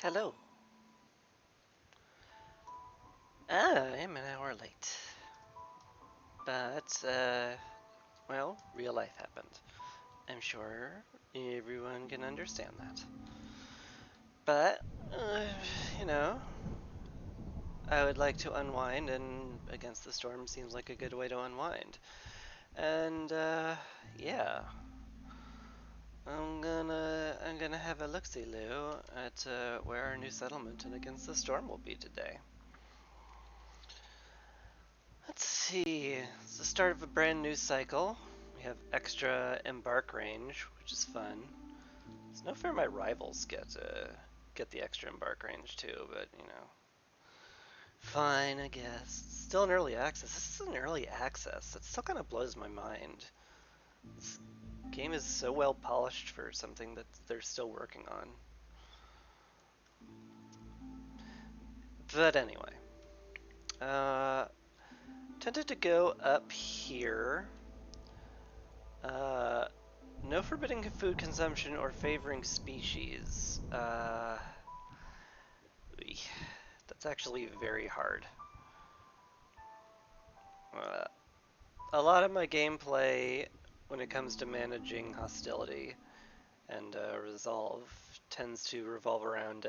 Hello. I'm an hour late. But, well, real life happened. I'm sure everyone can understand that. But, uh, you know, I would like to unwind, and Against the Storm seems like a good way to unwind. And, yeah. I'm gonna have a look-see, Lou, at where our new settlement and Against the Storm will be today. Let's see. It's the start of a brand new cycle. We have extra embark range, which is fun. It's no fair my rivals get the extra embark range too, but you know, fine, I guess. Still in early access. This is an early access. It still kind of blows my mind. This game is so well polished for something that they're still working on. But anyway, uh, tended to go up here. Uh, No forbidding food consumption or favoring species. That's actually very hard. Uh, a lot of my gameplay, when it comes to managing hostility and resolve, tends to revolve around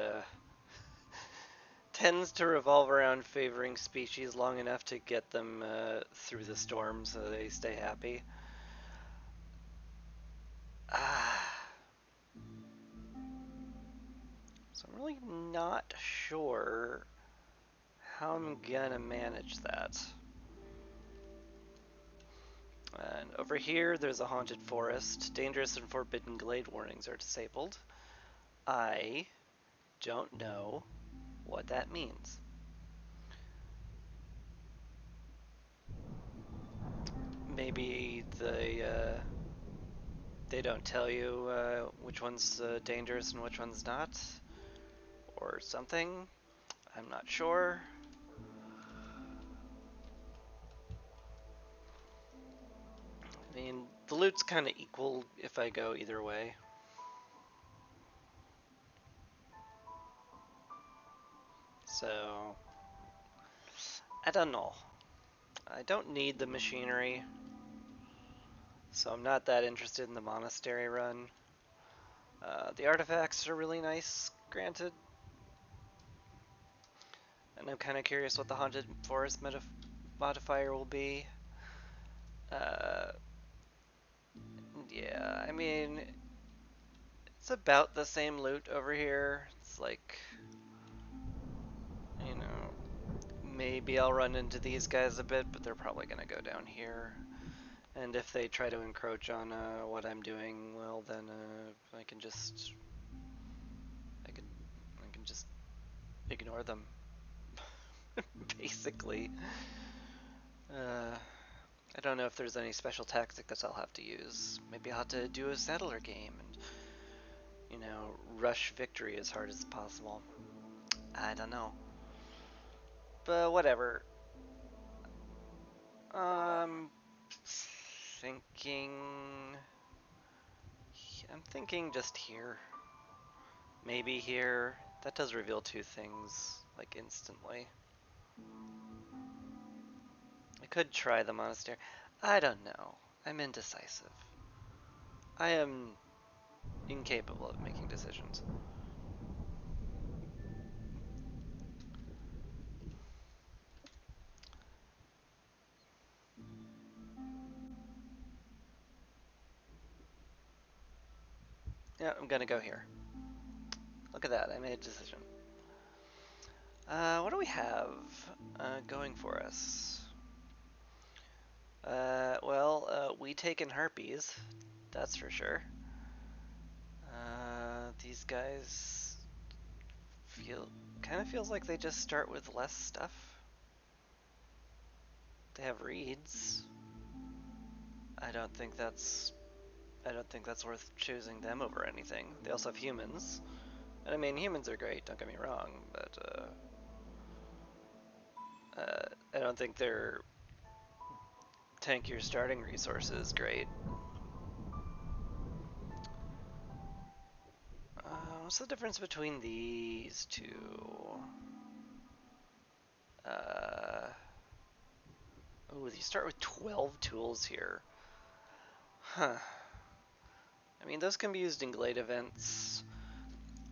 favoring species long enough to get them through the storm so they stay happy. Ah, so I'm really not sure how I'm gonna manage that. And over here, there's a haunted forest. Dangerous and forbidden glade warnings are disabled. I don't know what that means. Maybe they don't tell you which one's dangerous and which one's not, or something. I'm not sure. I mean, the loot's kind of equal if I go either way. So, I don't know. I don't need the machinery, so I'm not that interested in the monastery run. The artifacts are really nice, granted, and I'm kind of curious what the haunted forest modifier will be. Uh, yeah, I mean, it's about the same loot over here. It's like, you know, maybe I'll run into these guys a bit, but they're probably gonna go down here. And if they try to encroach on what I'm doing, well, then I can just, I can, I can just ignore them, basically. Uh, I don't know if there's any special tactic that I'll have to use. Maybe I'll have to do a settler game and, rush victory as hard as possible. I don't know. But whatever. Um, thinking. I'm thinking just here. Maybe here. That does reveal two things, like instantly. I could try the monastery. I don't know. I'm indecisive. I am incapable of making decisions. Yeah, I'm gonna go here. Look at that, I made a decision. What do we have going for us? We take in harpies, that's for sure. These guys kind of feels like they just start with less stuff. They have reeds. I don't think that's I don't think that's worth choosing them over anything. They also have humans, and I mean humans are great. Don't get me wrong, but I don't think their tank your starting resources great. What's the difference between these two? Oh, you start with 12 tools here. Huh. I mean, those can be used in Glade events.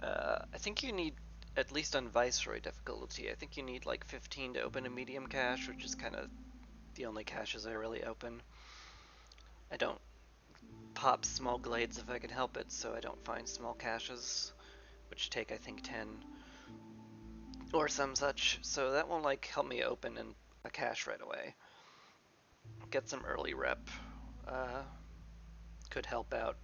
I think you need, at least on Viceroy difficulty, I think you need like 15 to open a medium cache, which is kind of the only caches I really open. I don't pop small glades if I can help it, so I don't find small caches, which take I think 10 or some such. So that won't like help me open in a cache right away. Get some early rep. Could help out.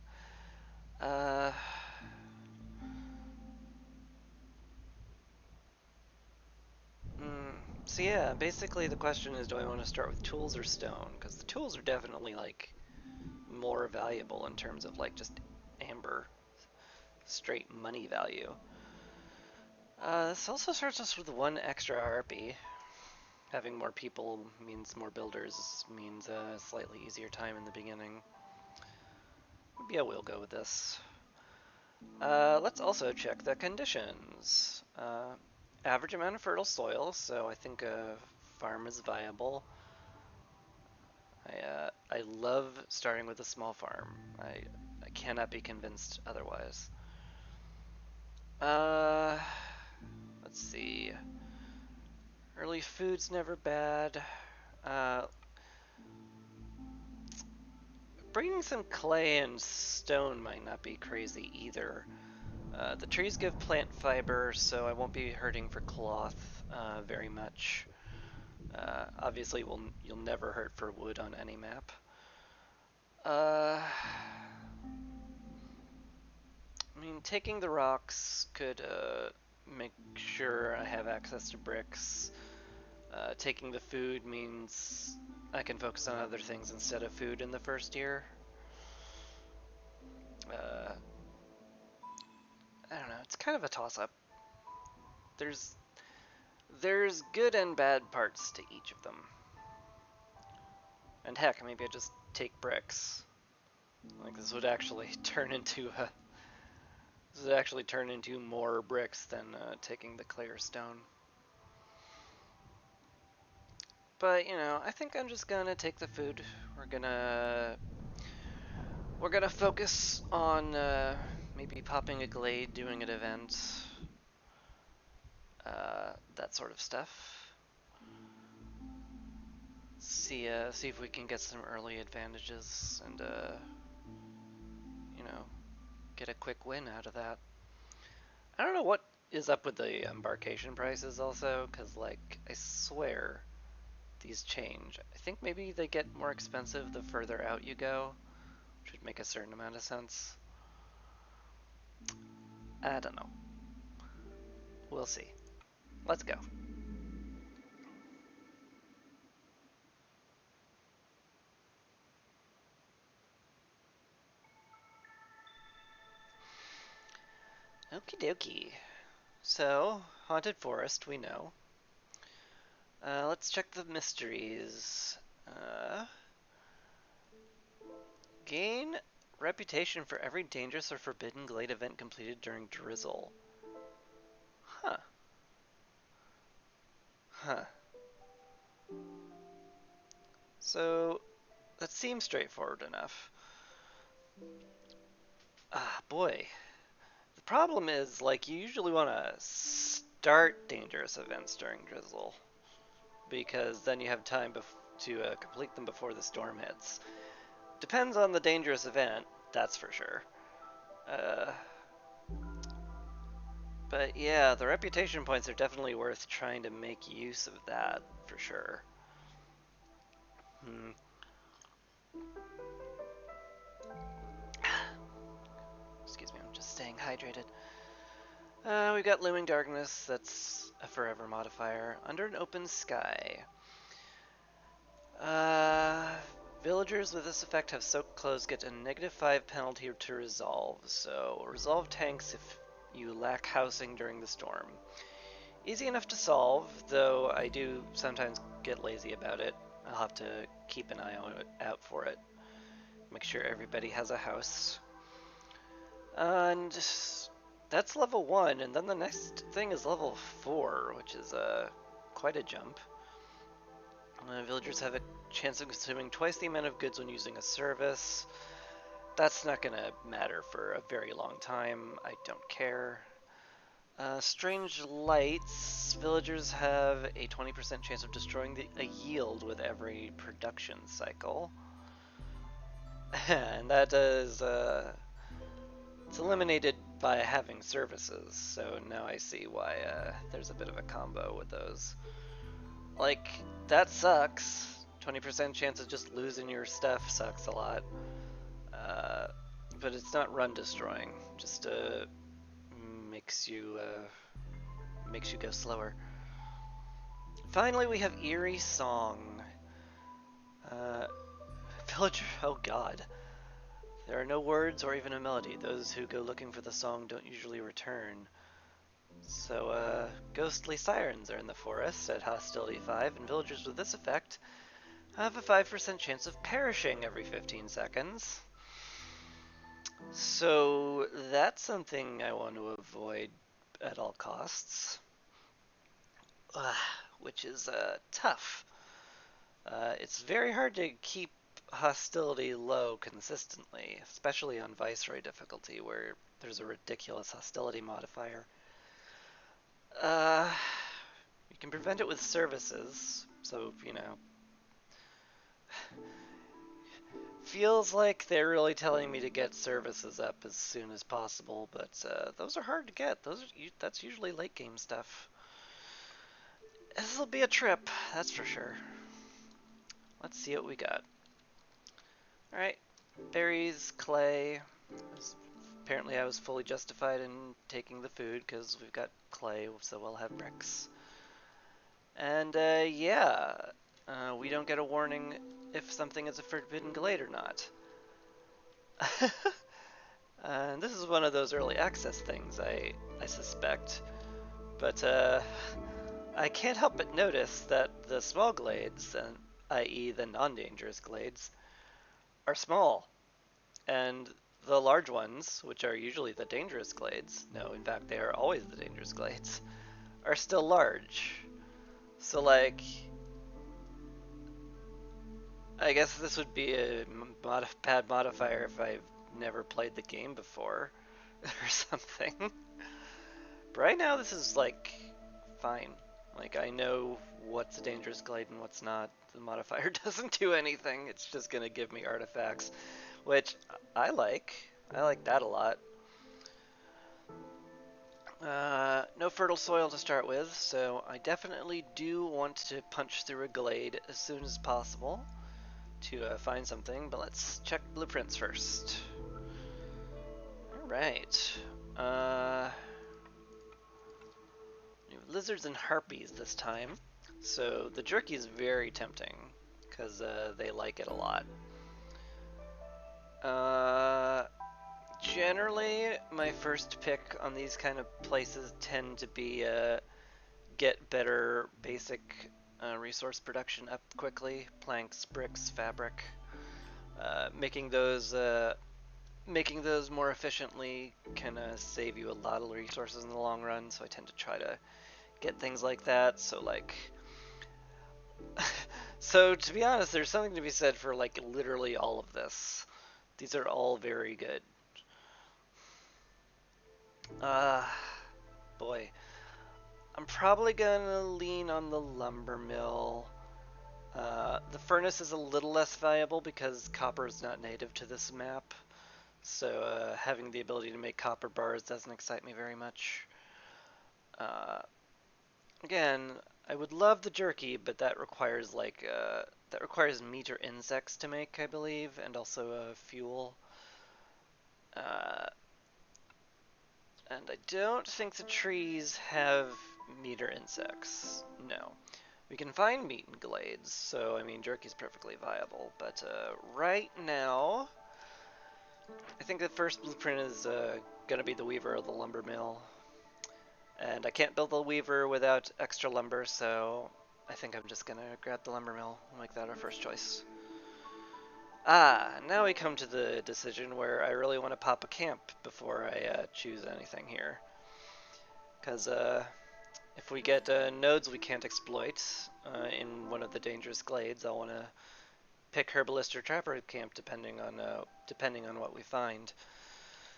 So yeah, basically the question is, do I want to start with tools or stone? Because the tools are definitely like more valuable in terms of like just amber, straight money value. This also starts us with one extra RP. Having more people means more builders, means a slightly easier time in the beginning. Maybe I will go with this. Let's also check the conditions. Average amount of fertile soil, so I think a farm is viable. I love starting with a small farm. I cannot be convinced otherwise. Let's see. Early food's never bad. Bringing some clay and stone might not be crazy either. The trees give plant fiber, so I won't be hurting for cloth very much. Obviously, you'll never hurt for wood on any map. I mean, taking the rocks could make sure I have access to bricks. Taking the food means I can focus on other things instead of food in the first year. I don't know, it's kind of a toss-up. There's good and bad parts to each of them. And heck, maybe I just take bricks. Like this would actually turn into more bricks than taking the clay or stone. But you know, I think I'm just gonna take the food. We're gonna focus on maybe popping a glade, doing an event, that sort of stuff. See if we can get some early advantages and you know, get a quick win out of that. I don't know what is up with the embarkation prices also, because like I swear these change. I think maybe they get more expensive the further out you go, which would make a certain amount of sense. I don't know. We'll see. Let's go. Okie dokie. So, Haunted Forest, we know. Let's check the mysteries. Gain reputation for every dangerous or forbidden glade event completed during Drizzle. Huh. Huh. So, that seems straightforward enough. Ah, boy. The problem is, like, you usually want to start dangerous events during Drizzle, because then you have time to complete them before the storm hits. Depends on the dangerous event, that's for sure. But yeah, the reputation points are definitely worth trying to make use of that, for sure. Excuse me, I'm just staying hydrated. We've got Looming Darkness, that's a forever modifier. Under an open sky. Villagers with this effect have soaked clothes get a -5 penalty to resolve, so resolve tanks if you lack housing during the storm. Easy enough to solve, though I do sometimes get lazy about it. I'll have to keep an eye out for it. Make sure everybody has a house. And that's level 1, and then the next thing is level 4, which is quite a jump. Villagers have a chance of consuming twice the amount of goods when using a service. That's not going to matter for a very long time. I don't care. Strange lights. Villagers have a 20% chance of destroying a yield with every production cycle. And that is, it's eliminated by having services, so now I see why there's a bit of a combo with those. Like, that sucks. 20% chance of just losing your stuff sucks a lot. But it's not run destroying, just makes you go slower. Finally, we have Eerie Song. Villager, oh god. There are no words or even a melody. Those who go looking for the song don't usually return. So, ghostly sirens are in the forest at Hostility 5, and villagers with this effect have a 5% chance of perishing every 15 seconds. So, that's something I want to avoid at all costs. Which is tough. It's very hard to keep hostility low consistently, especially on Viceroy difficulty, where there's a ridiculous hostility modifier. You can prevent it with services, so, you know. Feels like they're really telling me to get services up as soon as possible, but those are hard to get. That's usually late game stuff. This'll be a trip, that's for sure. Let's see what we got. Alright, berries, clay. Apparently I was fully justified in taking the food because we've got clay, so we'll have bricks. And yeah, we don't get a warning if something is a forbidden glade or not. And this is one of those early access things, I suspect. But I can't help but notice that the small glades, i.e. the non-dangerous glades, are small. And the large ones, which are usually the dangerous glades, no, in fact they are always the dangerous glades, are still large. So like, I guess this would be a bad modifier if I've never played the game before, or something. But right now this is like, fine. Like, I know what's a dangerous glade and what's not. The modifier doesn't do anything, it's just gonna give me artifacts, which I like. I like that a lot. No fertile soil to start with, so I definitely do want to punch through a glade as soon as possible to find something, but let's check blueprints first. Alright. Lizards and harpies this time, so the jerky is very tempting because they like it a lot. Generally, my first pick on these kind of places tend to be get better basic resource production up quickly. Planks, bricks, fabric. Making those more efficiently can save you a lot of resources in the long run, so I tend to try to get things like that. So like, so to be honest, there's something to be said for like literally all of this. These are all very good. Boy. I'm probably gonna lean on the lumber mill. The furnace is a little less valuable because copper is not native to this map. So having the ability to make copper bars doesn't excite me very much. Again, I would love the jerky, but that requires like meat or insects to make, I believe, and also fuel. And I don't think the trees have meat or insects. No. We can find meat in glades, so I mean jerky's perfectly viable. But right now, I think the first blueprint is gonna be the weaver or the lumber mill. And I can't build the weaver without extra lumber, so I think I'm just gonna grab the lumber mill and make that our first choice. Now we come to the decision where I really want to pop a camp before I choose anything here. Because if we get nodes we can't exploit in one of the dangerous glades, I'll want to pick Herbalist or Trapper camp depending on what we find.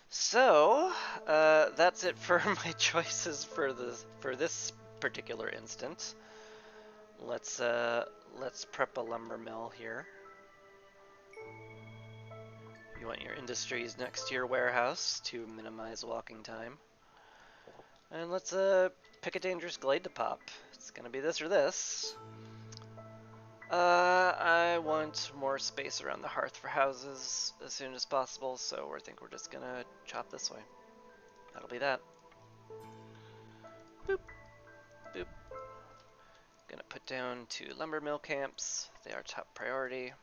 So that's it for my choices for this particular instance. Let's prep a lumber mill here. You want your industries next to your warehouse to minimize walking time. And let's pick a dangerous glade to pop. It's gonna be this or this. I want more space around the hearth for houses as soon as possible, so I think we're just gonna chop this way. That'll be that. Boop, boop. Gonna put down 2 lumber mill camps. They are top priority.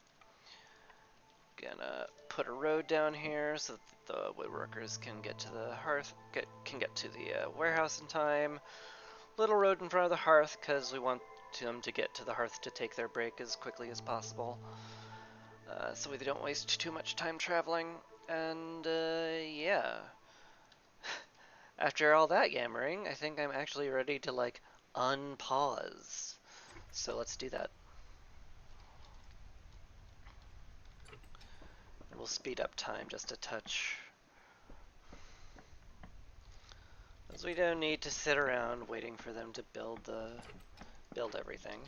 Gonna put a road down here so that the woodworkers can get to the hearth, can get to the warehouse in time. Little road in front of the hearth because we want them to get to the hearth to take their break as quickly as possible, so we don't waste too much time traveling. And yeah, after all that yammering, I think I'm actually ready to like unpause. So let's do that. And we'll speed up time just a touch, as we don't need to sit around waiting for them to build everything.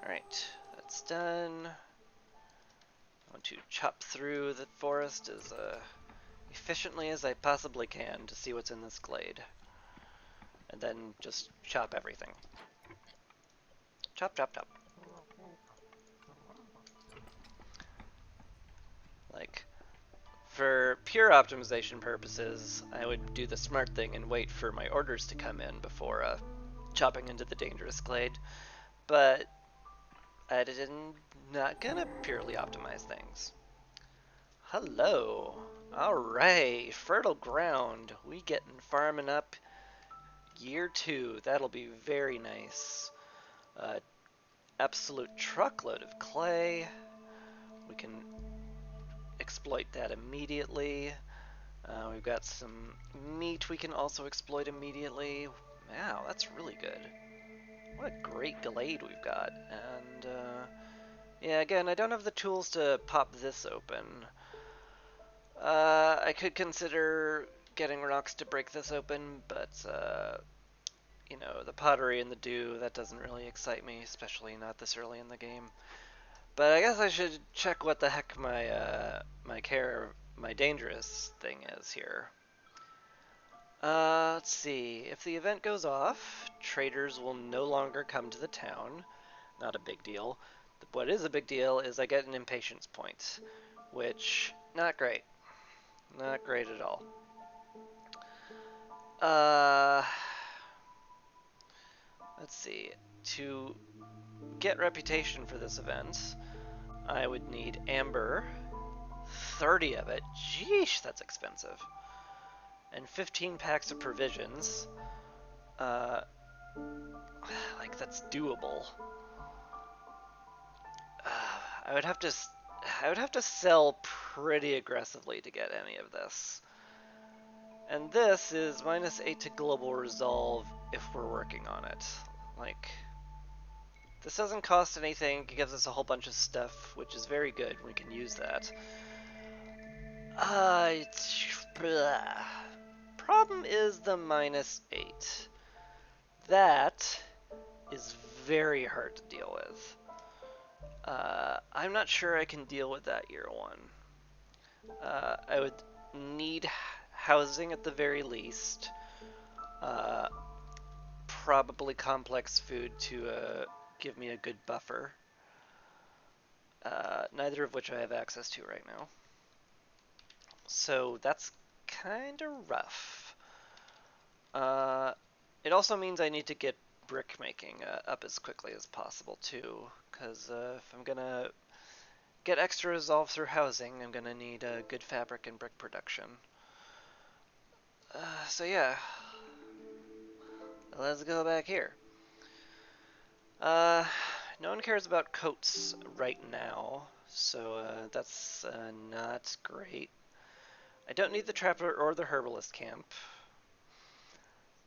Alright, that's done. I want to chop through the forest as efficiently as I possibly can to see what's in this glade. And then just chop everything. Chop, chop, chop. Like, for pure optimization purposes, I would do the smart thing and wait for my orders to come in before chopping into the dangerous glade. But I'm not gonna purely optimize things. Hello. Alright, fertile ground. We getting farming up year 2. That'll be very nice. Absolute truckload of clay. We can exploit that immediately. We've got some meat we can also exploit immediately. Wow, that's really good. What a great glade we've got. And yeah, again, I don't have the tools to pop this open. I could consider getting rocks to break this open, but you know, the pottery and the dew, that doesn't really excite me, especially not this early in the game. But I guess I should check what the heck my dangerous thing is here. Let's see. If the event goes off, traders will no longer come to the town. Not a big deal. What is a big deal is I get an impatience point, which, not great. Not great at all. Let's see. To get reputation for this event, I would need amber, 30 of it. Jeesh, that's expensive. And 15 packs of provisions. Like, that's doable. I would have to sell pretty aggressively to get any of this. And this is -8 to global resolve if we're working on it. Like, this doesn't cost anything, it gives us a whole bunch of stuff, which is very good, we can use that. Problem is the -8. That is very hard to deal with. I'm not sure I can deal with that year 1. I would need housing at the very least. Probably complex food to give me a good buffer. Neither of which I have access to right now. So that's kind of rough. It also means I need to get brick making up as quickly as possible too, because if I'm gonna get extra resolve through housing, I'm gonna need good fabric and brick production. So yeah, let's go back here. no one cares about coats right now, so that's not great. I don't need the trapper or the herbalist camp.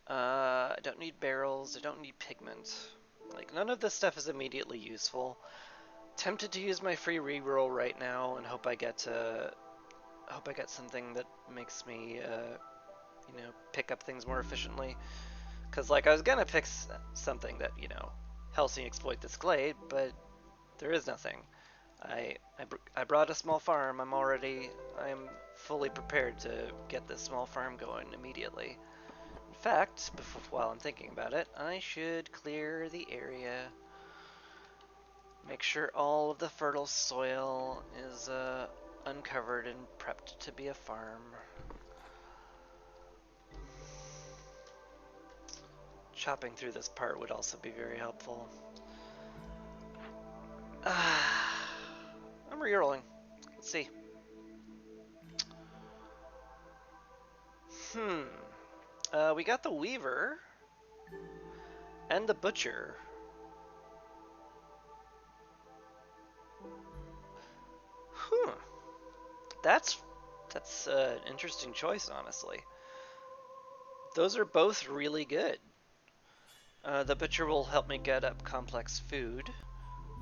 I don't need barrels, I don't need pigment. Like, none of this stuff is immediately useful. Tempted to use my free reroll right now and hope I get something that makes me, pick up things more efficiently. Because, like, I was gonna pick something that, helps me exploit this glade, but there is nothing. I brought a small farm. I'm fully prepared to get this small farm going immediately. In fact, while I'm thinking about it, I should clear the area. Make sure all of the fertile soil is uncovered and prepped to be a farm. Chopping through this part would also be very helpful. I'm rerolling. Let's see. We got the Weaver and the Butcher. That's an interesting choice, honestly. Those are both really good. The Butcher will help me get up complex food.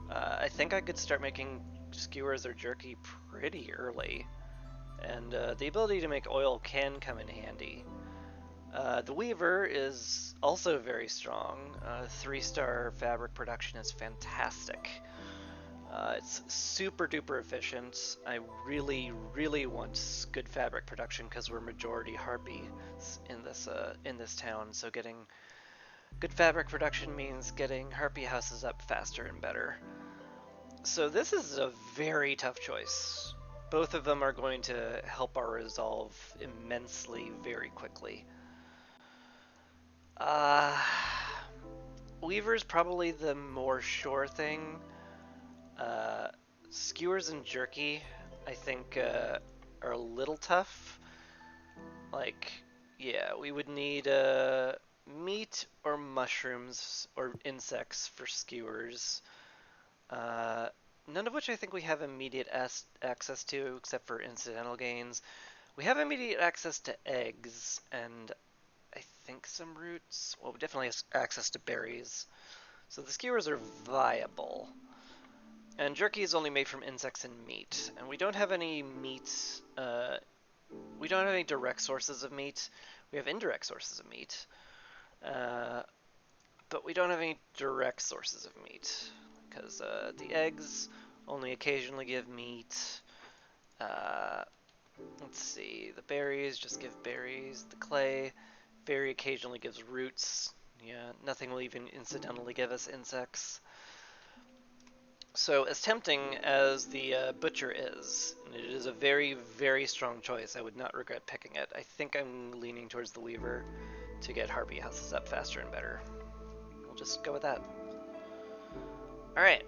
I think I could start making skewers or jerky pretty early. And the ability to make oil can come in handy. The Weaver is also very strong. 3-star fabric production is fantastic. It's super duper efficient. I really, really want good fabric production because we're majority harpies in this town. So getting good fabric production means getting harpy houses up faster and better. So this is a very tough choice. Both of them are going to help our resolve immensely very quickly. Weaver's probably the more sure thing. Skewers and jerky, I think, are a little tough. Like, yeah, we would need meat or mushrooms or insects for skewers. None of which I think we have immediate access to, except for incidental gains. We have immediate access to eggs, and I think some roots. Well, we definitely have access to berries. So the skewers are viable. And jerky is only made from insects and meat. And we don't have any meat. We don't have any direct sources of meat. We have indirect sources of meat. But we don't have any direct sources of meat. Because the eggs only occasionally give meat. Let's see. The berries just give berries. The clay very occasionally gives roots. Yeah, nothing will even incidentally give us insects. So as tempting as the Butcher is, and it is a very, very strong choice, I would not regret picking it. I think I'm leaning towards the Weaver to get harpy houses up faster and better. We'll just go with that. Alright.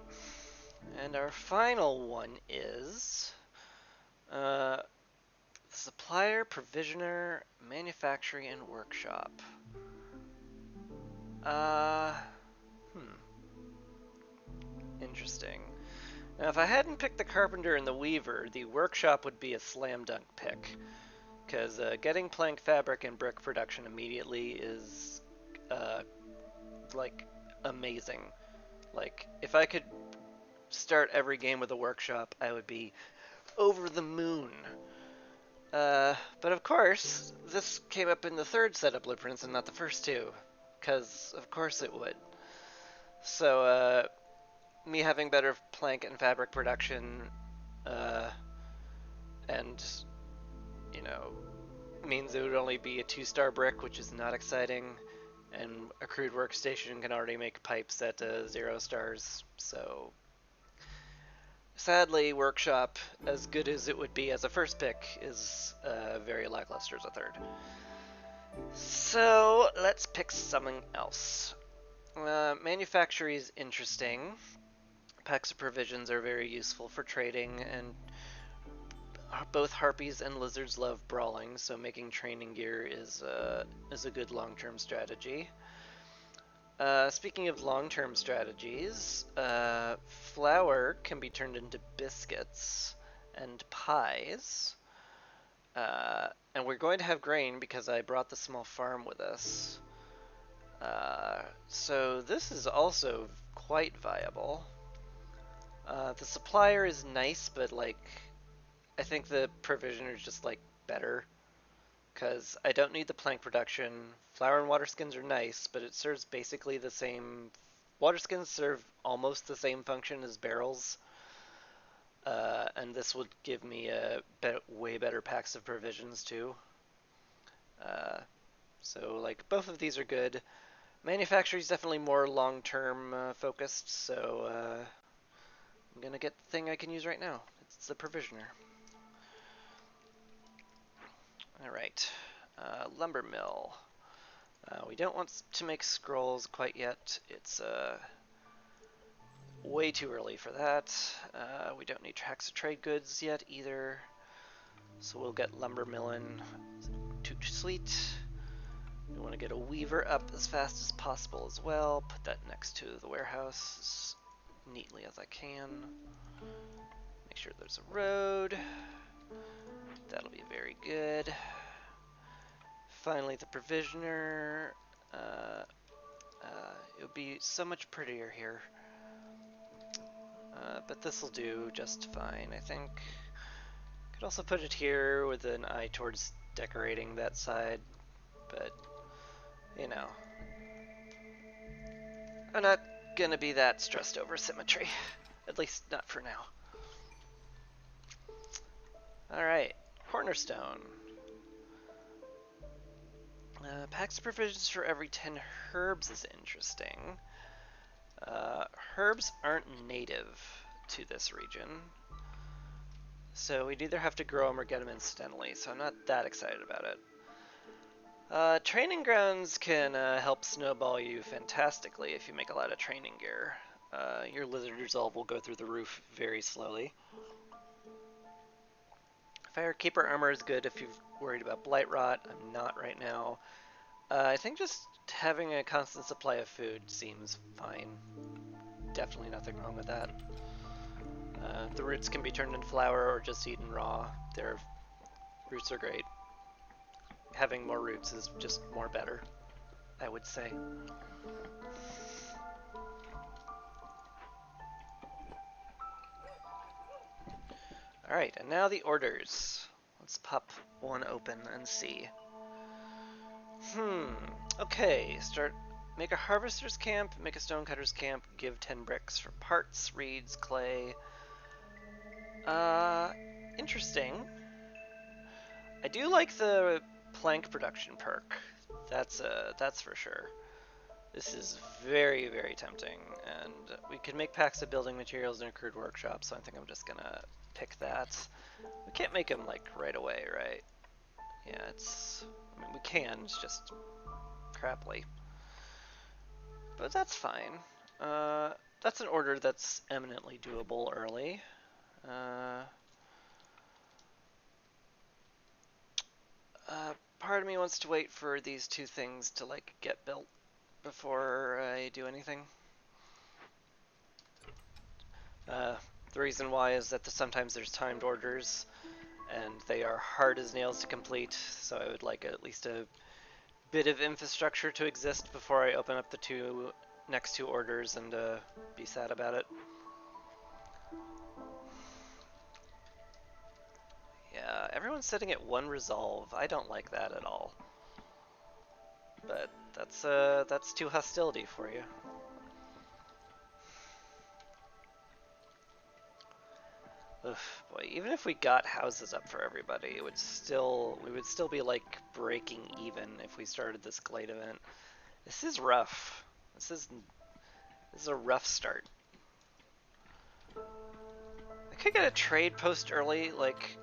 And our final one is supplier, provisioner, manufacturing, and workshop. Interesting. Now, if I hadn't picked the Carpenter and the Weaver, the workshop would be a slam dunk pick. Because getting plank fabric and brick production immediately is, like, amazing. Like, if I could start every game with a workshop, I would be over the moon. But of course, this came up in the third set of blueprints and not the first two. Because, of course it would. So, me having better plank and fabric production, and, means it would only be a 2-star brick, which is not exciting, and a crude workstation can already make pipes at 0 stars, so sadly, workshop, as good as it would be as a first pick, is very lackluster as a third. So let's pick something else. Manufacturing is interesting. Packs of provisions are very useful for trading, and both harpies and lizards love brawling, so making training gear is a good long-term strategy. Speaking of long-term strategies, flour can be turned into biscuits and pies. And we're going to have grain because I brought the small farm with us. So this is also quite viable. The supplier is nice, but like, I think the provisioner is just like better. Because I don't need the plank production. Flour and water skins are nice, but it serves basically the same. Water skins serve almost the same function as barrels. And this would give me way better packs of provisions too. So like both of these are good. Manufacturing is definitely more long-term focused, so I'm gonna get the thing I can use right now. It's the provisioner. All right, lumber mill. We don't want to make scrolls quite yet. It's way too early for that. We don't need tracks of trade goods yet either. So we'll get lumber milling. Too sweet. We want to get a weaver up as fast as possible as well. Put that next to the warehouse as neatly as I can. Make sure there's a road. That'll be very good. Finally, the provisioner. It would be so much prettier here. But this will do just fine, I think. Could also put it here with an eye towards decorating that side, but, you know. I'm not gonna be that stressed over symmetry. At least not for now. Alright, cornerstone. Packs of provisions for every 10 herbs is interesting. Herbs aren't native to this region, so we'd either have to grow them or get them incidentally, so I'm not that excited about it. Training grounds can help snowball you fantastically if you make a lot of training gear. Your lizard resolve will go through the roof very slowly. Firekeeper armor is good if you're worried about blight rot. I'm not right now. I think just having a constant supply of food seems fine. Definitely nothing wrong with that. The roots can be turned into flour or just eaten raw. Their roots are great. Having more roots is just more better, I would say. Alright, and now the orders. Let's pop one open and see. Okay, make a harvester's camp, make a stonecutter's camp, give 10 bricks for parts, reeds, clay. Interesting. I do like the plank production perk. That's for sure. This is very, very tempting, and we could make packs of building materials in a crude workshop, so I think I'm just gonna pick that. We can't make them like right away, right? Yeah, I mean, we can, it's just crapply. But that's fine. That's an order that's eminently doable early. Part of me wants to wait for these two things to like get built before I do anything. The reason why is that sometimes there's timed orders and they are hard as nails to complete, so I would like at least a bit of infrastructure to exist before I open up the next two orders and be sad about it. Yeah, everyone's sitting at 1 resolve. I don't like that at all. But that's 2 hostility for you. Ugh, boy, even if we got houses up for everybody, we would still be like breaking even if we started this Glade event. This is rough. This is a rough start. I could get a trade post early, like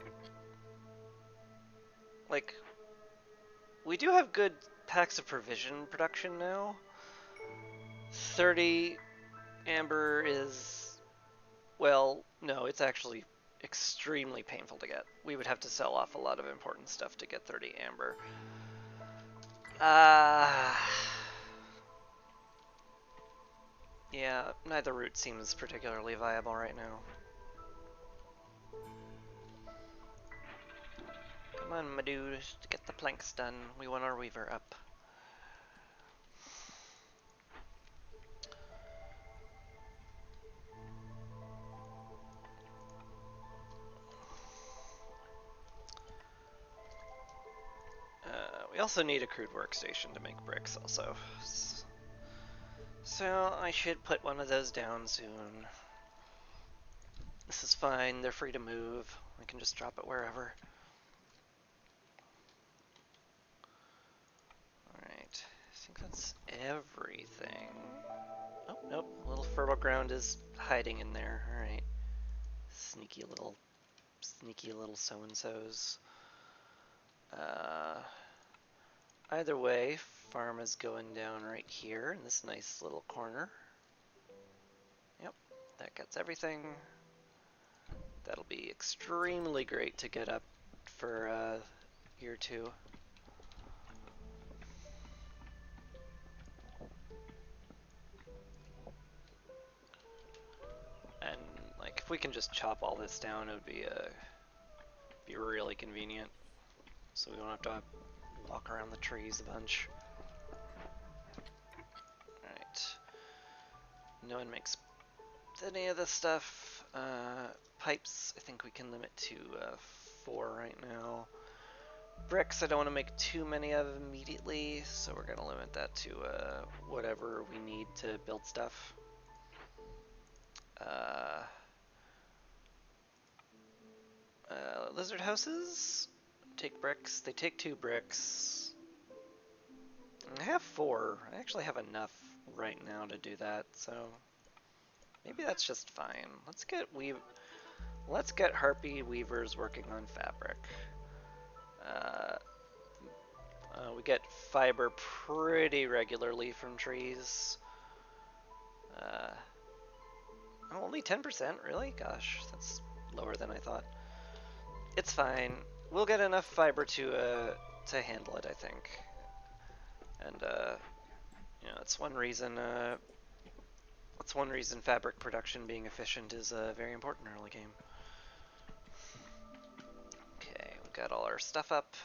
we do have good packs of provision production now. 30 amber is, well, no, it's actually extremely painful to get. We would have to sell off a lot of important stuff to get 30 amber. Yeah, neither route seems particularly viable right now. Come on, my dude, to get the planks done. We want our weaver up. We also need a crude workstation to make bricks also. So I should put one of those down soon. This is fine, they're free to move. I can just drop it wherever. Alright, I think that's everything. Oh, nope, little fertile ground is hiding in there. Alright. Sneaky little so-and-sos. Either way, farm is going down right here in this nice little corner. Yep, that gets everything. That'll be extremely great to get up for year 2. And like, if we can just chop all this down, it would be really convenient. So we don't have to walk around the trees a bunch. Alright. No one makes any of this stuff. Pipes, I think we can limit to 4 right now. Bricks, I don't want to make too many of immediately, so we're going to limit that to whatever we need to build stuff. Lizard houses take bricks. They take 2 bricks. I have 4. I actually have enough right now to do that, so maybe that's just fine. Let's get harpy weavers working on fabric. We get fiber pretty regularly from trees. Only 10%, really? Gosh, that's lower than I thought. It's fine. We'll get enough fiber to handle it, I think. And you know, that's one reason. That's one reason fabric production being efficient is very important in early game. Okay, we've got all our stuff up.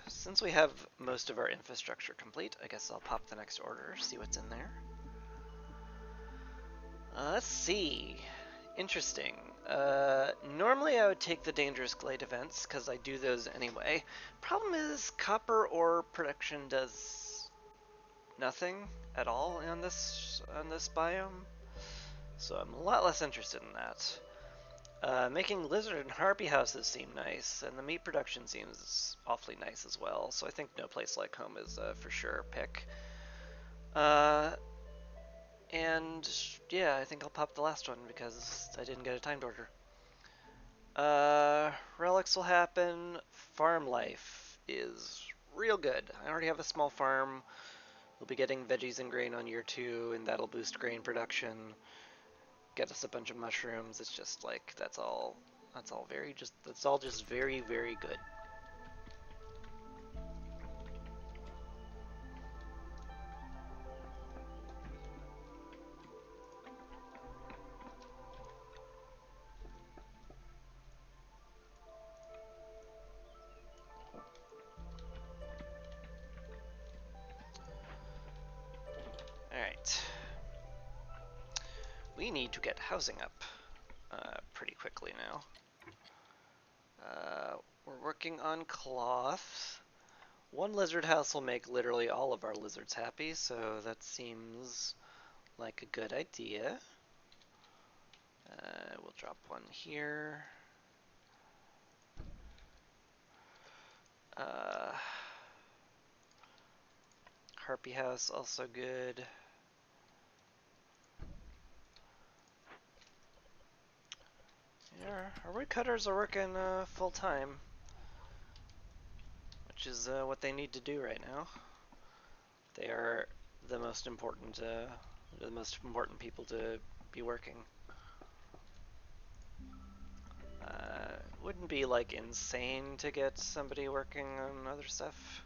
Since we have most of our infrastructure complete, I guess I'll pop the next order, see what's in there. Let's see. Interesting. Normally I would take the dangerous glade events, because I do those anyway. Problem is, copper ore production does nothing at all on this biome, so I'm a lot less interested in that. Making lizard and harpy houses seem nice, and the meat production seems awfully nice as well, so I think No Place Like Home is for sure a pick. And yeah, I think I'll pop the last one because I didn't get a timed order. Relics will happen. Farm life is real good. I already have a small farm. We'll be getting veggies and grain on year 2, and that'll boost grain production. Get us a bunch of mushrooms. It's just like that's all just very, very good. Alright. We need to get housing up pretty quickly now. We're working on cloth. One lizard house will make literally all of our lizards happy, so that seems like a good idea. We'll drop one here. Harpy house, also good. Yeah, our woodcutters are working full time, which is what they need to do right now. They are the most important people to be working. Wouldn't be like insane to get somebody working on other stuff,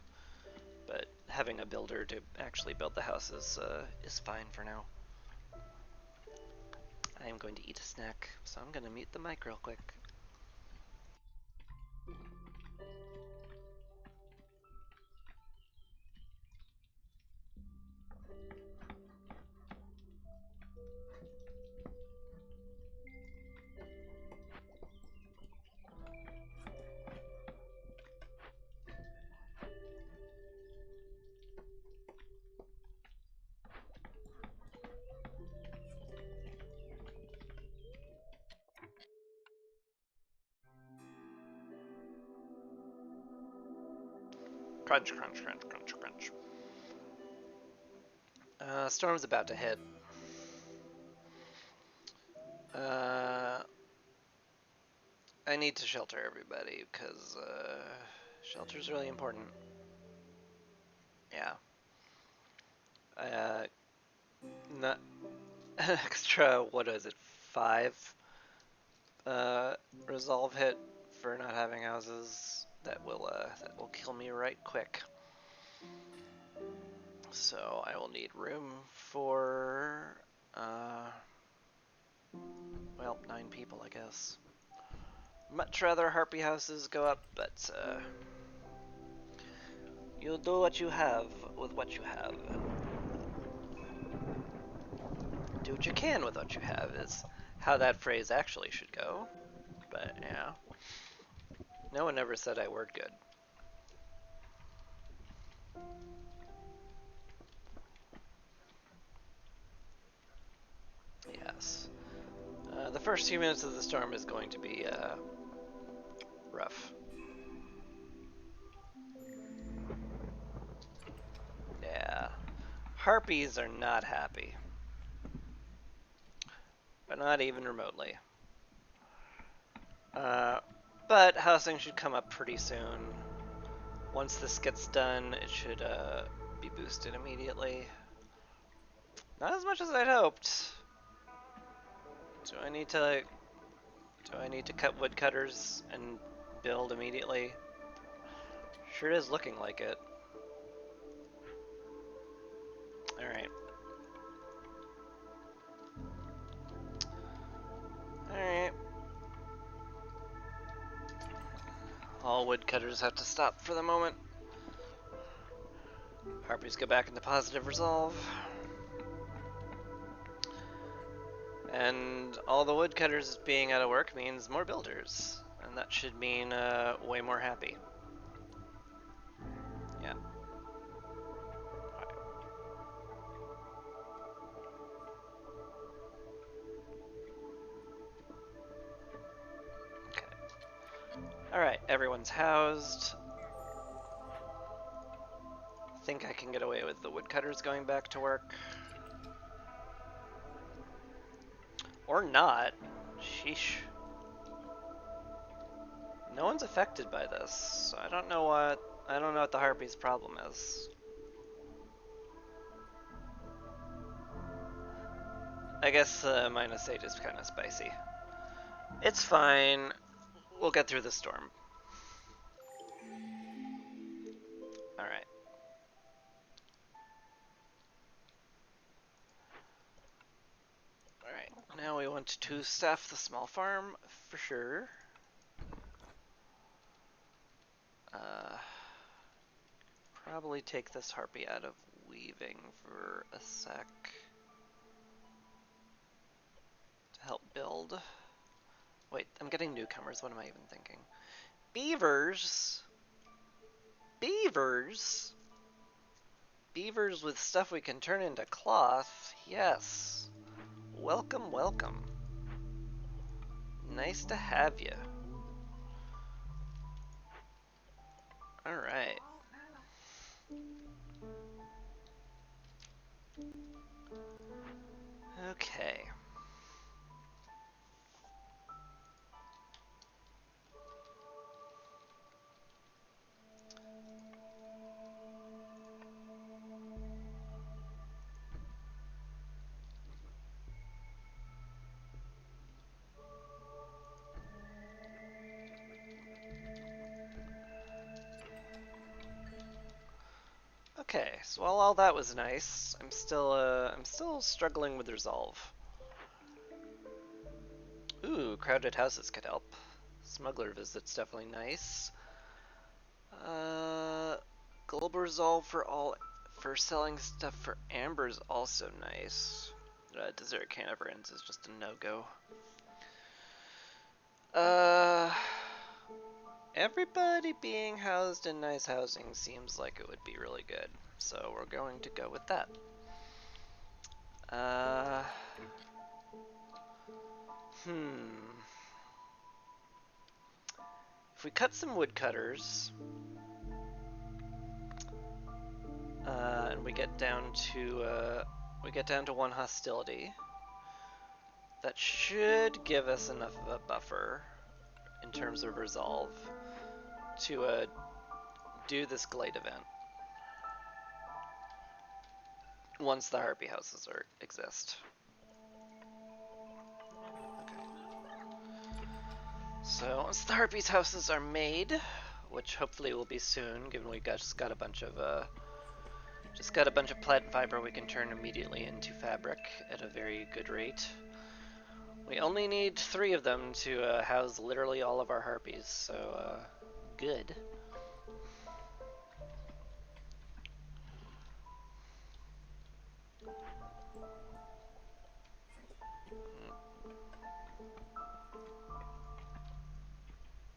but having a builder to actually build the houses is fine for now. I am going to eat a snack, so I'm going to mute the mic real quick. Crunch, crunch, crunch, crunch, crunch. Storm's about to hit. I need to shelter everybody because shelter's really important. Yeah. Not an extra, what is it, 5 resolve hit for not having houses. That will kill me right quick. So I will need room for well, 9 people, I guess. Much rather harpy houses go up, but you'll do what you have with what you have. Do what you can with what you have is how that phrase actually should go. But yeah, no one ever said I word good. Yes. The first few minutes of the storm is going to be rough. Yeah. Harpies are not happy. But not even remotely. But housing should come up pretty soon. Once this gets done, it should be boosted immediately. Not as much as I'd hoped. Do I need to cut woodcutters and build immediately? Sure is looking like it. Alright. Alright. All woodcutters have to stop for the moment. Harpies go back into positive resolve. And all the woodcutters being out of work means more builders. And that should mean way more happy. Yeah. Okay. Alright, everyone's housed. Think I can get away with the woodcutters going back to work. Or not. Sheesh. No one's affected by this, so I don't know what the harpy's problem is. I guess -8 is kind of spicy. It's fine. We'll get through the storm. Alright. Alright, now we want to staff the small farm for sure. Probably take this harpy out of weaving for a sec to help build. Wait, I'm getting newcomers. What am I even thinking? Beavers? Beavers? Beavers with stuff we can turn into cloth? Yes. Welcome, welcome. Nice to have you. Alright. Okay. Okay, so while all that was nice, I'm still struggling with resolve. Ooh, crowded houses could help. Smuggler visit's definitely nice. Uh, global resolve for selling stuff for Amber's also nice. Dessert can't never ends is just a no-go. Everybody being housed in nice housing seems like it would be really good, so we're going to go with that. If we cut some woodcutters, and we get down to one hostility, that should give us enough of a buffer in terms of resolve to do this glade event once the harpy houses exist. Okay. So once the harpies houses are made, which hopefully will be soon, given we just got a bunch of plant fiber we can turn immediately into fabric at a very good rate. We only need 3 of them to house literally all of our harpies, so good.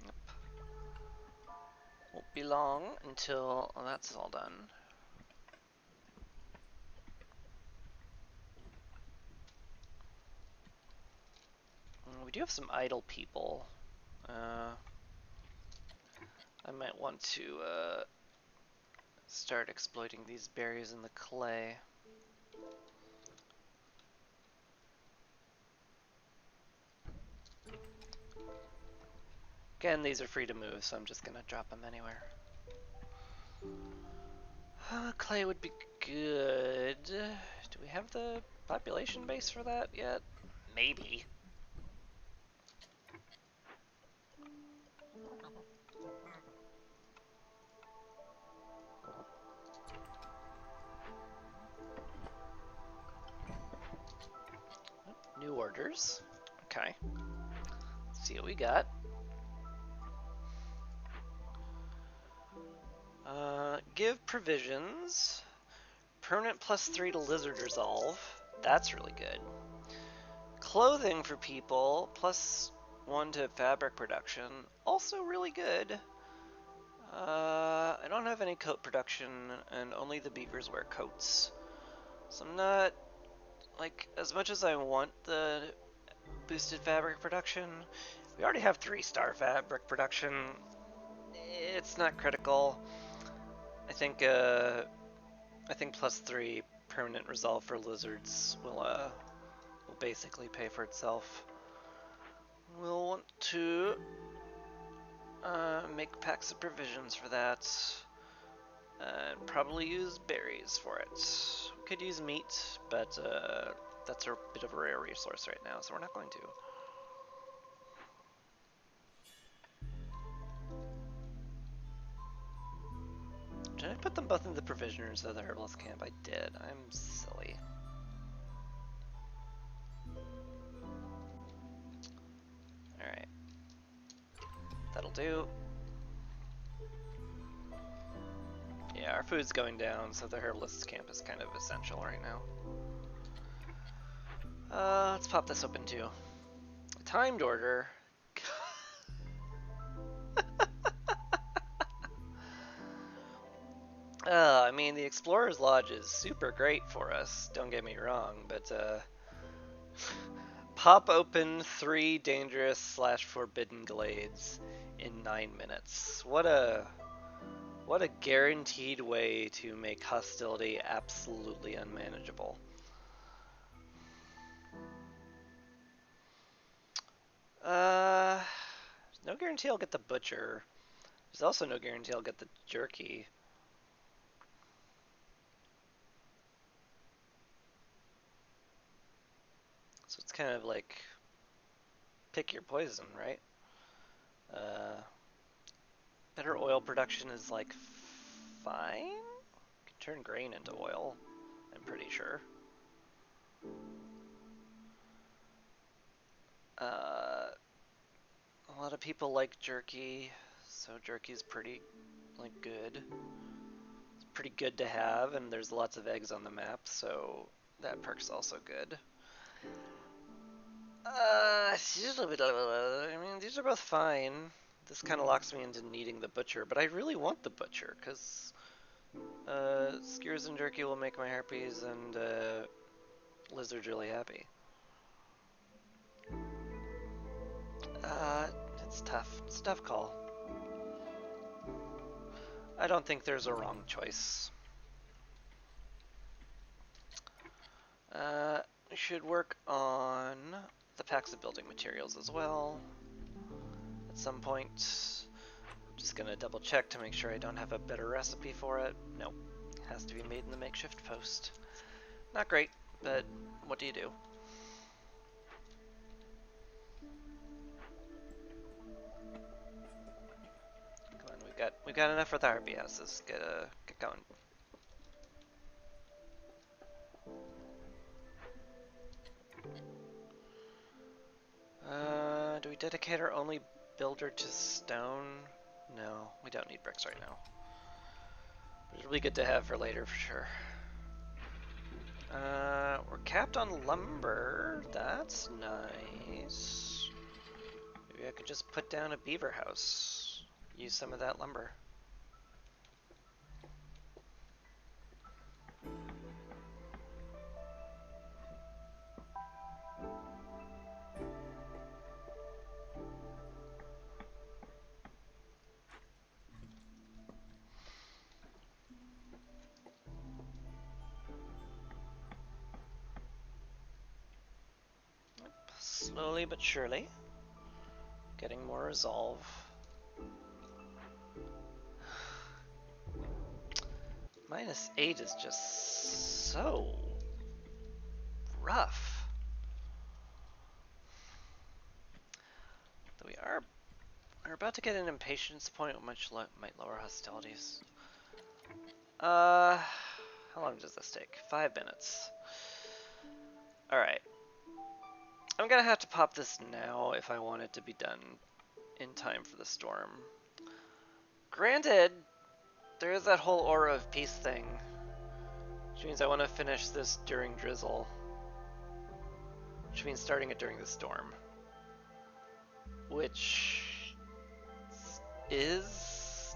Yep. Won't be long until that's all done. We do have some idle people. I might want to start exploiting these berries in the clay. Again, these are free to move, so I'm just gonna drop them anywhere. Clay would be good. Do we have the population base for that yet? Maybe. New orders. Okay. Let's see what we got. Give provisions. Permanent +3 to lizard resolve. That's really good. Clothing for people, +1 to fabric production. Also really good. I don't have any coat production, and only the beavers wear coats. So I'm not, like, as much as I want the boosted fabric production, we already have 3-star fabric production. It's not critical. I think +3 permanent resolve for lizards will basically pay for itself. We'll want to make packs of provisions for that, and probably use berries for it. We could use meat, but that's a bit of a rare resource right now, so we're not going to. Did I put them both in the provisioners of the herbalist camp? I did. I'm silly. Alright. That'll do. Yeah, our food's going down, so the herbalist camp is kind of essential right now. Let's pop this open too. A timed order. I mean, the Explorer's Lodge is super great for us, don't get me wrong, but pop open 3 dangerous/forbidden glades in 9 minutes. What a guaranteed way to make hostility absolutely unmanageable. No guarantee I'll get the butcher. There's also no guarantee I'll get the jerky. So it's kind of like pick your poison, right? Better oil production is like fine. turn grain into oil, I'm pretty sure. A lot of people like jerky, so jerky's pretty, like, good. It's pretty good to have, and there's lots of eggs on the map, so that perk's also good. I mean, these are both fine. This kind of locks me into needing the butcher, but I really want the butcher, because skewers and jerky will make my harpies and lizards really happy. It's tough. It's a tough call. I don't think there's a wrong choice. We should work on the packs of building materials as well at some point. Just gonna double check to make sure I don't have a better recipe for it. Nope. Has to be made in the makeshift post. Not great, but what do you do? Come on, we've got enough for the harpy houses. Get going. Do we dedicate our only builder to stone? No, we don't need bricks right now. But it'll be good to have for later for sure. We're capped on lumber. That's nice. Maybe I could just put down a beaver house. Use some of that lumber. Slowly but surely. Getting more resolve. -8 is just so rough. Though we're about to get an impatience point, which might lower hostilities. How long does this take? 5 minutes. Alright. I'm gonna have to pop this now if I want it to be done in time for the storm. Granted, there is that whole aura of peace thing, which means I want to finish this during drizzle, which means starting it during the storm, which is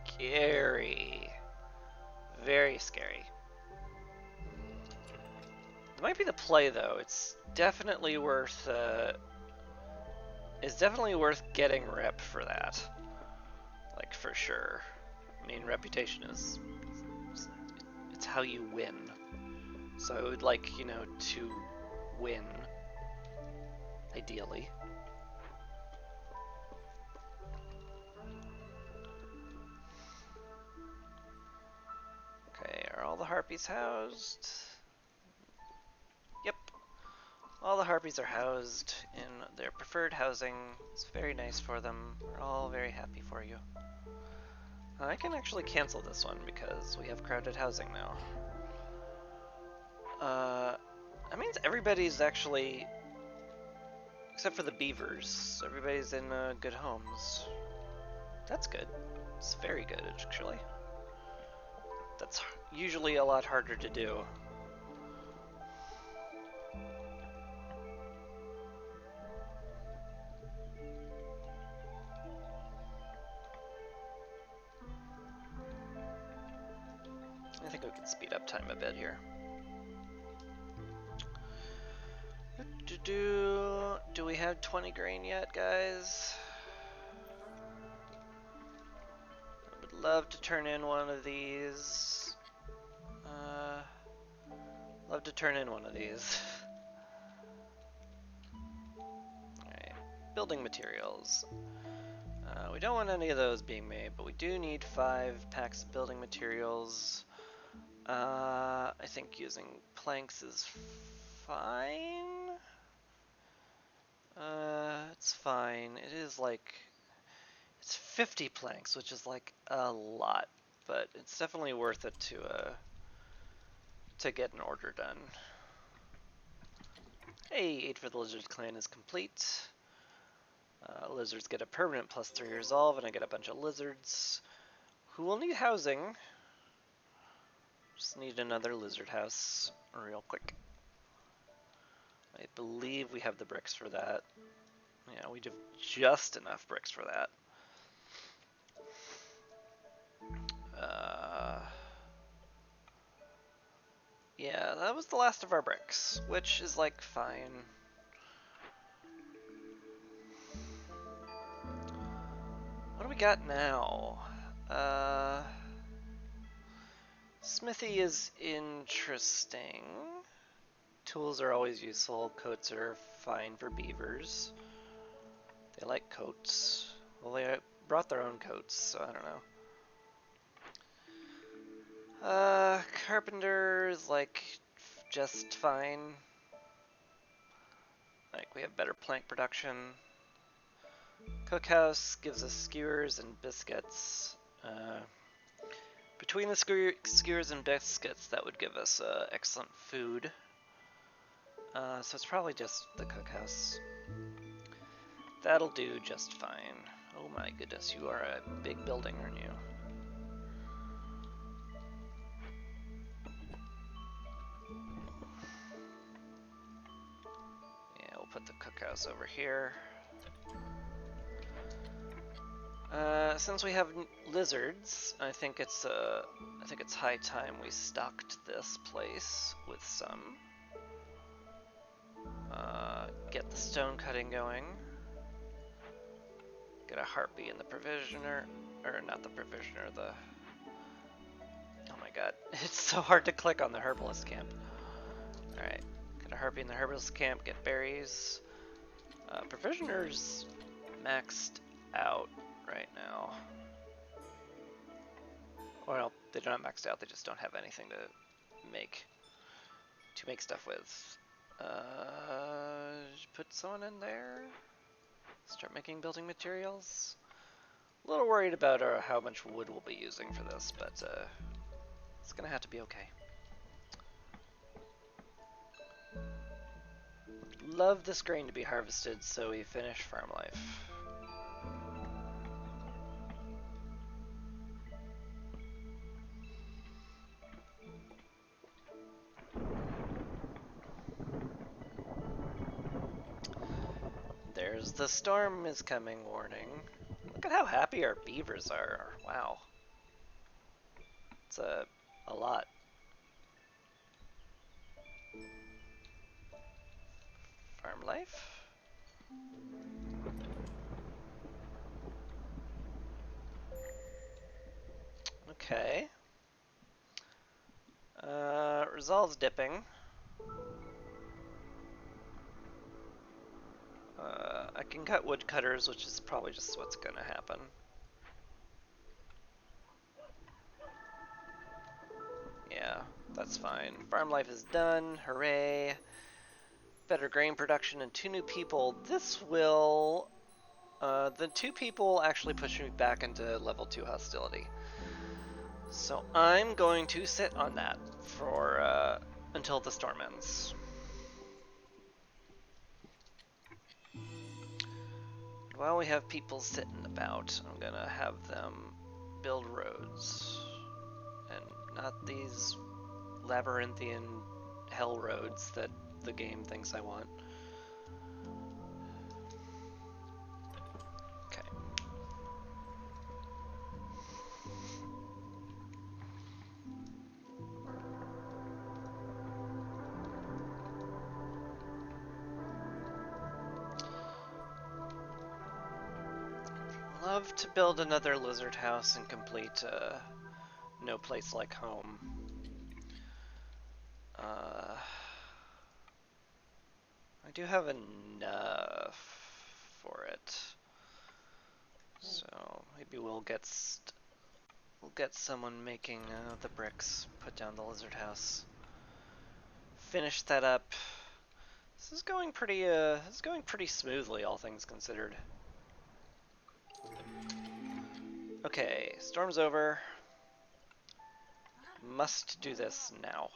scary, very scary. It might be the play though. It's definitely worth getting rep for that, like for sure. I mean, reputation is it's how you win. So I would like, you know, to win, ideally. Okay, are all the harpies housed? Yep. All the harpies are housed in their preferred housing. It's very nice for them. We're all very happy for you. I can actually cancel this one because we have crowded housing now. That means everybody's actually, except for the beavers, everybody's in good homes. That's good. It's very good, actually. That's usually a lot harder to do. I think we can speed up time a bit here. Do we have 20 grain yet, guys? I would love to turn in one of these. Love to turn in one of these. Alright, building materials. We don't want any of those being made, but we do need 5 packs of building materials. I think using planks is fine. It's fine. It is like, it's 50 planks, which is like a lot. but it's definitely worth it to get an order done. Hey, Aid for the Lizard Clan is complete. Lizards get a permanent +3 resolve, and I get a bunch of lizards who will need housing. Just need another lizard house real quick. I believe we have the bricks for that. Yeah, we have just enough bricks for that. Yeah, that was the last of our bricks, which is like fine. What do we got now? Smithy is interesting. Tools are always useful. Coats are fine for beavers. They like coats. Well, they brought their own coats, so I don't know. Carpenter is like just fine. Like we have better plank production. Cookhouse gives us skewers and biscuits. Between the skewers and biscuits, that would give us excellent food. So it's probably just the cookhouse. That'll do just fine. Oh my goodness, you are a big building, aren't you? Yeah, we'll put the cookhouse over here. Since we have lizards, I think it's high time we stocked this place with some. Get the stone cutting going. Get a harpy in the provisioner, or not the provisioner, the... Oh my god, it's so hard to click on the herbalist camp. Alright, get a harpy in the herbalist camp, get berries. Provisioners maxed out right now. Well, they're not maxed out, they just don't have anything to make stuff with. Put someone in there. Start making building materials. A little worried about how much wood we'll be using for this, but it's gonna have to be okay. Love this grain to be harvested so we finish farm life. There's the storm is coming warning. Look at how happy our beavers are. Wow. It's a lot. Farm life? Okay. Resolve's dipping. I can cut woodcutters, which is probably just what's gonna happen. Yeah, that's fine. Farm life is done. Hooray. Better grain production and 2 new people. This will... the 2 people actually push me back into level 2 hostility. So I'm going to sit on that for until the storm ends. While we have people sitting about, I'm gonna have them build roads. And not these labyrinthian hell roads that the game thinks I want. Okay. Love to build another lizard house and complete No Place Like Home. I do have enough for it, so maybe we'll get someone making the bricks. Put down the lizard house. Finish that up. This is going pretty smoothly, all things considered. Okay, storm's over. Must do this now.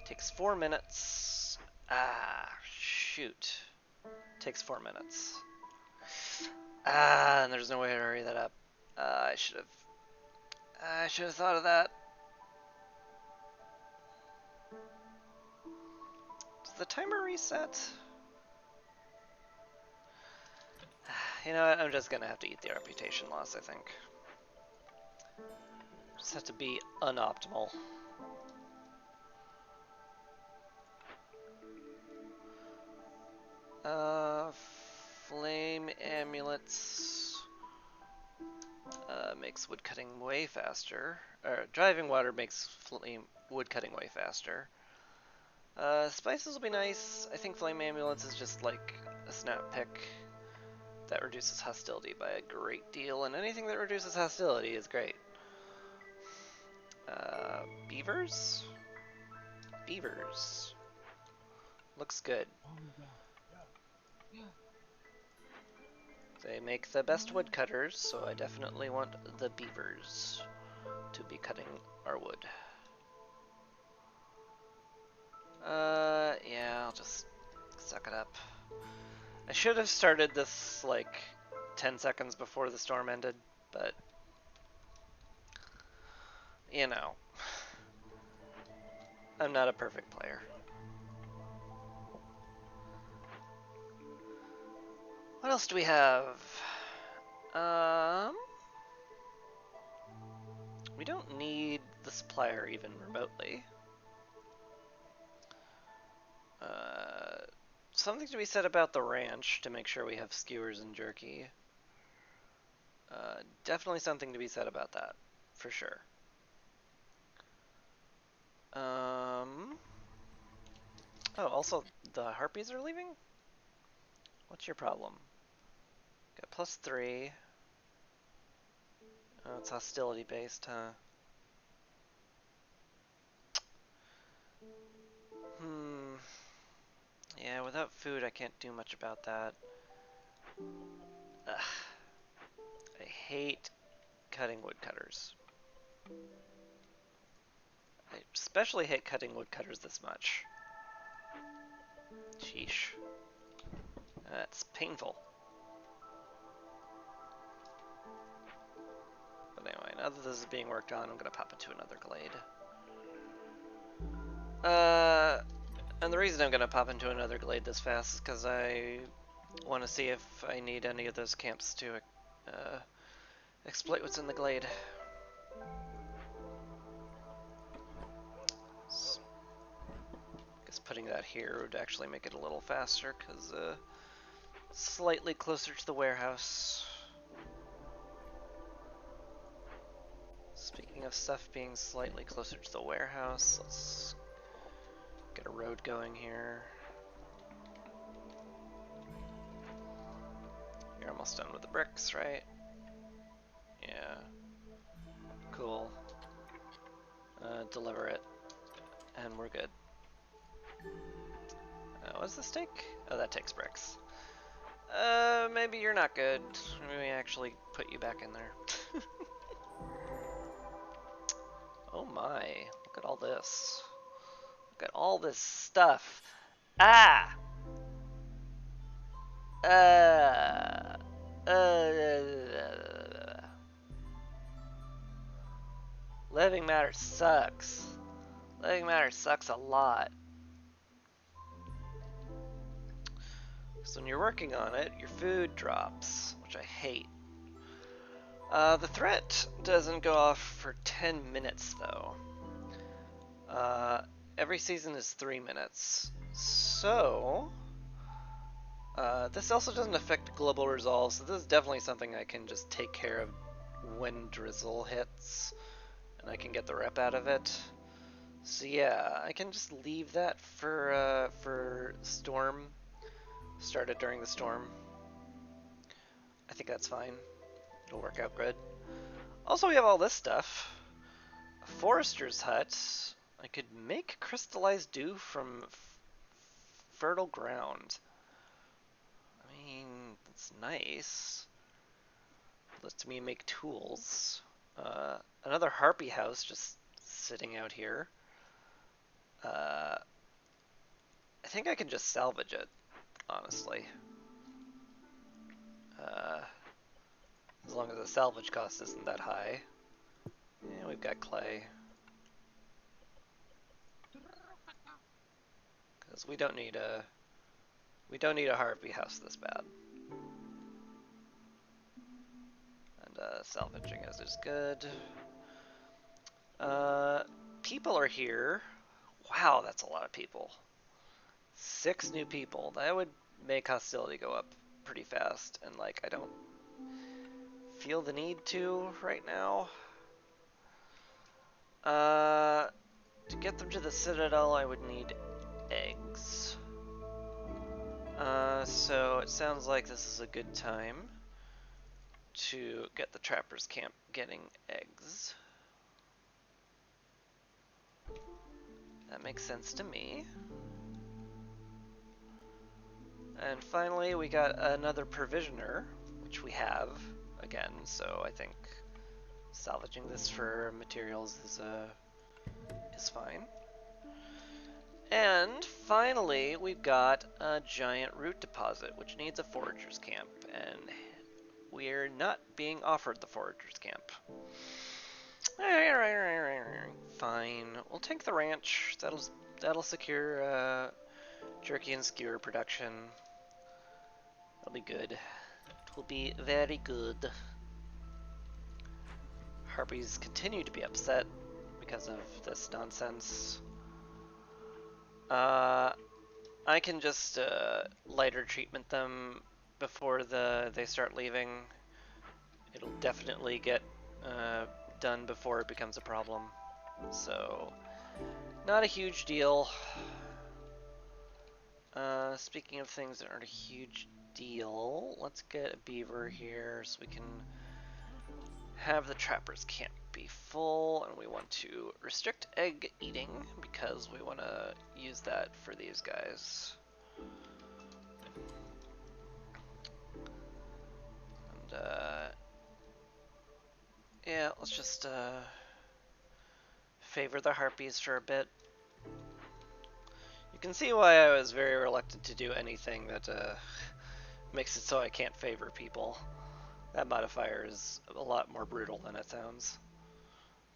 Takes 4 minutes. Ah, shoot. Takes 4 minutes. Ah, and there's no way to hurry that up. I should have thought of that. Does the timer reset? You know what? I'm just gonna have to eat the reputation loss, I think. Just have to be unoptimal. Flame amulets makes woodcutting way faster. Driving water makes woodcutting way faster. Spices will be nice. I think flame amulets is just like a snap pick that reduces hostility by a great deal, and anything that reduces hostility is great. Beavers? Beavers. Looks good. They make the best woodcutters, so I definitely want the beavers to be cutting our wood. Yeah, I'll just suck it up. I should have started this, like, 10 seconds before the storm ended, but, you know, I'm not a perfect player. What else do we have? We don't need the supplier even remotely. Something to be said about the ranch to make sure we have skewers and jerky. Definitely something to be said about that, for sure. Oh, also, the harpies are leaving? What's your problem? Got +3. Oh, it's hostility based, huh? Yeah, without food I can't do much about that. Ugh. I hate cutting woodcutters. I especially hate cutting woodcutters this much. Sheesh. That's painful. But anyway, now that this is being worked on, I'm gonna pop into another glade. And the reason I'm gonna pop into another glade this fast is because I want to see if I need any of those camps to exploit what's in the glade. So, I guess putting that here would actually make it a little faster, because slightly closer to the warehouse. Speaking of stuff being slightly closer to the warehouse, let's get a road going here. You're almost done with the bricks, right? Yeah. Cool. Deliver it. And we're good. What's the steak? Oh, that takes bricks. Maybe you're not good. Maybe we actually put you back in there. Oh my, look at all this. Look at all this stuff. Ah! Living matter sucks. Living matter sucks a lot. So when you're working on it, your food drops, which I hate. The threat doesn't go off for 10 minutes though. Every season is 3 minutes. So, this also doesn't affect global resolve, so this is definitely something I can just take care of when drizzle hits, and I can get the rep out of it. So yeah, I can just leave that for storm. Start it during the storm. I think that's fine. It'll work out good. Also, we have all this stuff. A forester's hut. I could make crystallized dew from fertile ground. I mean, that's nice. Lets me make tools. Another harpy house just sitting out here. I think I can just salvage it, honestly. As long as the salvage cost isn't that high. Yeah, we've got clay. Because we don't need a harpy house this bad. And salvaging is good. People are here. Wow, that's a lot of people. 6 new people. That would make hostility go up pretty fast. And like, I don't feel the need to right now. To get them to the Citadel, I would need eggs. So it sounds like this is a good time to get the Trappers Camp getting eggs. That makes sense to me. And finally, we got another provisioner, which we have again, so I think salvaging this for materials is fine. And finally, we've got a giant root deposit, which needs a forager's camp, and we're not being offered the forager's camp. Fine, we'll take the ranch. That'll secure jerky and skewer production. That'll be good. It will be very good. Harpies continue to be upset because of this nonsense. I can just lighter treatment them before they start leaving. It'll definitely get done before it becomes a problem. So, not a huge deal. Speaking of things that aren't a huge deal, let's get a beaver here so we can have the Trappers Camp be full, and we want to restrict egg eating because we want to use that for these guys. And yeah, let's just favor the harpies for a bit. You can see why I was very reluctant to do anything that makes it so I can't favor people. That modifier is a lot more brutal than it sounds.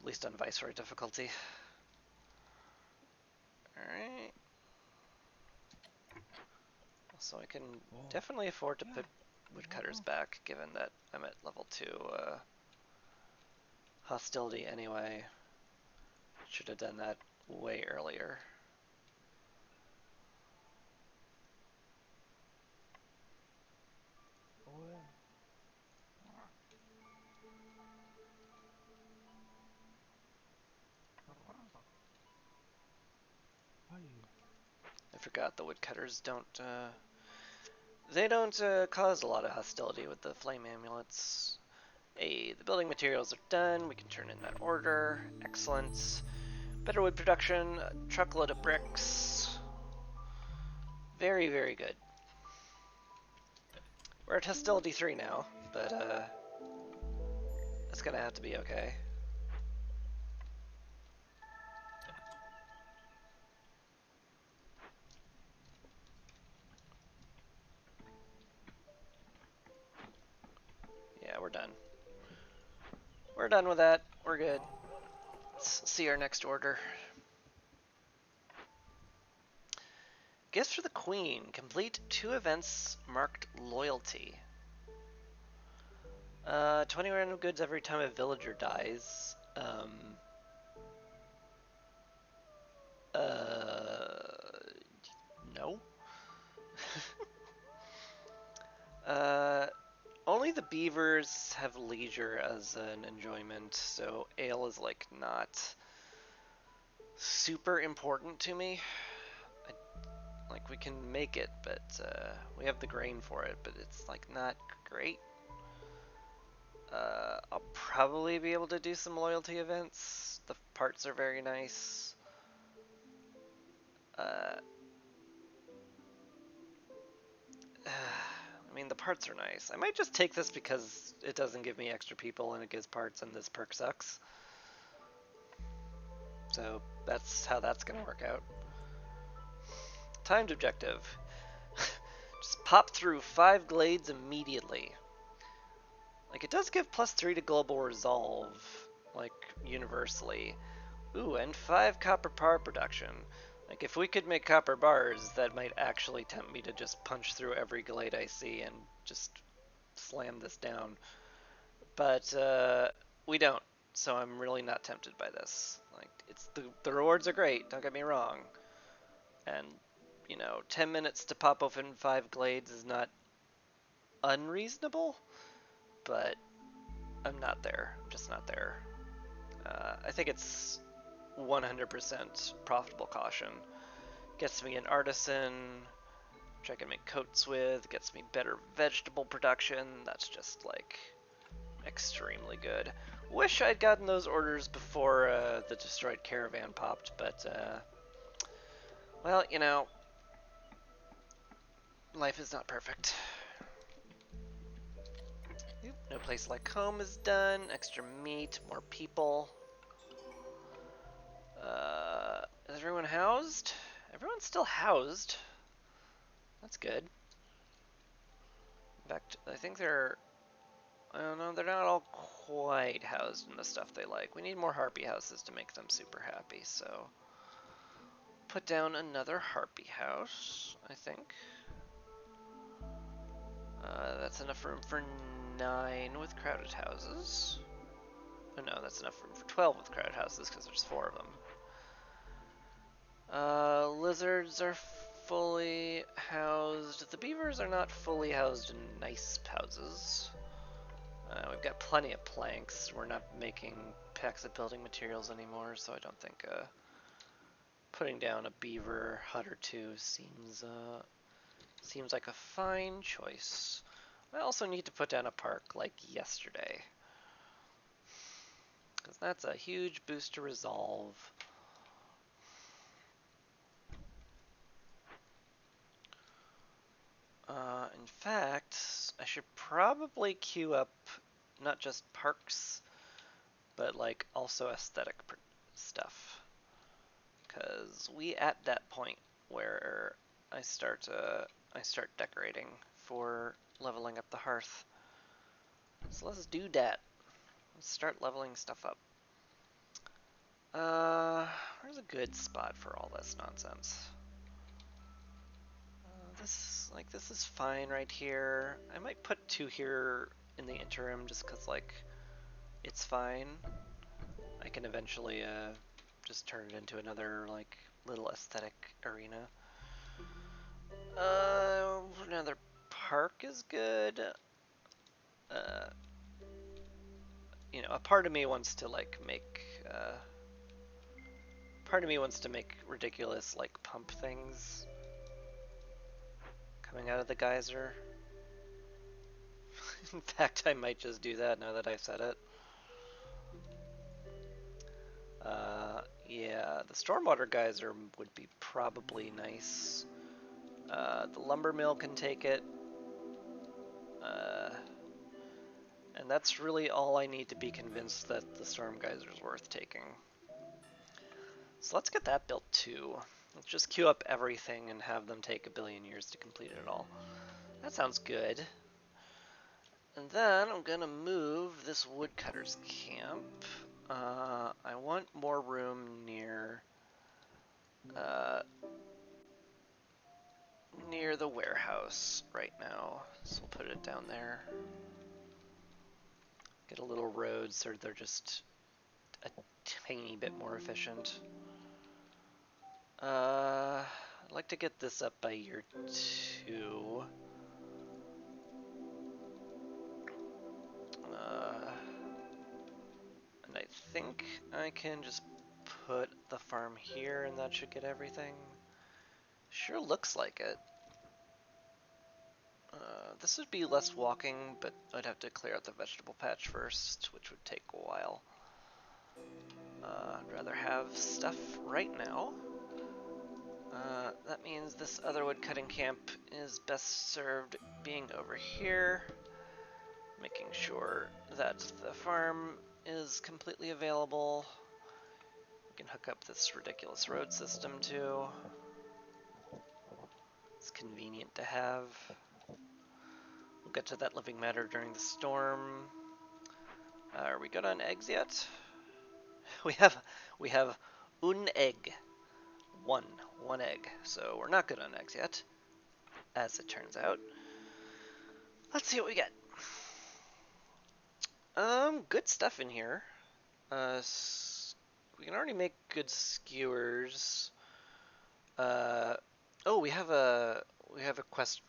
At least on Viceroy difficulty. Alright. So I can definitely afford to put woodcutters back, given that I'm at level 2 hostility anyway. Should have done that way earlier. I forgot the woodcutters don't cause a lot of hostility with the flame amulets. Hey, the building materials are done. We can turn in that order. Excellent. Better wood production. A truckload of bricks. Very, very good. We're at hostility 3 now, but it's gonna have to be okay. Yeah, we're done. We're done with that. We're good. Let's see our next order. Gifts for the Queen. Complete 2 events marked loyalty. 20 random goods every time a villager dies. No. Only the beavers have leisure as an enjoyment, so ale is like not super important to me. Like we can make it, but we have the grain for it, but it's like not great. I'll probably be able to do some loyalty events. The parts are very nice. I mean, the parts are nice. I might just take this because it doesn't give me extra people and it gives parts and this perk sucks. So that's how that's gonna work out. Timed objective. Just pop through 5 glades immediately. Like, it does give +3 to global resolve, like, universally. Ooh, and 5 copper bar production. Like, if we could make copper bars, that might actually tempt me to just punch through every glade I see and just slam this down. But, we don't, so I'm really not tempted by this. Like, the rewards are great, don't get me wrong. And, you know, 10 minutes to pop open 5 glades is not unreasonable, but I'm not there. I'm just not there. I think it's 100% profitable caution. Gets me an artisan, which I can make coats with, gets me better vegetable production. That's just like extremely good. Wish I'd gotten those orders before the destroyed caravan popped, but well, you know, life is not perfect. Oop, no place like home is done. Extra meat, more people. Is everyone housed? Everyone's still housed. That's good. In fact, I think they're... I don't know, they're not all quite housed in the stuff they like. We need more harpy houses to make them super happy, so... Put down another harpy house, I think. That's enough room for 9 with crowded houses. Oh no, that's enough room for 12 with crowded houses, because there's 4 of them. Lizards are fully housed. The beavers are not fully housed in nice houses. We've got plenty of planks. We're not making packs of building materials anymore, so I don't think putting down a beaver hut or two seems like a fine choice. I also need to put down a park like yesterday, because that's a huge boost to resolve. In fact, I should probably queue up not just parks, but like also aesthetic stuff, because we at that point where I start decorating for leveling up the hearth. So let's do that. Let's start leveling stuff up. Where's a good spot for all this nonsense? This is fine right here. I might put 2 here in the interim just because, like, it's fine. I can eventually just turn it into another, like, little aesthetic arena. Another park is good. You know, a part of me wants to, like, make, ridiculous, like, pump things coming out of the geyser. In fact, I might just do that now that I've said it. Yeah, the stormwater geyser would be probably nice. The lumber mill can take it. And that's really all I need to be convinced that the storm geyser is worth taking. So let's get that built too. Let's just queue up everything and have them take 1 billion years to complete it all. That sounds good. And then I'm gonna move this woodcutter's camp. I want more room near the warehouse right now, so we'll put it down there. Get a little road so they're just a tiny bit more efficient. I'd like to get this up by year 2. And I think I can just put the farm here and that should get everything. Sure looks like it. This would be less walking, but I'd have to clear out the vegetable patch first, which would take a while. I'd rather have stuff right now. That means this other woodcutting camp is best served being over here, making sure that the farm is completely available. We can hook up this ridiculous road system too. It's convenient to have. We'll get to that living matter during the storm. Are we good on eggs yet? We have un egg. One egg. So we're not good on eggs yet, as it turns out. Let's see what we get. Good stuff in here. We can already make good skewers. Oh, we have a quest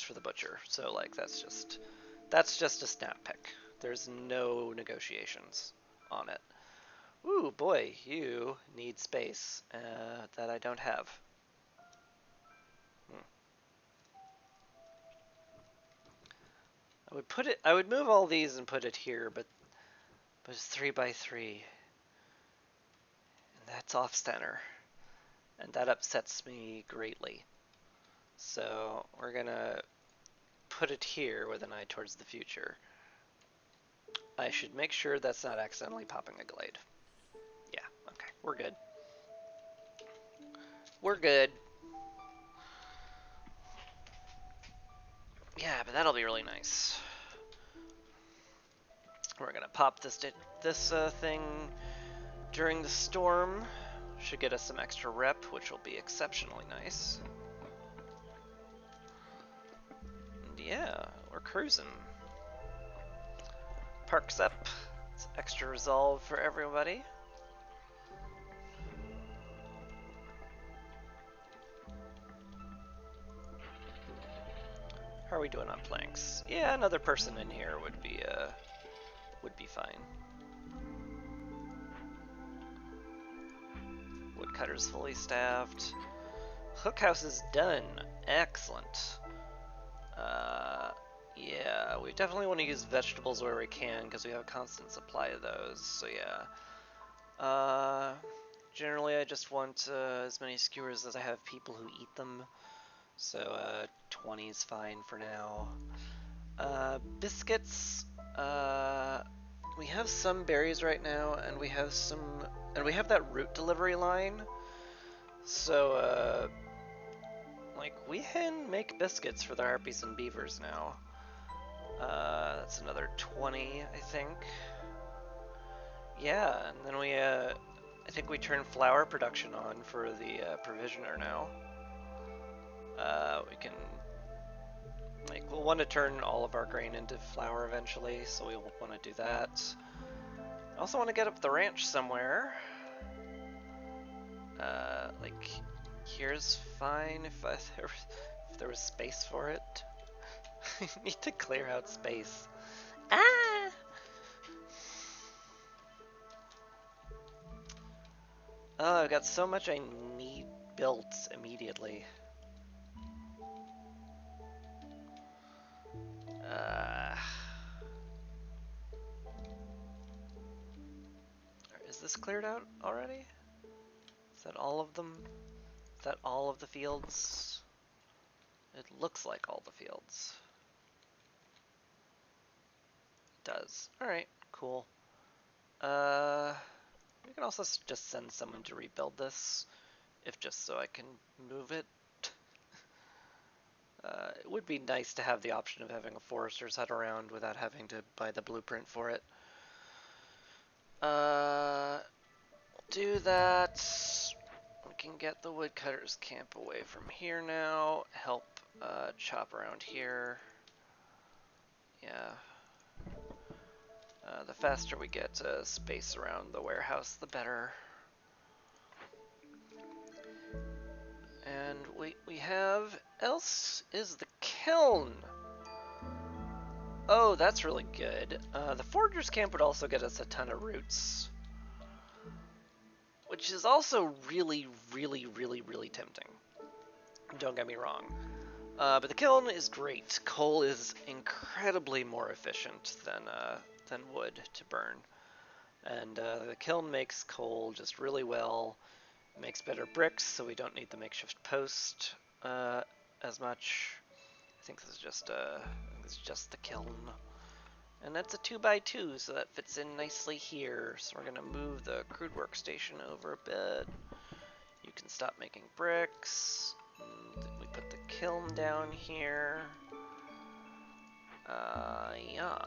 for the butcher. So like that's just a snap pick. There's no negotiations on it. Ooh, boy, you need space that I don't have. I would move all these and put it here, but it's 3 by 3, and that's off center, and that upsets me greatly. So we're gonna put it here with an eye towards the future. I should make sure that's not accidentally popping a glade. Yeah, okay, we're good. We're good. Yeah, but that'll be really nice. We're gonna pop this thing during the storm. Should get us some extra rep, which will be exceptionally nice. And yeah, we're cruising. Parks up. It's extra resolve for everybody. How are we doing on planks? Yeah, another person in here would be fine. Woodcutter's fully staffed. Hookhouse is done. Excellent. Yeah, we definitely want to use vegetables where we can because we have a constant supply of those. So yeah. Generally, I just want as many skewers as I have people who eat them. So 20 is fine for now. Biscuits. We have some berries right now, and we have that root delivery line. So like we can make biscuits for the harpies and beavers now. That's another 20, I think. Yeah, and then I think we turn flour production on for the provisioner now. We can, we'll want to turn all of our grain into flour eventually, so we want to do that. I also want to get up the ranch somewhere. Like, here's fine if there was space for it. I need to clear out space. Ah! Oh, I've got so much I need built immediately. Is this cleared out already? Is that all of them? Is that all of the fields? It looks like all the fields. It does. Alright, cool. We can also just send someone to rebuild this, if just so I can move it. It would be nice to have the option of having a forester's hut around without having to buy the blueprint for it. Do that. We can get the woodcutters camp away from here now. Help chop around here. Yeah. The faster we get space around the warehouse, the better. And we have else is the kiln. Oh, that's really good. The foragers camp would also get us a ton of roots, which is also really, really, really, really tempting. Don't get me wrong. But the kiln is great. Coal is incredibly more efficient than wood to burn. And the kiln makes coal just really well. Makes better bricks, so we don't need the makeshift post as much. I think this is just the kiln. And that's a 2x2, so that fits in nicely here. So we're gonna move the crude workstation over a bit. You can stop making bricks. We put the kiln down here. Yeah.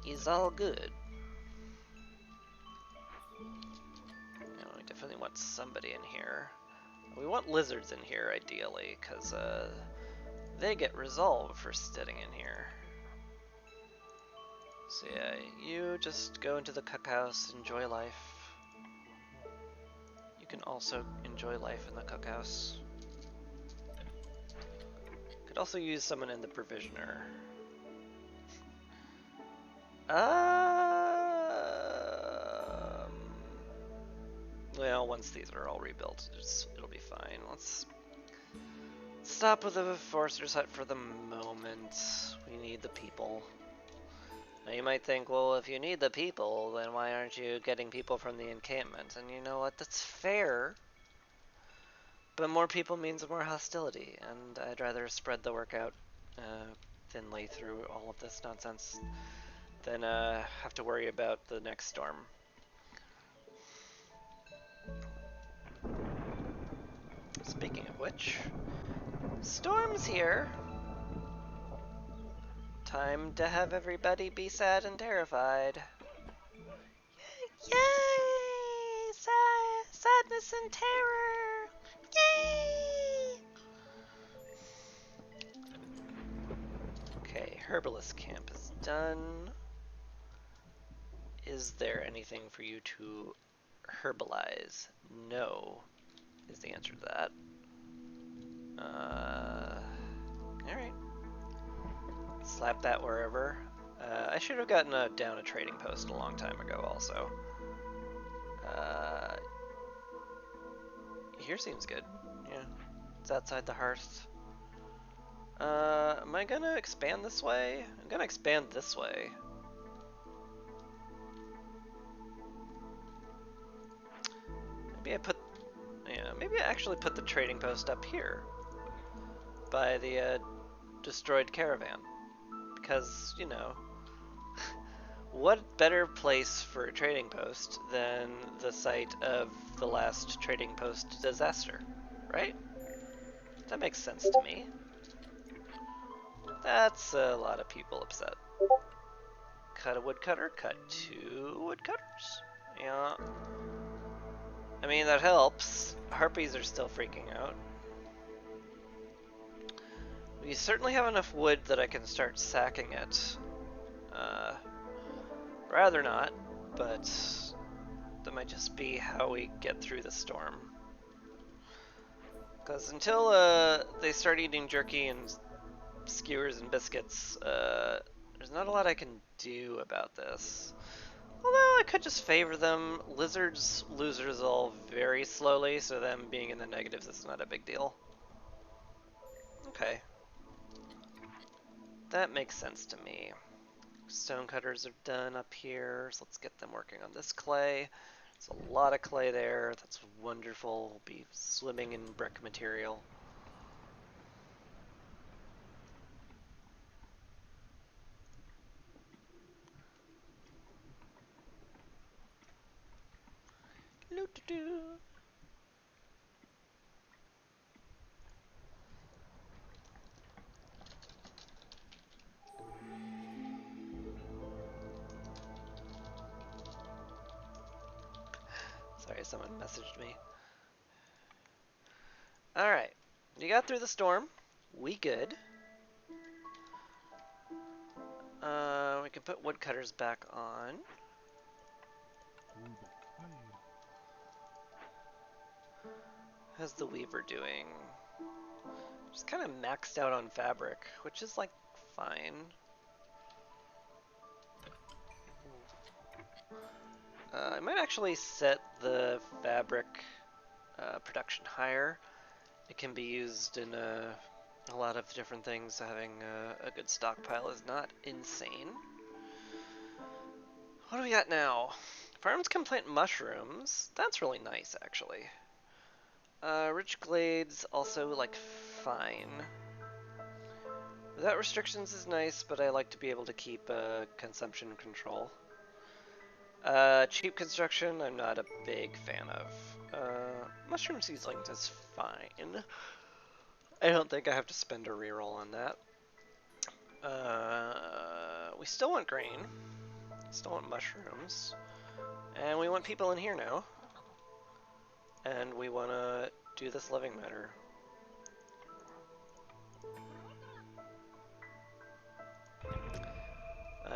Is all good. Yeah, we definitely want somebody in here. We want lizards in here, ideally, because they get resolved for sitting in here. So yeah, you just go into the cookhouse, enjoy life. You can also enjoy life in the cookhouse. Could also use someone in the provisioner. Well, once these are all rebuilt, it'll be fine. Let's stop with the Forester's Hut for the moment. We need the people. Now you might think, well, if you need the people, then why aren't you getting people from the encampment? And you know what, that's fair. But more people means more hostility, and I'd rather spread the work out thinly through all of this nonsense than have to worry about the next storm. Speaking of which, storm's here. Time to have everybody be sad and terrified. Yay! Sadness and terror! Yay! Okay, Herbalist Camp is done. Is there anything for you to herbalize? No, is the answer to that. Alright. Slap that wherever. I should have gotten down a trading post a long time ago also. Here seems good. Yeah, it's outside the hearth. Am I gonna expand this way? I'm gonna expand this way. Maybe I actually put the trading post up here by the destroyed caravan. Because, you know, what better place for a trading post than the site of the last trading post disaster, right? That makes sense to me. That's a lot of people upset. Cut a woodcutter, cut 2 woodcutters. Yeah. I mean, that helps. Harpies are still freaking out. We certainly have enough wood that I can start sacking it. Rather not, but that might just be how we get through the storm. Because until they start eating jerky and skewers and biscuits, there's not a lot I can do about this. Although I could just favor them. Lizards lose resolve very slowly, so them being in the negatives is not a big deal. Okay. That makes sense to me. Stonecutters are done up here, so let's get them working on this clay. There's a lot of clay there. That's wonderful. We'll be swimming in brick material. Sorry, someone messaged me. Alright, you got through the storm. We good. We can put woodcutters back on. How's the weaver doing? Just kind of maxed out on fabric, which is like fine. I might actually set the fabric production higher. It can be used in a lot of different things. Having a good stockpile is not insane. What do we got now? Farms can plant mushrooms. That's really nice, actually. Rich glades also, like, fine. Without restrictions is nice, but I like to be able to keep consumption control. Cheap construction, I'm not a big fan of. Mushroom seedlings is fine. I don't think I have to spend a reroll on that. We still want grain. Still want mushrooms. And we want people in here now. And we want to do this living matter.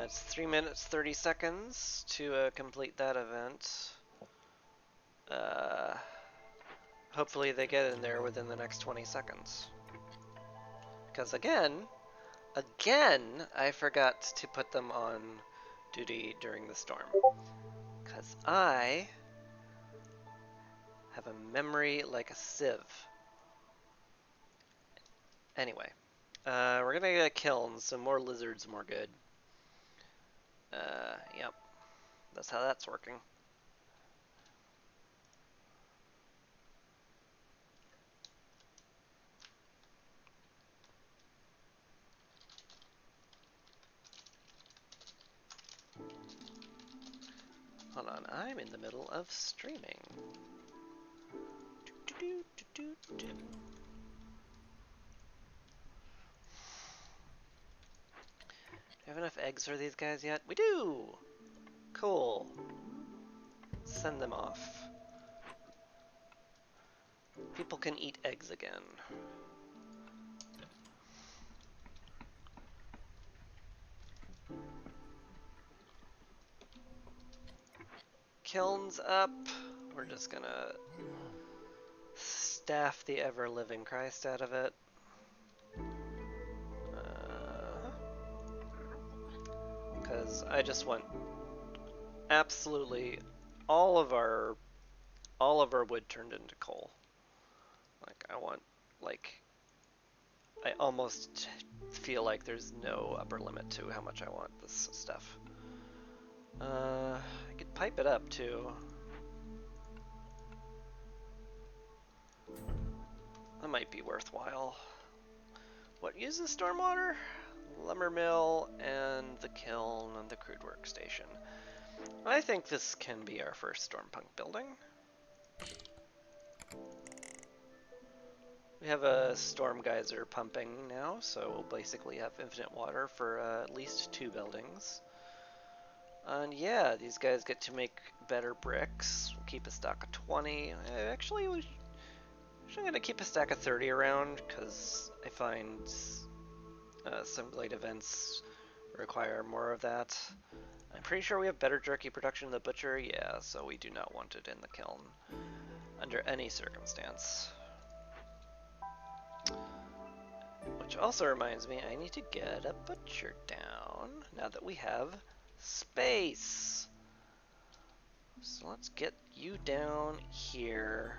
It's 3 minutes 30 seconds to complete that event. Hopefully they get in there within the next 20 seconds. Because again, I forgot to put them on duty during the storm. Because I have a memory like a sieve. Anyway, we're gonna get a kiln, so more lizards, more good. Yep, that's how that's working. Hold on, I'm in the middle of streaming. Do you have enough eggs for these guys yet? We do! Cool. Send them off. People can eat eggs again. Kiln's up. We're just gonna staff the ever-living Christ out of it. Because I just want absolutely all of our wood turned into coal. Like I want, like, I almost feel like there's no upper limit to how much I want this stuff. I could pipe it up too. That might be worthwhile. What uses stormwater? Lumber mill and the kiln and the crude workstation. I think this can be our first Stormpunk building. We have a storm geyser pumping now, so we'll basically have infinite water for at least 2 buildings. And yeah, these guys get to make better bricks. We'll keep a stock of 20. Actually, I'm going to keep a stack of 30 around, because I find some glade events require more of that. I'm pretty sure we have better jerky production in the butcher, yeah, so we do not want it in the kiln under any circumstance. Which also reminds me, I need to get a butcher down now that we have space. So let's get you down here.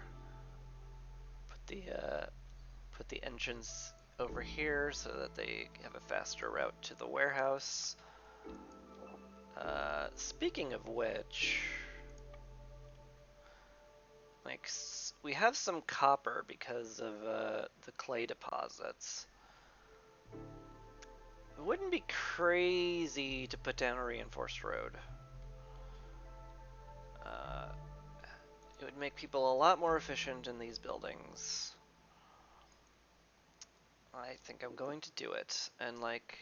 Put the entrance over here so that they have a faster route to the warehouse. Speaking of which, like, we have some copper because of the clay deposits. It wouldn't be crazy to put down a reinforced road. It would make people a lot more efficient in these buildings. I think I'm going to do it, and like,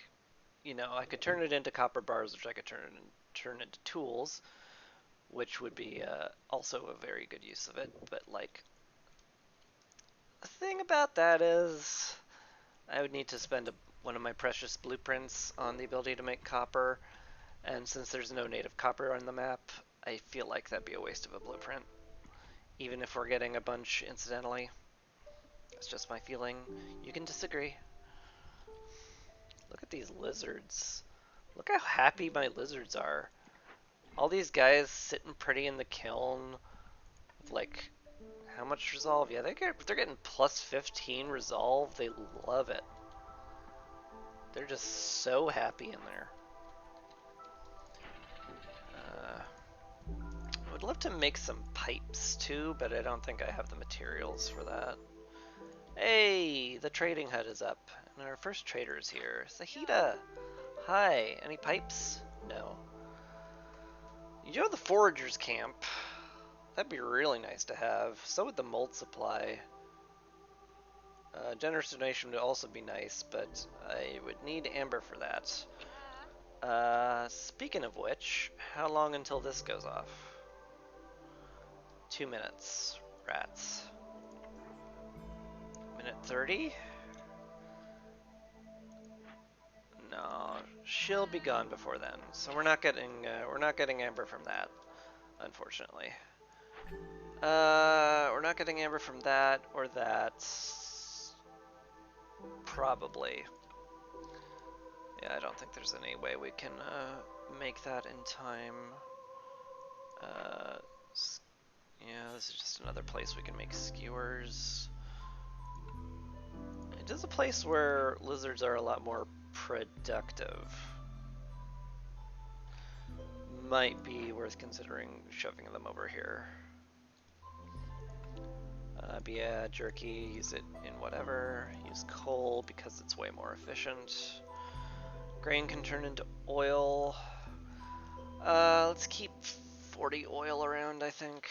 you know, I could turn it into copper bars, which I could turn into tools, which would be also a very good use of it. But like, the thing about that is, I would need to spend one of my precious blueprints on the ability to make copper, and since there's no native copper on the map, I feel like that'd be a waste of a blueprint, even if we're getting a bunch incidentally. It's just my feeling. You can disagree. Look at these lizards. Look how happy my lizards are. All these guys sitting pretty in the kiln with like, how much resolve? Yeah, they're getting plus 15 resolve. They love it. They're just so happy in there. would love to make some pipes too, but I don't think I have the materials for that. Hey, the trading hut is up, and our first trader is here. Sahida! Hi, any pipes? No. You do have the foragers camp. That'd be really nice to have. So would the mold supply. Generous donation would also be nice, but I would need amber for that. Speaking of which, how long until this goes off? 2 minutes. Rats. Minute 30? No, she'll be gone before then. So we're not getting amber from that, unfortunately. We're not getting amber from that or that. Probably. Yeah, I don't think there's any way we can make that in time. Yeah, this is just another place we can make skewers. It is a place where lizards are a lot more productive. Might be worth considering shoving them over here. But yeah, jerky, use it in whatever. Use coal because it's way more efficient. Grain can turn into oil. Let's keep 40 oil around, I think.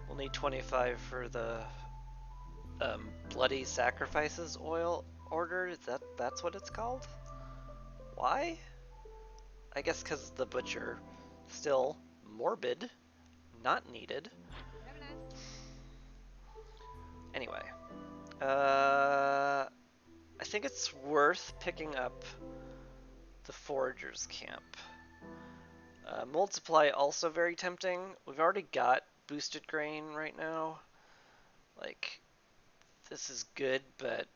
We'll need 25 for the Bloody Sacrifices oil order. That's what it's called? Why? I guess because the butcher. Still, morbid. Not needed. Anyway. I think it's worth picking up the foragers camp. Mold supply also very tempting. We've already got boosted grain right now. Like, this is good, but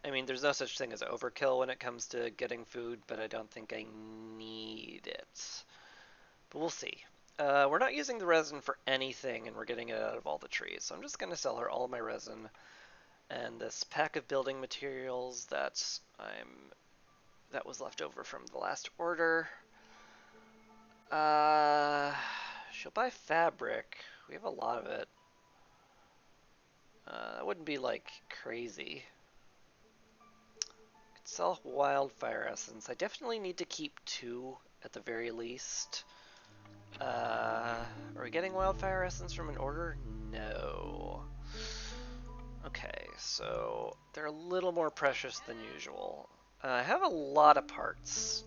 I mean, there's no such thing as overkill when it comes to getting food, but I don't think I need it. But we'll see. We're not using the resin for anything, and we're getting it out of all the trees. So I'm just going to sell her all of my resin and this pack of building materials that was left over from the last order. She'll buy fabric. We have a lot of it. That wouldn't be like crazy. Could sell wildfire essence. I definitely need to keep 2 at the very least. Are we getting wildfire essence from an order? No. Okay, so they're a little more precious than usual. I have a lot of parts.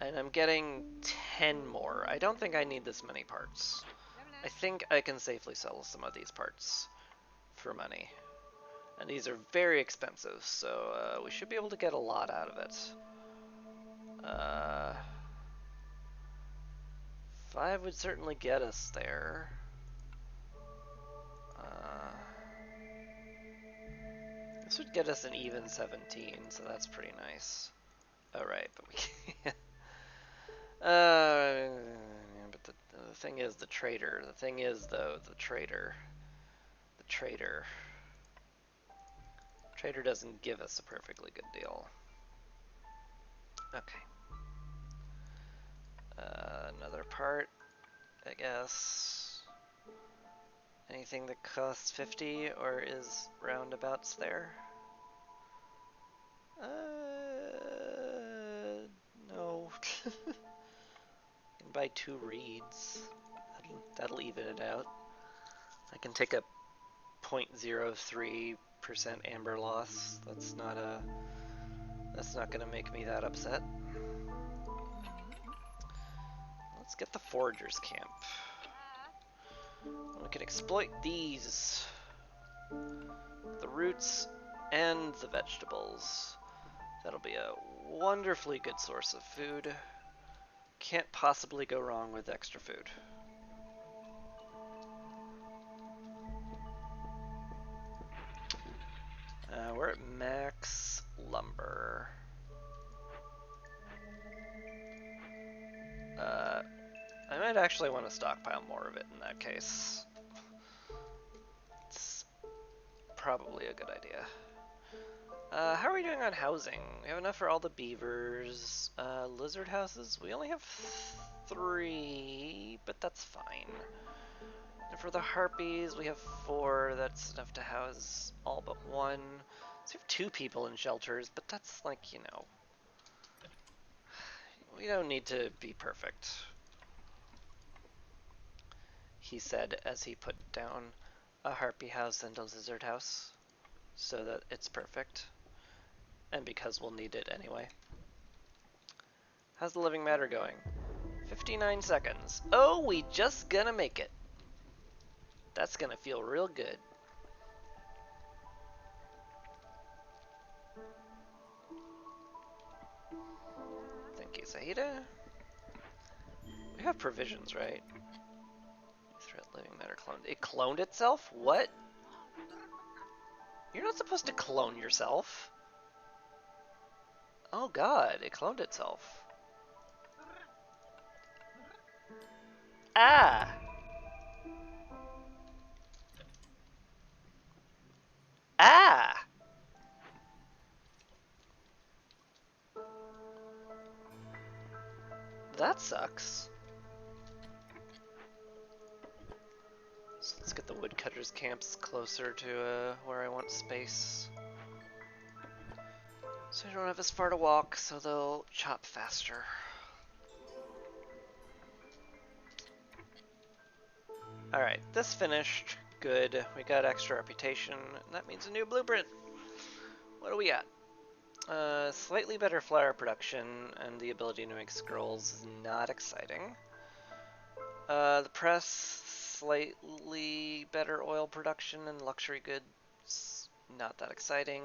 And I'm getting 10 more. I don't think I need this many parts. I think I can safely sell some of these parts for money. And these are very expensive, so we should be able to get a lot out of it. 5 would certainly get us there. This would get us an even 17, so that's pretty nice. Alright, but we can't. But the thing is the trader. The thing is, though, the trader. The trader. Trader doesn't give us a perfectly good deal. Okay. Another part, I guess. Anything that costs 50 or is roundabouts there? No. Can buy 2 reeds. That'll even it out. I can take a 0.03% amber loss. That's not gonna make me that upset. Let's get the foragers camp. We can exploit these. The roots and the vegetables. That'll be a wonderfully good source of food. Can't possibly go wrong with extra food. We're at max lumber. I might actually want to stockpile more of it in that case. It's probably a good idea. How are we doing on housing? We have enough for all the beavers. Lizard houses? We only have 3, but that's fine. And for the harpies, we have 4. That's enough to house all but 1. So we have 2 people in shelters, but that's like, you know, we don't need to be perfect, he said as he put down a harpy house and a lizard house so that it's perfect, and because we'll need it anyway. How's the living matter going? 59 seconds. Oh, we just gonna make it. That's gonna feel real good. Thank you, Zahida. We have provisions, right? Threat living matter cloned. It cloned itself? What? You're not supposed to clone yourself. Oh god, it cloned itself. Ah! Ah! That sucks. So let's get the woodcutters camps closer to where I want space. So I don't have as far to walk, so they'll chop faster. Alright, this finished. Good. We got extra reputation, and that means a new blueprint. What do we got? Slightly better flower production, and the ability to make scrolls is not exciting. The press, slightly better oil production and luxury goods, not that exciting.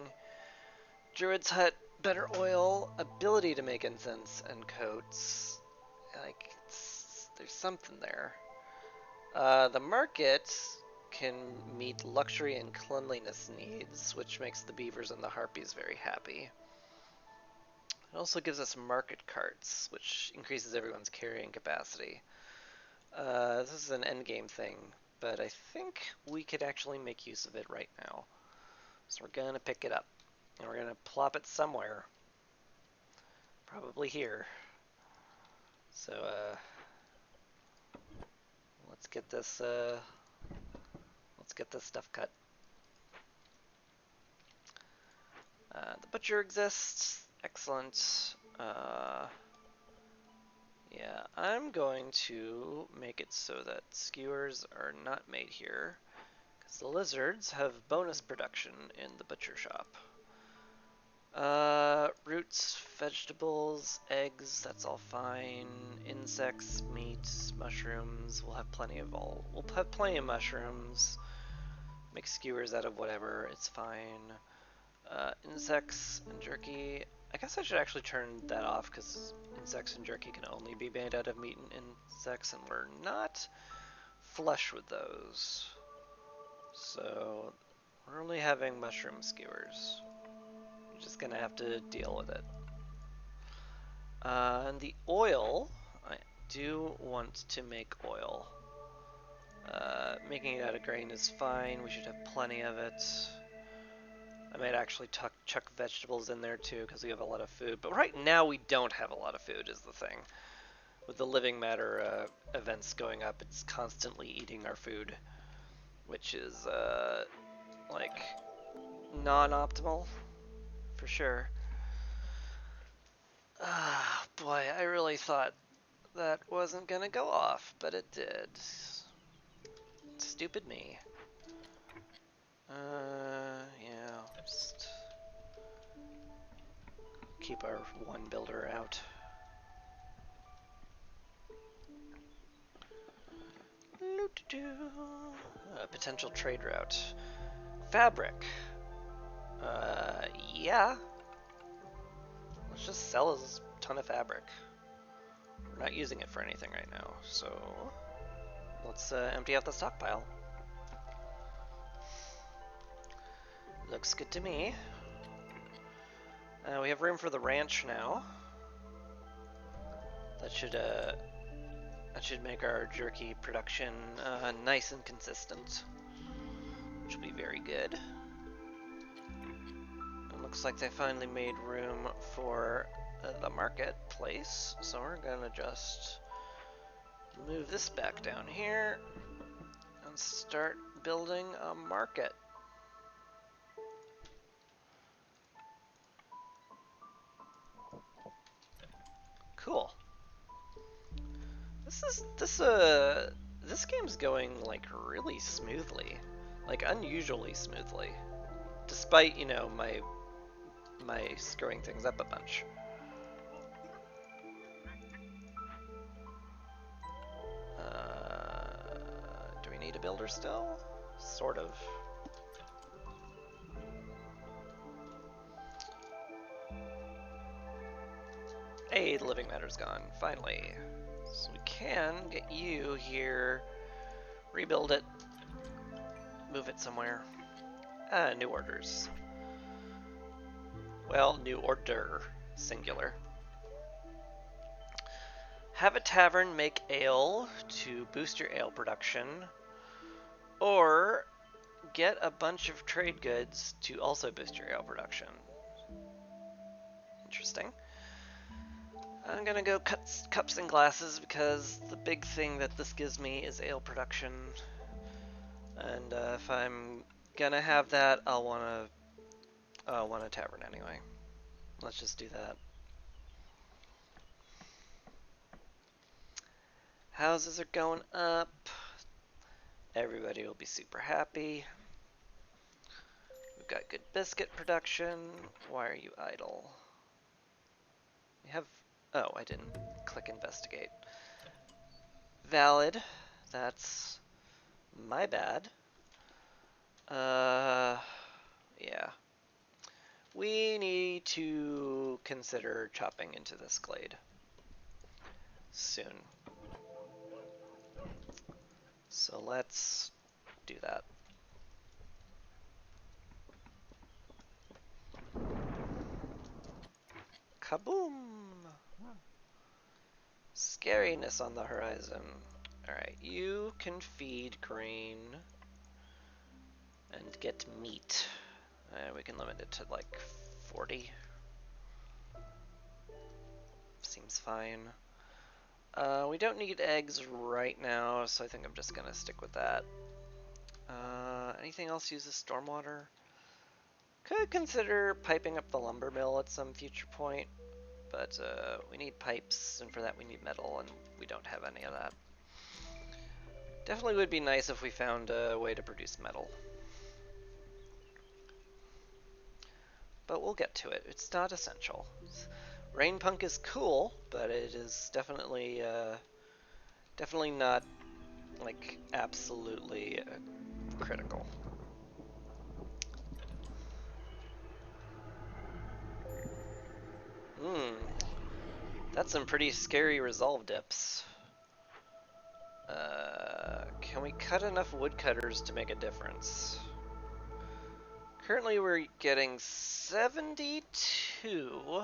Druid's Hut, better oil, ability to make incense and coats. Like, there's something there. The market can meet luxury and cleanliness needs, which makes the beavers and the harpies very happy. It also gives us market carts, which increases everyone's carrying capacity. This is an endgame thing, but I think we could actually make use of it right now. So we're gonna pick it up, and we're gonna plop it somewhere. Probably here. So, let's get this stuff cut. The butcher exists. Excellent. Yeah, I'm going to make it so that skewers are not made here, because the lizards have bonus production in the butcher shop. Roots, vegetables, eggs, that's all fine. Insects, meat, mushrooms, we'll have plenty of mushrooms. Make skewers out of whatever, it's fine. Insects and jerky. I guess I should actually turn that off because insects and jerky can only be made out of meat and insects, and we're not flush with those. So we're only having mushroom skewers. We're just gonna have to deal with it. And the oil, I do want to make oil. Making it out of grain is fine. We should have plenty of it. I might actually chuck vegetables in there too because we have a lot of food. But right now we don't have a lot of food is the thing. With the living matter events going up, it's constantly eating our food, which is like non-optimal for sure. Ah, boy, I really thought that wasn't gonna go off, but it did. Stupid me. Yeah, just keep our one builder out. Potential trade route. Fabric. Yeah. Let's just sell a ton of fabric. We're not using it for anything right now, so let's empty out the stockpile. Looks good to me. We have room for the ranch now. That should make our jerky production nice and consistent, which will be very good. It looks like they finally made room for the marketplace, so we're gonna just Move this back down here and start building a market. Cool. This game's going like really smoothly, like unusually smoothly, despite, you know, my screwing things up a bunch. Do we need a builder still? Sort of. Hey, the living matter's gone, finally. So we can get you here, rebuild it, move it somewhere. New orders. Well, new order, singular. Have a tavern make ale to boost your ale production, or get a bunch of trade goods to also boost your ale production. Interesting. I'm gonna go cups and glasses because the big thing that this gives me is ale production, and if I'm gonna have that, I'll want a tavern anyway. Let's just do that. Houses are going up. Everybody will be super happy. We've got good biscuit production. Why are you idle? We have... Oh, I didn't click investigate. Valid. That's my bad. Yeah. We need to consider chopping into this glade soon. So let's do that. Kaboom! Scariness on the horizon. Alright, you can feed grain and get meat. We can limit it to like 40. Seems fine. We don't need eggs right now, so I think I'm just gonna stick with that. Anything else uses stormwater? Could consider piping up the lumber mill at some future point, but we need pipes, and for that we need metal, and we don't have any of that. Definitely would be nice if we found a way to produce metal. But we'll get to it. It's not essential. Rainpunk is cool, but it is definitely definitely not like absolutely critical. That's some pretty scary resolve dips. Can we cut enough woodcutters to make a difference? Currently we're getting 72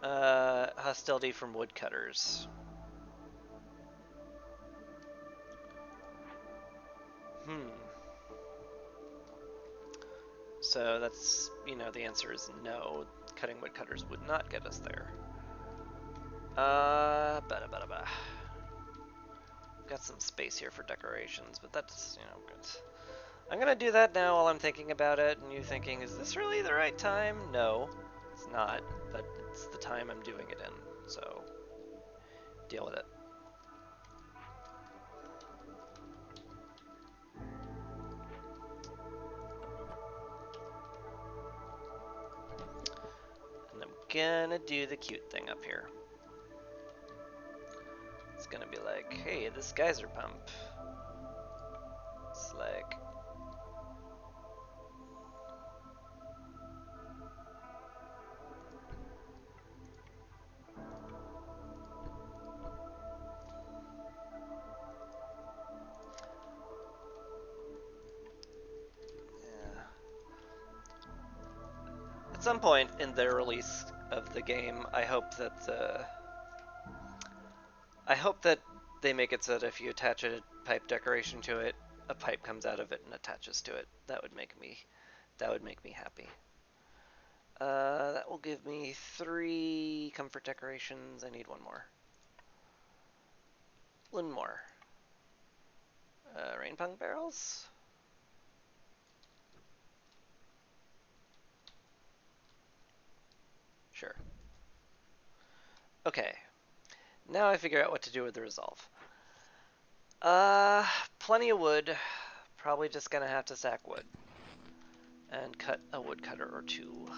hostility from woodcutters. So that's, you know, the answer is no. Cutting woodcutters would not get us there. Got some space here for decorations, but that's, you know, good. I'm gonna do that now while I'm thinking about it, and you thinking, is this really the right time? No, it's not, but it's the time I'm doing it in, so deal with it. And I'm gonna do the cute thing up here. It's gonna be like, hey, this geyser pump. It's like... At some point in the release of the game, I hope that they make it so that if you attach a pipe decoration to it, a pipe comes out of it and attaches to it. That would make me happy. That will give me 3 comfort decorations. I need one more. One more. Rain pong barrels? Sure. Okay. Now I figure out what to do with the resolve. Plenty of wood. Probably just gonna have to sack wood. And cut a woodcutter or two.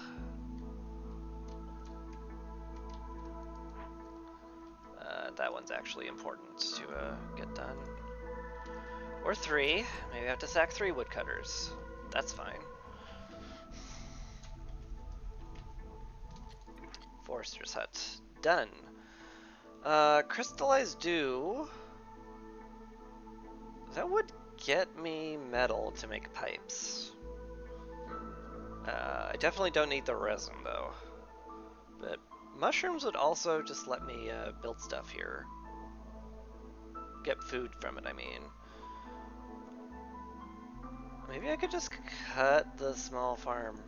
That one's actually important to get done. Or 3. Maybe I have to sack 3 woodcutters. That's fine. Forester's hut. Done. Crystallized dew. That would get me metal to make pipes. I definitely don't need the resin though. But mushrooms would also just let me build stuff here. Get food from it, I mean. Maybe I could just cut the small farm.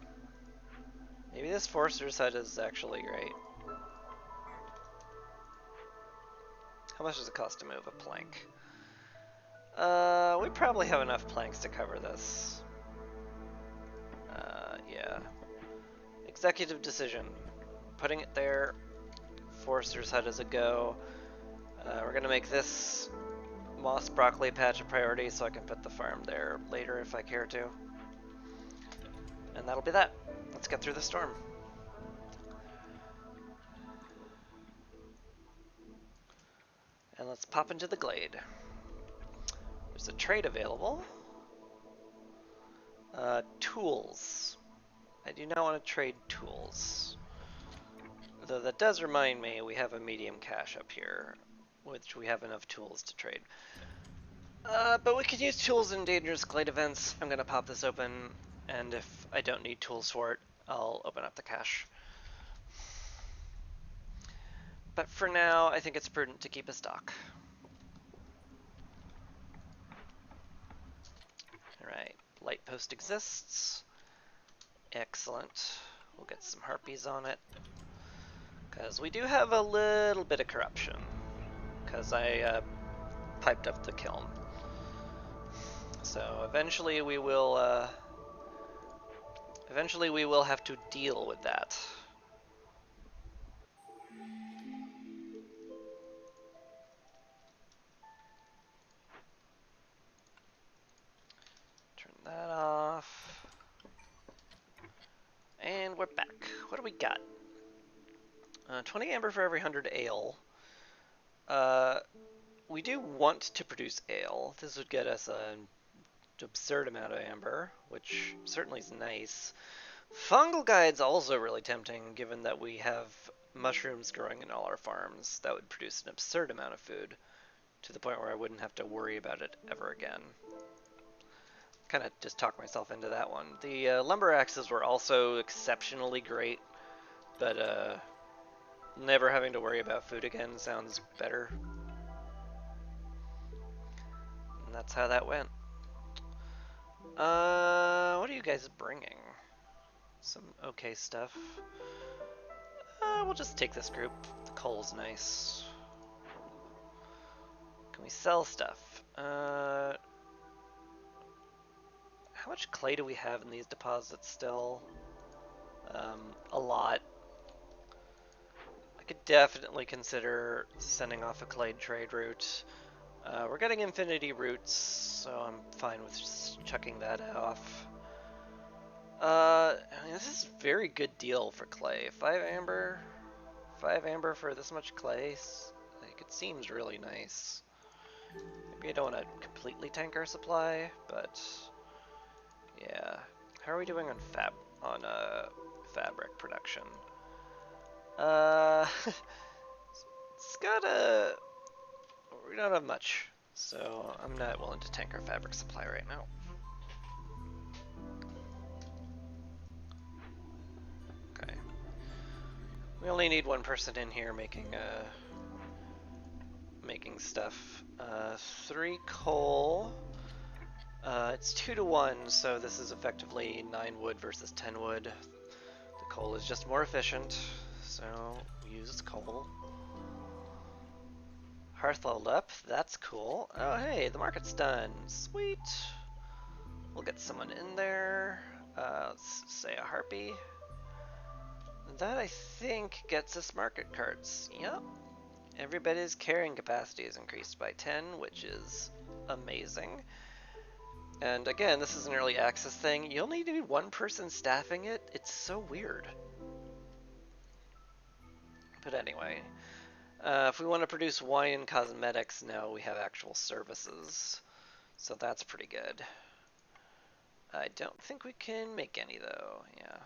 Maybe this Forester's hut is actually great. How much does it cost to move a plank? We probably have enough planks to cover this. Yeah. Executive decision. Putting it there. Forester's hut is a go. We're gonna make this moss broccoli patch a priority so I can put the farm there later if I care to. And that'll be that. Let's get through the storm. And let's pop into the glade. There's a trade available. Tools. I do not want to trade tools. Though that does remind me, we have a medium cache up here, which we have enough tools to trade. But we could use tools in dangerous glade events. I'm going to pop this open, and if I don't need tools for it, I'll open up the cache. But for now, I think it's prudent to keep a stock. Alright, light post exists. Excellent. We'll get some harpies on it. Because we do have a little bit of corruption. Because I piped up the kiln. So eventually we will have to deal with that. Turn that off. And we're back. What do we got? 20 amber for every 100 ale. We do want to produce ale. This would get us an absurd amount of amber, which certainly is nice. Fungal guide's also really tempting, given that we have mushrooms growing in all our farms. That would produce an absurd amount of food, to the point where I wouldn't have to worry about it ever again. Kind of just talked myself into that one. The lumber axes were also exceptionally great, but never having to worry about food again sounds better. And that's how that went. What are you guys bringing? Some okay stuff. We'll just take this group. The coal's nice. Can we sell stuff? How much clay do we have in these deposits still? A lot. I could definitely consider sending off a clay trade route. We're getting infinity roots, so I'm fine with just chucking that off. I mean, this is a very good deal for clay. 5 amber for this much clay. Like, it seems really nice. Maybe I don't want to completely tank our supply, but yeah. How are we doing on fabric production? It's got a... We don't have much, so I'm not willing to tank our fabric supply right now. Okay. We only need one person in here making stuff. 3 coal. It's 2 to 1, so this is effectively 9 wood versus 10 wood. The coal is just more efficient, so we use coal. Hearth leveled up. That's cool. Oh, hey, the market's done. Sweet. We'll get someone in there. Let's say a harpy. That, I think, gets us market carts. Yep. Everybody's carrying capacity is increased by 10, which is amazing. And again, this is an early access thing. You only need one person staffing it. It's so weird. But anyway, if we want to produce wine and cosmetics, now we have actual services. So that's pretty good. I don't think we can make any though. Yeah,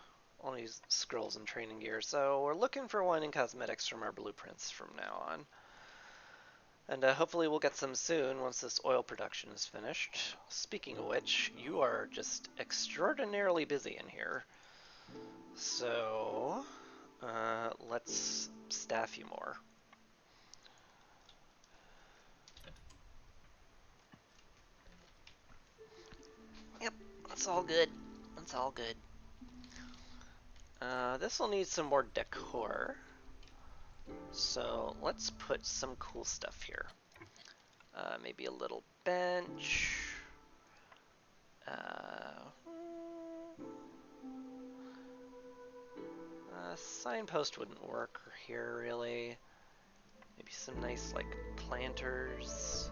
only scrolls and training gear. So we're looking for wine and cosmetics from our blueprints from now on. And hopefully we'll get some soon once this oil production is finished. Speaking of which, you are just extraordinarily busy in here. So let's staff you more. Yep, that's all good. That's all good. This will need some more decor. So let's put some cool stuff here. Maybe a little bench. Signpost wouldn't work here really. Maybe some nice like planters.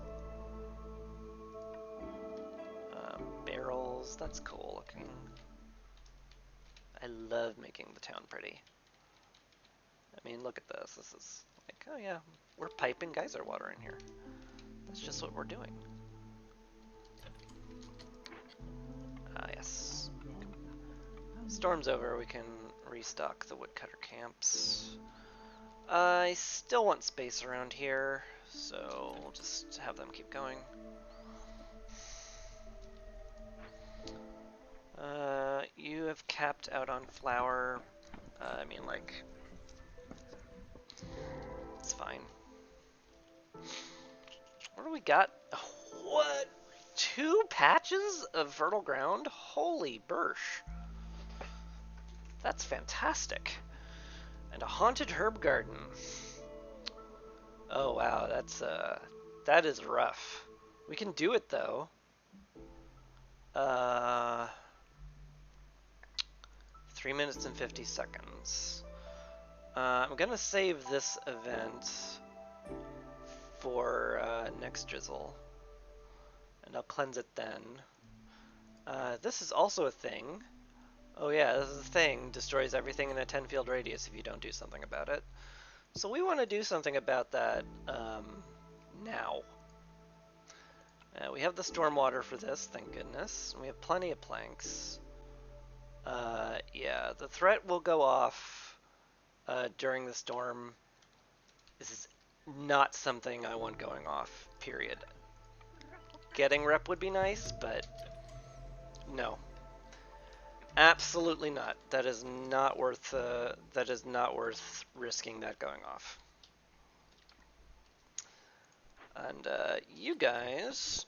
Barrels, that's cool looking. I love making the town pretty. I mean, look at this. This is like, oh yeah, we're piping geyser water in here. That's just what we're doing. Yes. Storm's over, we can restock the woodcutter camps. I still want space around here, so we'll just have them keep going. You have capped out on flour. I mean, like, it's fine. What do we got? What? 2 patches of fertile ground? Holy bursh. That's fantastic. And a haunted herb garden. Oh wow, that is rough. We can do it though. 3 minutes and 50 seconds. I'm gonna save this event for next drizzle, and I'll cleanse it then. This is also a thing. Oh yeah, this is a thing. Destroys everything in a 10 field radius if you don't do something about it. So we want to do something about that now. We have the stormwater for this, thank goodness. We have plenty of planks. Yeah, the threat will go off during the storm. This is not something I want going off, period. Getting rep would be nice, but no. Absolutely not. That is not worth risking that going off. And you guys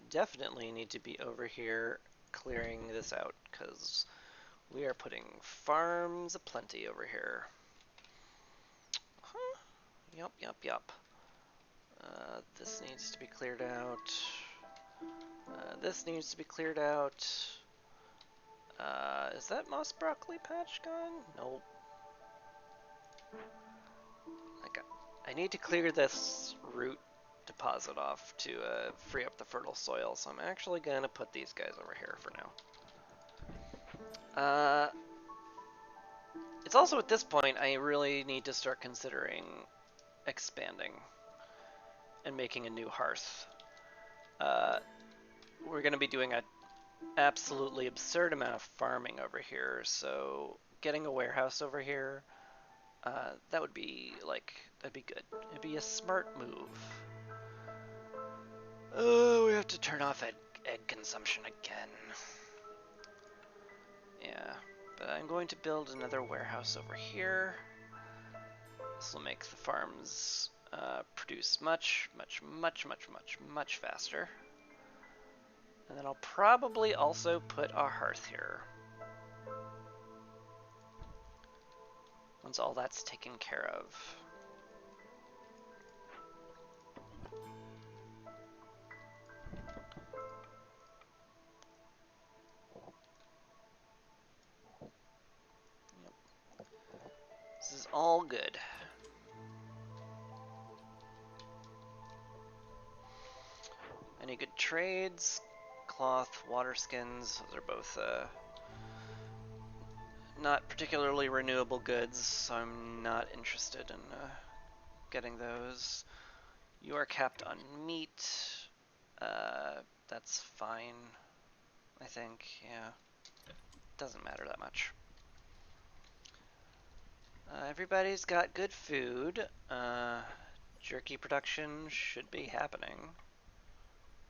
definitely need to be over here clearing this out, because we are putting farms aplenty over here. Huh? Yup. This needs to be cleared out. This needs to be cleared out. Is that moss broccoli patch gone? Nope. I need to clear this root deposit off to free up the fertile soil, so I'm actually gonna put these guys over here for now. It's also at this point I really need to start considering expanding and making a new hearth. We're gonna be doing an absolutely absurd amount of farming over here, so getting a warehouse over here, that would be like, that'd be good. It'd be a smart move. Oh, we have to turn off egg consumption again. Yeah, but I'm going to build another warehouse over here. This will make the farms produce much faster. And then I'll probably also put a hearth here. Once all that's taken care of. all good. Any good trades? Cloth, water skins, those are both not particularly renewable goods, so I'm not interested in getting those. You are capped on meat. That's fine, I think, yeah. Doesn't matter that much. Everybody's got good food. Jerky production should be happening.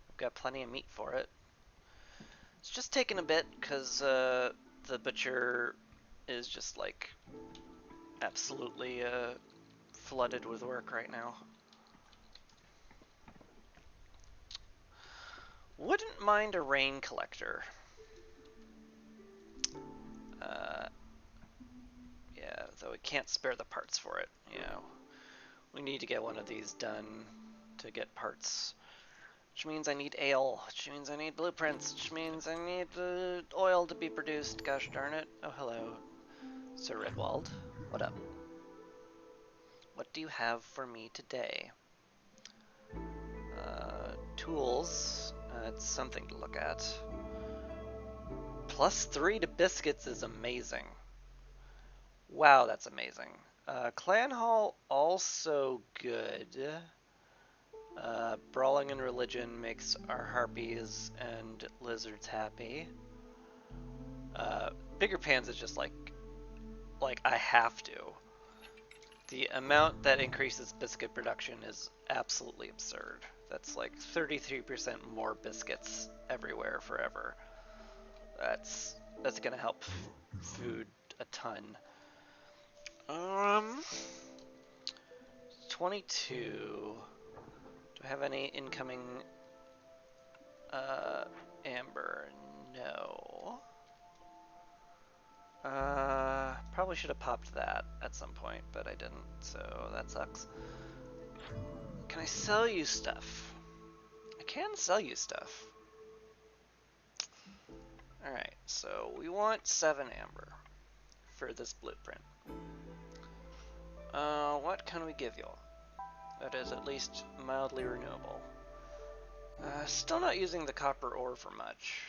We've got plenty of meat for it. It's just taking a bit because the butcher is just like absolutely flooded with work right now. Wouldn't mind a rain collector. Yeah, though we can't spare the parts for it. You know, we need to get one of these done to get parts. Which means I need ale, which means I need blueprints, which means I need oil to be produced. Gosh darn it. Oh, hello, Sir Redwald. What up? What do you have for me today? Tools. It's something to look at. +3 to biscuits is amazing. Wow, that's amazing. Clan Hall also good. Brawling in Religion makes our harpies and lizards happy. Bigger Pans is just like I have to. The amount that increases biscuit production is absolutely absurd. That's like 33% more biscuits everywhere forever. That's gonna help food a ton. 22. Do I have any incoming amber? No. Probably should have popped that at some point, but I didn't, so that sucks. Can I sell you stuff? I can sell you stuff. Alright, so we want 7 amber for this blueprint. What can we give you? That is at least mildly renewable. Still not using the copper ore for much.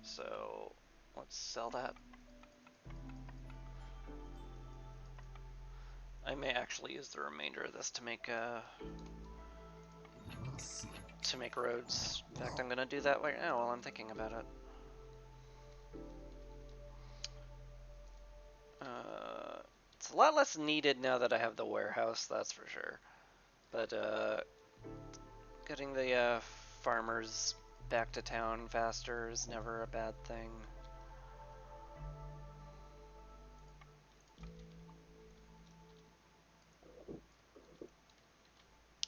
So, let's sell that. I may actually use the remainder of this to make roads. In fact, I'm gonna do that right now while I'm thinking about it. It's a lot less needed now that I have the warehouse, that's for sure. But getting the farmers back to town faster is never a bad thing.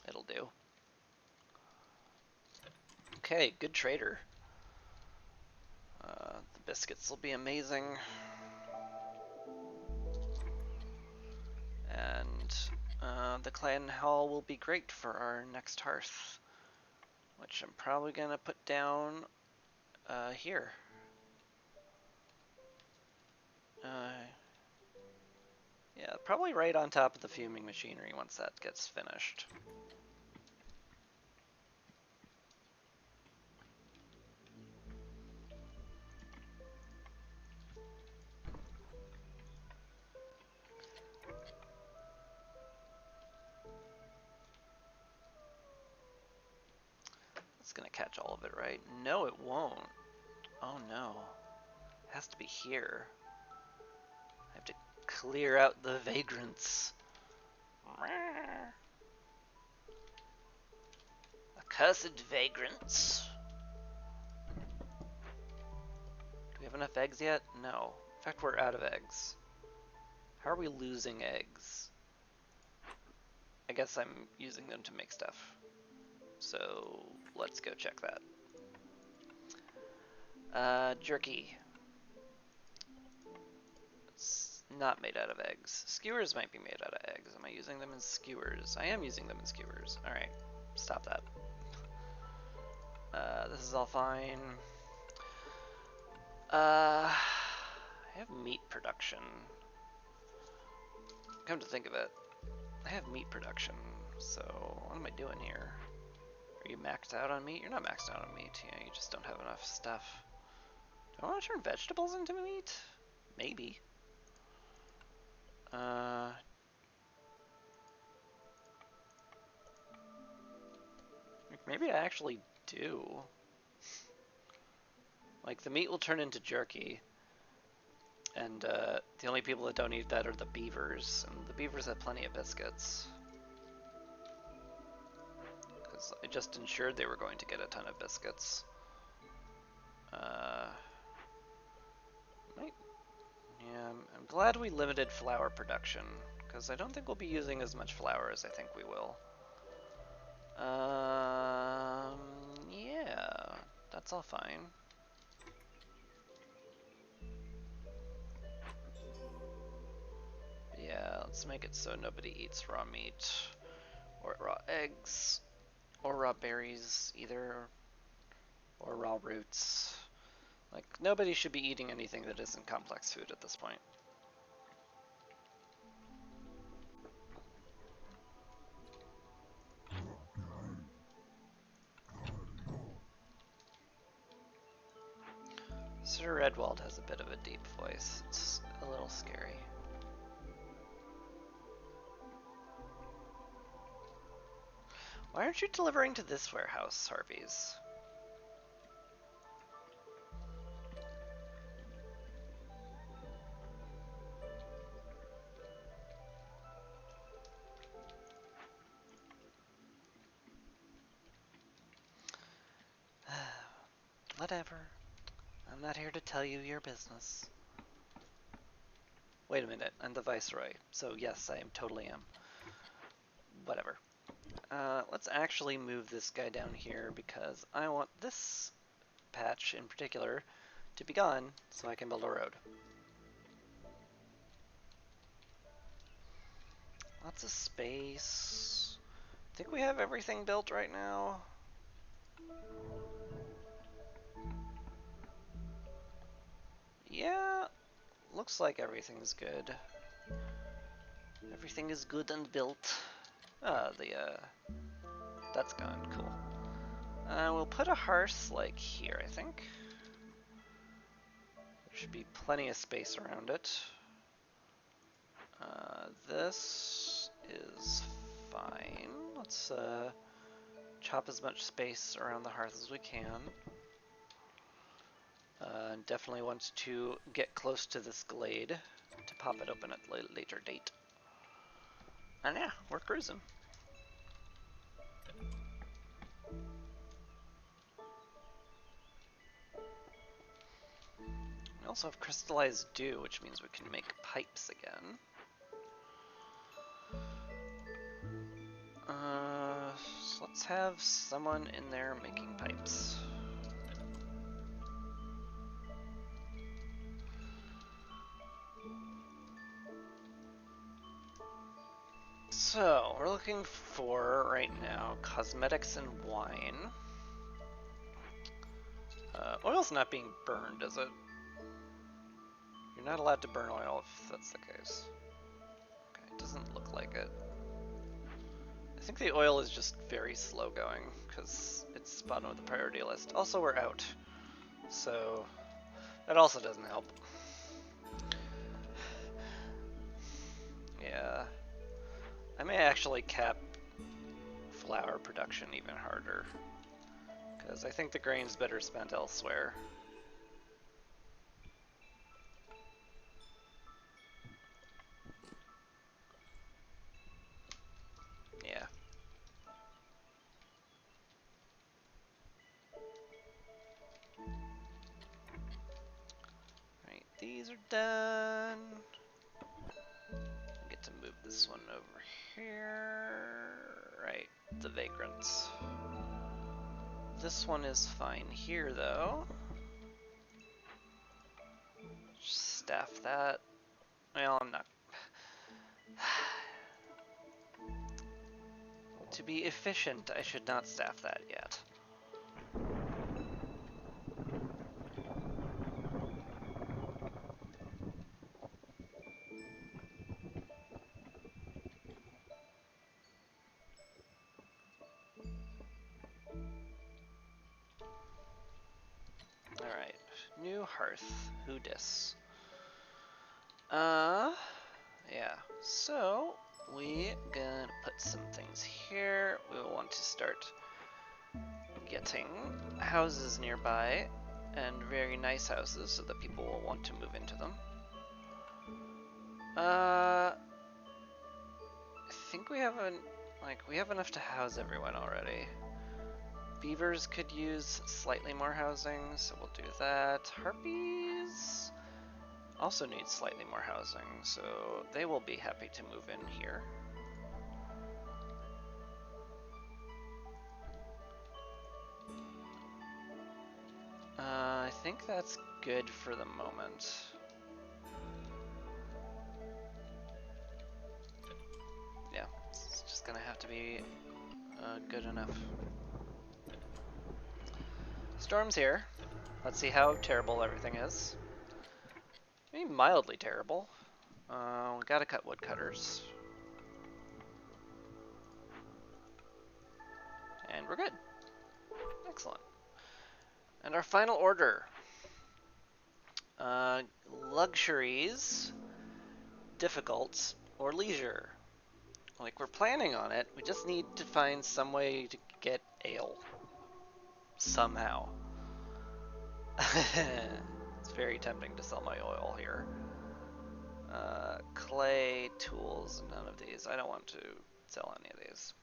It'll do. Okay, good trader. The biscuits will be amazing. And the clan hall will be great for our next hearth, which I'm probably gonna put down here. Yeah, probably right on top of the fuming machinery once that gets finished. It's gonna catch all of it, right? No, it won't. Oh no. It has to be here. I have to clear out the vagrants. Accursed vagrants. Do we have enough eggs yet? No. In fact, we're out of eggs. How are we losing eggs? I guess I'm using them to make stuff. So let's go check that. Jerky. It's not made out of eggs. Skewers might be made out of eggs. Am I using them as skewers? I am using them as skewers. Alright, stop that. This is all fine. I have meat production. come to think of it, I have meat production, so what am I doing here? Are you maxed out on meat? You're not maxed out on meat. Yeah, you just don't have enough stuff. Do I want to turn vegetables into meat? Maybe. Maybe I actually do. Like, the meat will turn into jerky, and the only people that don't eat that are the beavers, and the beavers have plenty of biscuits. Because I just ensured they were going to get a ton of biscuits. Yeah, I'm glad we limited flour production, because I don't think we'll be using as much flour as I think we will. Yeah, that's all fine. Yeah, let's make it so nobody eats raw meat, or raw eggs, or raw berries either, or raw roots. Like, nobody should be eating anything that isn't complex food at this point. Sir Redwald has a bit of a deep voice. It's a little scary. Why aren't you delivering to this warehouse, Harpies? Whatever. I'm not here to tell you your business. Wait a minute, I'm the Viceroy, so yes, I totally am. Whatever. Let's actually move this guy down here because I want this patch in particular to be gone so I can build a road. Lots of space. I think we have everything built right now. Yeah, looks like everything's good. Everything is good and built. That's gone, cool. We'll put a hearth, like, here, I think. There should be plenty of space around it. This is fine. Let's, chop as much space around the hearth as we can. Definitely want to get close to this glade to pop it open at a later date. And yeah, we're cruising. We also have crystallized dew, which means we can make pipes again. So let's have someone in there making pipes. So, we're looking for, right now, cosmetics and wine. Oil's not being burned, is it? You're not allowed to burn oil if that's the case. Okay, it doesn't look like it. I think the oil is just very slow going, because it's bottom of the priority list. Also, we're out, so that also doesn't help. Yeah. I may actually cap flour production even harder, because I think the grain's better spent elsewhere. Yeah. Right, these are done. Get to move this one over here. Right, the vagrants. This one is fine here, though. Just staff that. Well, I'm not. To be efficient, I should not staff that yet. hearth. Who dis? Yeah. So we gonna put some things here. We will want to start getting houses nearby, and very nice houses, so that people will want to move into them. I think we have we have enough to house everyone already. Beavers could use slightly more housing, so we'll do that. Harpies also need slightly more housing, so they will be happy to move in here. I think that's good for the moment. Yeah, it's just gonna have to be good enough. Storm's here. Let's see how terrible everything is. Maybe mildly terrible. We gotta cut woodcutters. And we're good. Excellent. And our final order. Luxuries, difficult, or leisure. Like, we're planning on it, we just need to find some way to get ale. Somehow. It's very tempting to sell my oil here. Clay, tools, none of these. I don't want to sell any of these.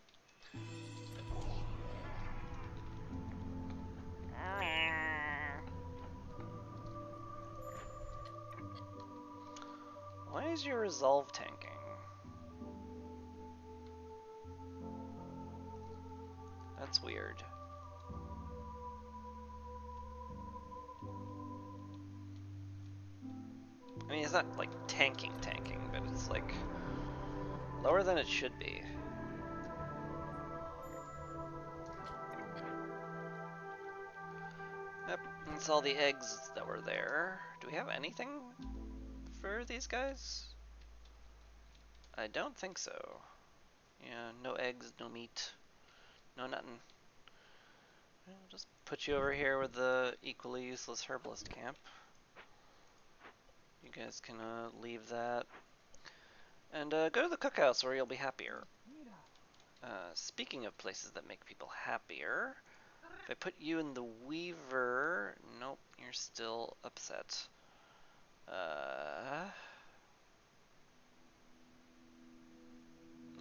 Why is your resolve tanking? That's weird. I mean, it's not like tanking, but it's like lower than it should be. Yep, that's all the eggs that were there. Do we have anything for these guys? I don't think so. Yeah, no eggs, no meat, no nothing. I'll just put you over here with the equally useless herbalist camp. You guys can leave that. And go to the cookhouse where you'll be happier. Speaking of places that make people happier, if I put you in the Weaver... Nope, you're still upset.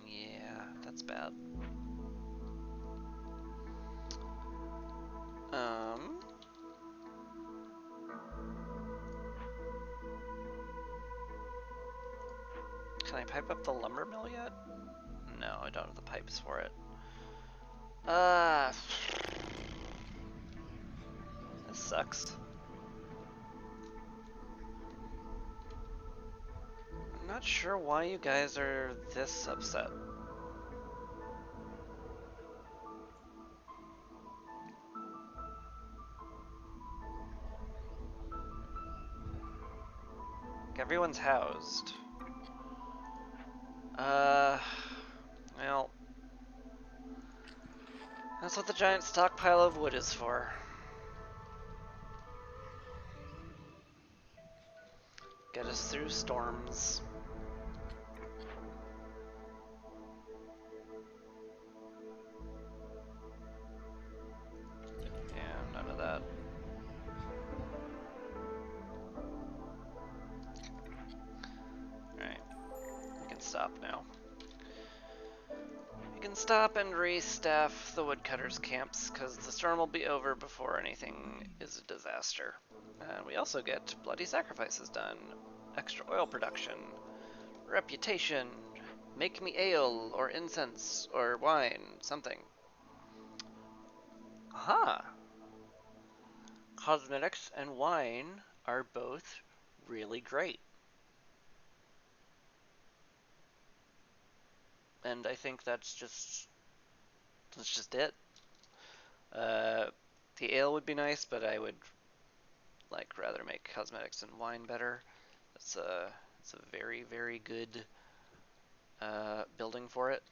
Yeah, that's bad. Can I pipe up the lumber mill yet? No, I don't have the pipes for it. This sucks. I'm not sure why you guys are this upset. Everyone's housed. Well, that's what the giant stockpile of wood is for. Get us through storms. Yeah, none of that. Alright, we can stop now. We can stop and re-staff the woodcutters' camps, because the storm will be over before anything is a disaster. And we also get bloody sacrifices done, extra oil production, reputation, make me ale, or incense, or wine, something. Aha! Cosmetics and wine are both really great. And I think that's just it. The ale would be nice, but I would rather make cosmetics and wine better. It's a very, very good building for it.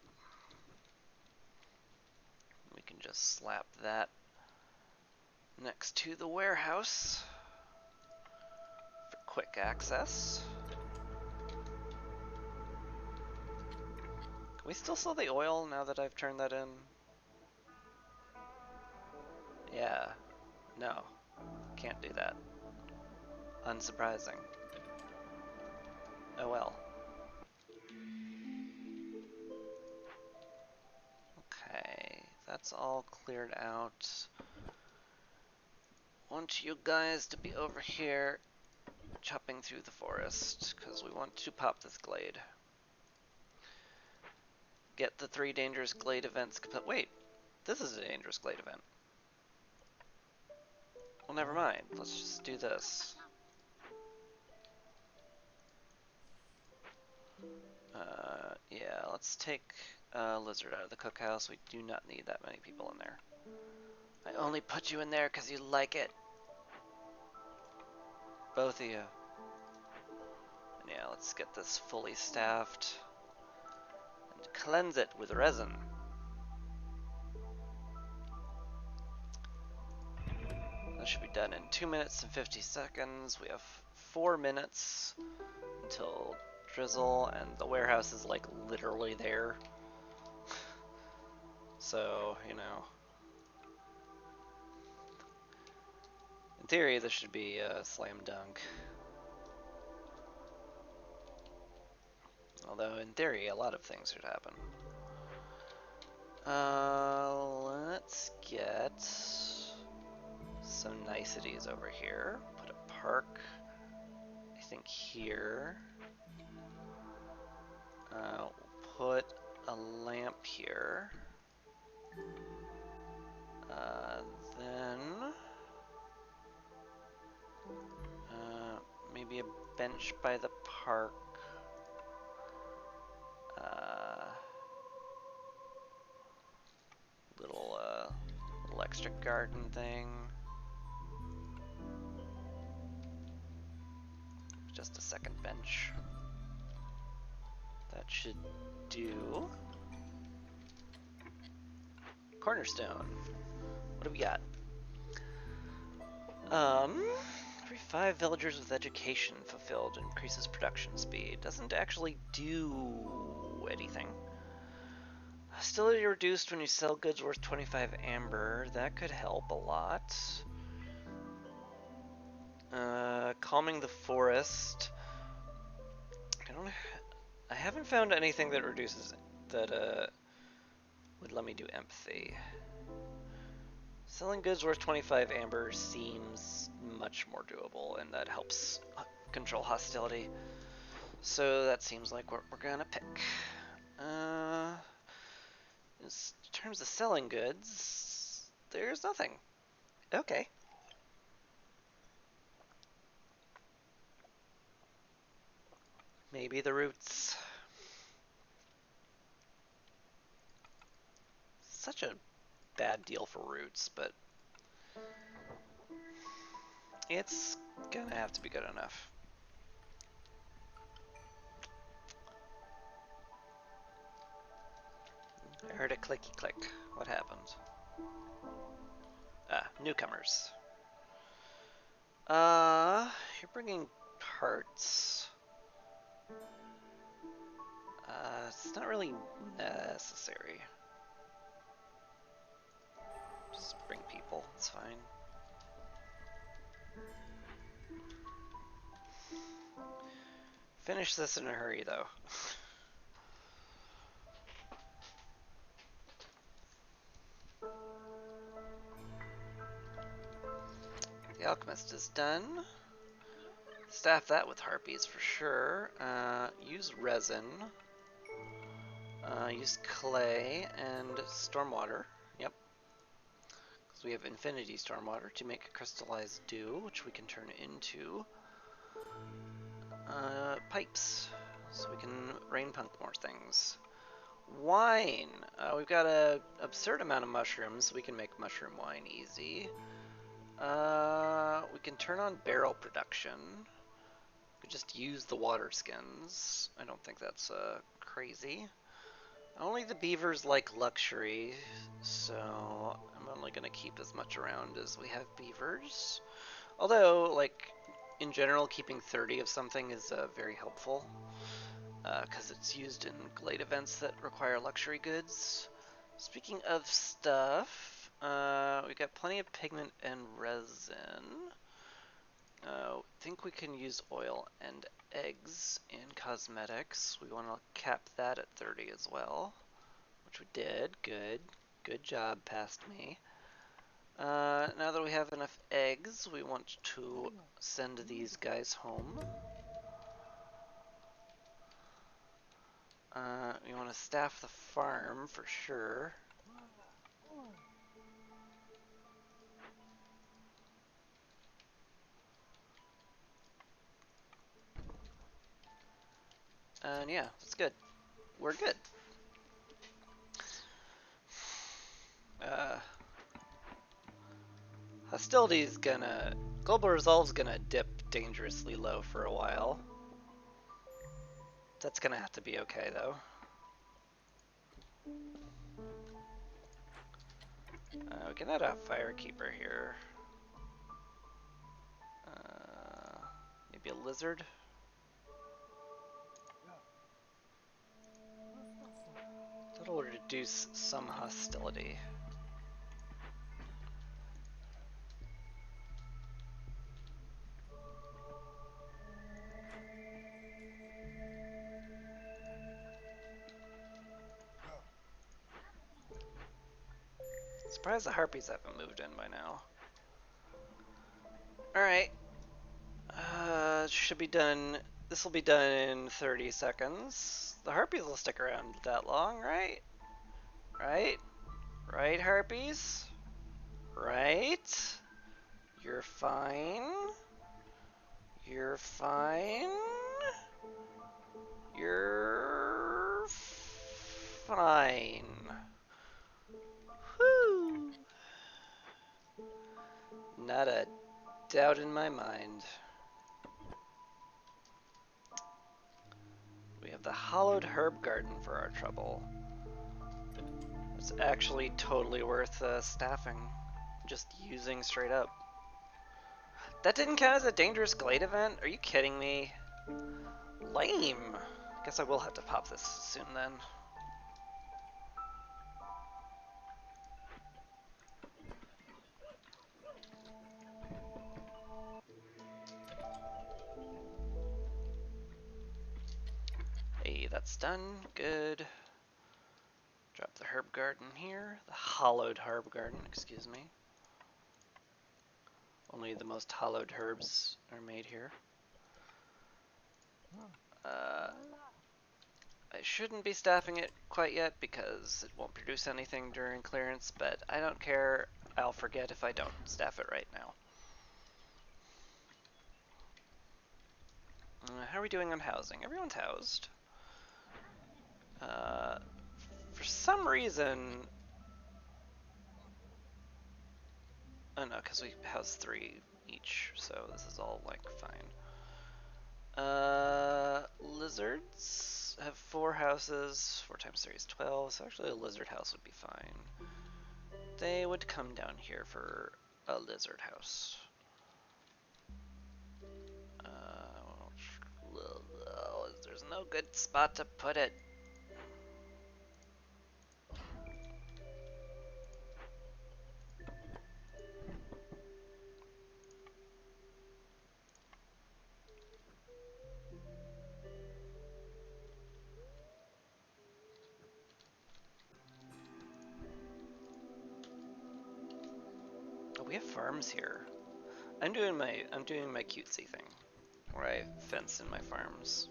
We can just slap that next to the warehouse. quick access. Can we still sell the oil now that I've turned that in? Yeah. No. Can't do that. Unsurprising. Oh well. Okay, that's all cleared out. Want you guys to be over here chopping through the forest, because we want to pop this glade. Get the 3 dangerous glade events complete. Wait, this is a dangerous glade event. Well, never mind. Let's just do this. Yeah, let's take Lizard out of the cookhouse. We do not need that many people in there. I only put you in there because you like it. Both of you. And yeah, let's get this fully staffed. And cleanse it with resin. That should be done in 2 minutes and 50 seconds. We have 4 minutes until drizzle, and the warehouse is like literally there. So, you know. In theory, this should be a slam dunk. Although, in theory, a lot of things should happen. Let's get some niceties over here. Put a park, I think, here. We'll put a lamp here. Then maybe a bench by the park. Little extra garden thing. Just a second bench. That should do. Cornerstone. What do we got? Every 5 villagers with education fulfilled increases production speed. Doesn't actually do anything. Hostility reduced when you sell goods worth 25 amber. That could help a lot. Calming the forest. I haven't found anything that reduces that would let me do empathy. Selling goods worth 25 amber seems much more doable, and that helps control hostility. So that seems like what we're gonna pick. In terms of selling goods, there's nothing. Okay. Maybe the roots. Such a bad deal for roots, but it's gonna have to be good enough. I heard a clicky click. What happened? Ah, newcomers. You're bringing parts. It's not really necessary. Just bring people, it's fine. Finish this in a hurry, though. The alchemist is done. Staff that with harpies for sure. Use resin. Use clay and stormwater. Yep. Because we have infinity stormwater to make crystallized dew, which we can turn into pipes. So we can rain punk more things. Wine. We've got an absurd amount of mushrooms, so we can make mushroom wine easy. We can turn on barrel production. We could just use the water skins. I don't think that's crazy. Only the beavers like luxury, so I'm only going to keep as much around as we have beavers. Although, like, in general, keeping 30 of something is very helpful, because it's used in Glade events that require luxury goods. Speaking of stuff, we got plenty of pigment and resin. I think we can use oil and eggs in cosmetics. We want to cap that at 30 as well, which we did. Good. Good job, past me. Now that we have enough eggs, we want to send these guys home. We want to staff the farm for sure. And yeah, that's good. We're good. Hostility's gonna... Global Resolve's gonna dip dangerously low for a while. That's gonna have to be okay, though. We can add a Firekeeper here. Maybe a Lizard? That'll reduce some hostility. Surprised the Harpies haven't moved in by now. Alright. Should be done. This will be done in 30 seconds. The Harpies will stick around that long, right? Right? Right, Harpies? Right? You're fine. You're fine. You're fine. Whew. Not a doubt in my mind. We have the Hollowed Herb Garden for our trouble. It's actually totally worth staffing. Just using straight up. That didn't count as a dangerous glade event? Are you kidding me? Lame. Guess I will have to pop this soon then. Hey, that's done. Good. Drop the herb garden here. The hollowed herb garden, excuse me. Only the most hollowed herbs are made here. I shouldn't be staffing it quite yet because it won't produce anything during clearance, but I don't care. I'll forget if I don't staff it right now. How are we doing on housing? Everyone's housed. For some reason... Oh no, because we house 3 each, so this is all, like, fine. Lizards have 4 houses. 4 times 3 is 12, so actually a lizard house would be fine. They would come down here for a lizard house. There's no good spot to put it. Oh, we have farms here. I'm doing my cutesy thing, where I fence in my farms.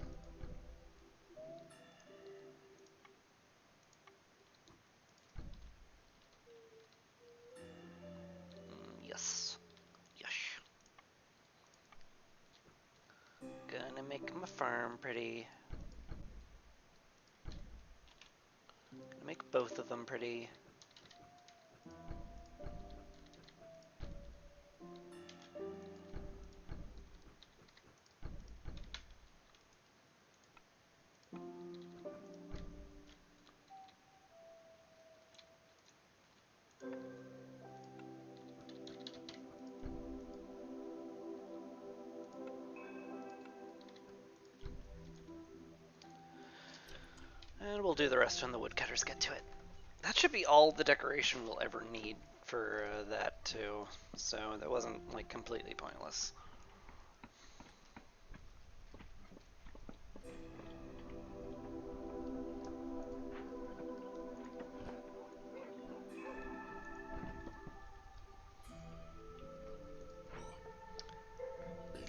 Yes. Yes. Gonna make my farm pretty. Gonna make both of them pretty. And we'll do the rest when the woodcutters get to it. That should be all the decoration we'll ever need for that too. So that wasn't like completely pointless.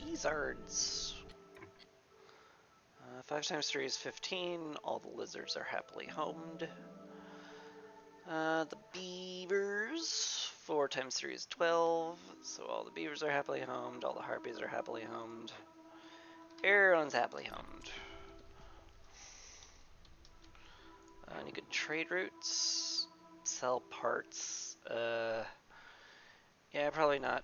Lizards. 5 times 3 is 15. All the lizards are happily homed. The beavers. 4 times 3 is 12. So all the beavers are happily homed. All the harpies are happily homed. Everyone's happily homed. Any good trade routes? Sell parts. Yeah, probably not.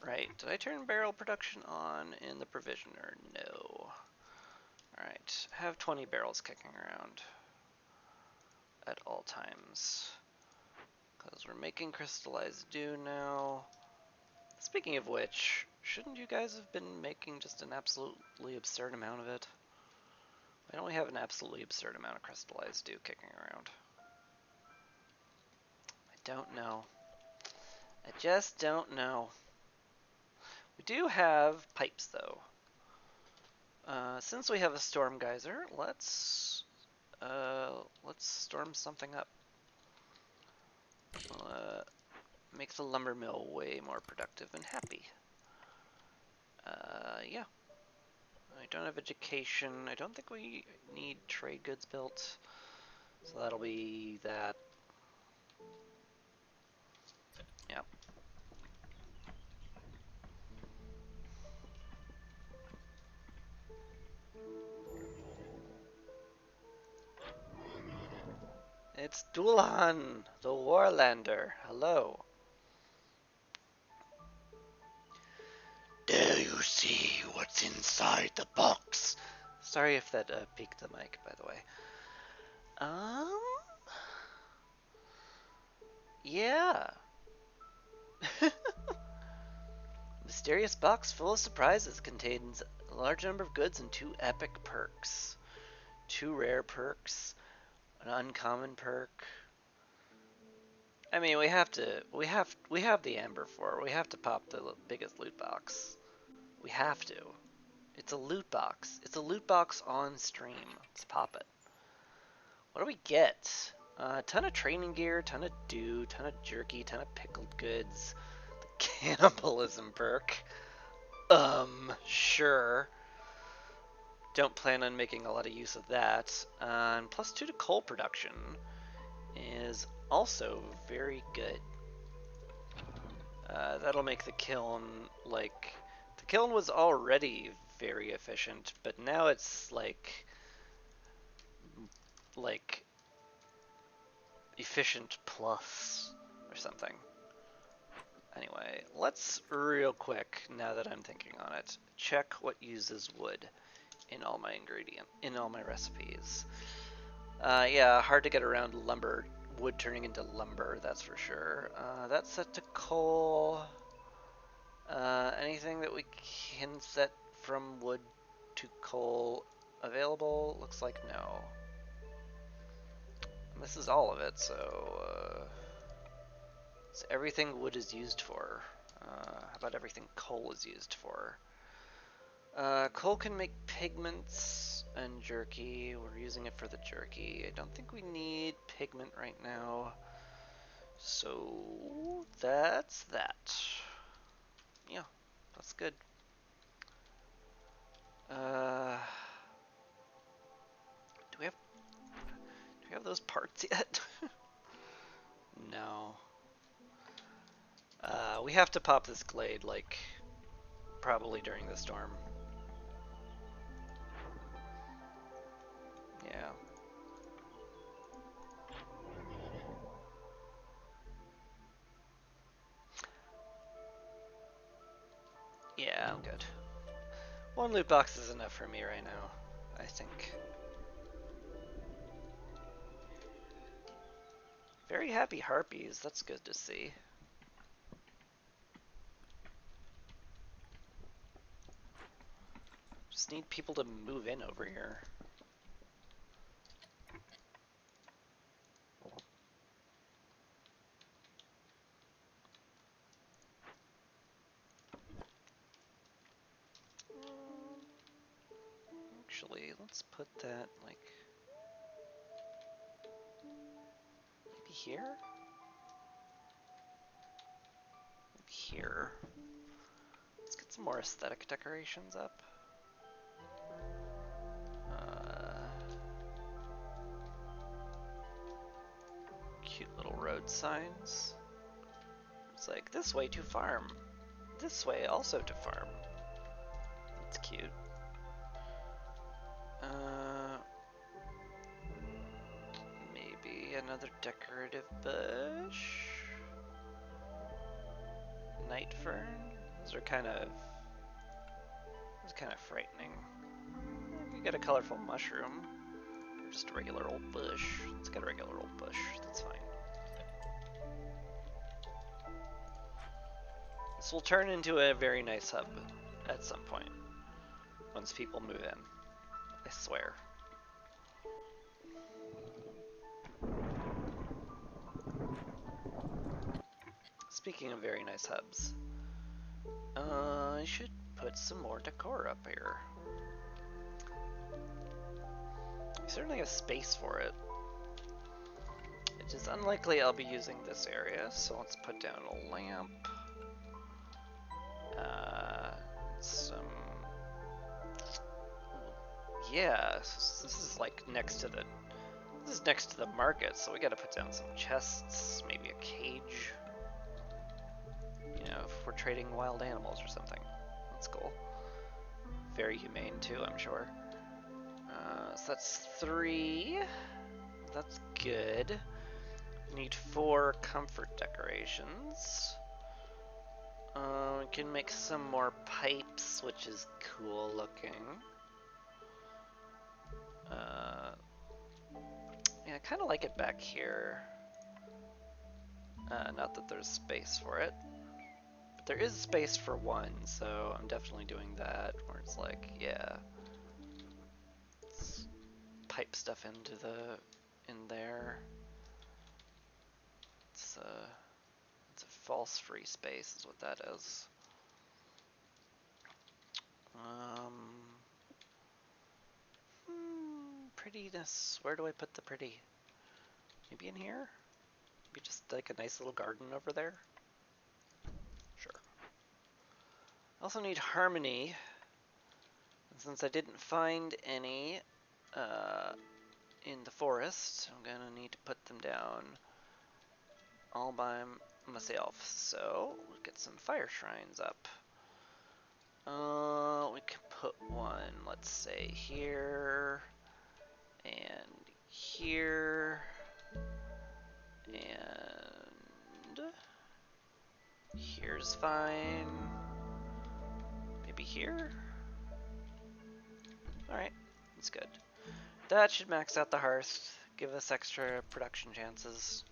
Right. Did I turn barrel production on in the provisioner? No. Alright. Have 20 barrels kicking around at all times. Because we're making crystallized dew now. Speaking of which, shouldn't you guys have been making just an absolutely absurd amount of it? Why don't we have an absolutely absurd amount of crystallized dew kicking around? I don't know. I just don't know. We do have pipes, though. Since we have a storm geyser, let's storm something up. Make the lumber mill way more productive and happy. Yeah. I don't have education. I don't think we need trade goods built. So that'll be that. Yeah. It's Dulhan, the Warlander. Hello. Dare you see what's inside the box? Sorry if that peaked the mic, by the way. Yeah. Mysterious box full of surprises contains a large number of goods and 2 epic perks. 2 rare perks, an uncommon perk. I mean, we have the Amber for. We have to pop the biggest loot box. We have to. It's a loot box. It's a loot box on stream. Let's pop it. What do we get? A ton of training gear, ton of dew, ton of jerky, ton of pickled goods. The cannibalism perk. Sure. Don't plan on making a lot of use of that. And plus 2 to coal production is also very good. That'll make the kiln, like, the kiln was already very efficient, but now it's like efficient plus or something. Anyway, let's real quick, now that I'm thinking on it, check what uses wood in all my recipes. Yeah, hard to get around lumber, wood turning into lumber, that's for sure. That's set to coal. Anything that we can set from wood to coal available? Looks like no. And this is all of it, so it's everything wood is used for. How about everything coal is used for? Coal can make pigments and jerky. We're using it for the jerky. I don't think we need pigment right now. So that's that. Yeah, that's good. Do we have those parts yet? No. We have to pop this glade, like, probably during the storm. Yeah. Yeah, I'm good. 1 loot box is enough for me right now, I think. Very happy harpies, that's good to see. Just need people to move in over here. actually. Let's put that, like, maybe here? Maybe here. Let's get some more aesthetic decorations up. Cute little road signs. It's like, this way to farm. This way also to farm. That's cute. Maybe another decorative bush? Night fern? Those are kind of frightening. You get a colorful mushroom. Or just a regular old bush. Let's get a regular old bush. That's fine. This will turn into a very nice hub at some point. Once people move in. I swear. Speaking of very nice hubs, I should put some more decor up here. I certainly have space for it. It is unlikely I'll be using this area, so let's put down a lamp. Yeah, this is like next to the market, so we gotta put down some chests, maybe a cage. You know, if we're trading wild animals or something. That's cool. Very humane too, I'm sure. So that's 3. That's good. Need 4 comfort decorations. We can make some more pipes, which is cool looking. Yeah, I kind of like it back here. Not that there's space for it. But there is space for 1, so I'm definitely doing that. Where it's like, yeah. Let's pipe stuff in there. It's a false free space is what that is. Prettiness. Where do I put the pretty? Maybe in here? Maybe just like a nice little garden over there? Sure. I also need harmony. And since I didn't find any in the forest, I'm gonna need to put them down all by myself. So, we'll get some fire shrines up. We can put one, let's say, here, and here, and here's fine. Maybe here? Alright, that's good. That should max out the hearth, give us extra production chances.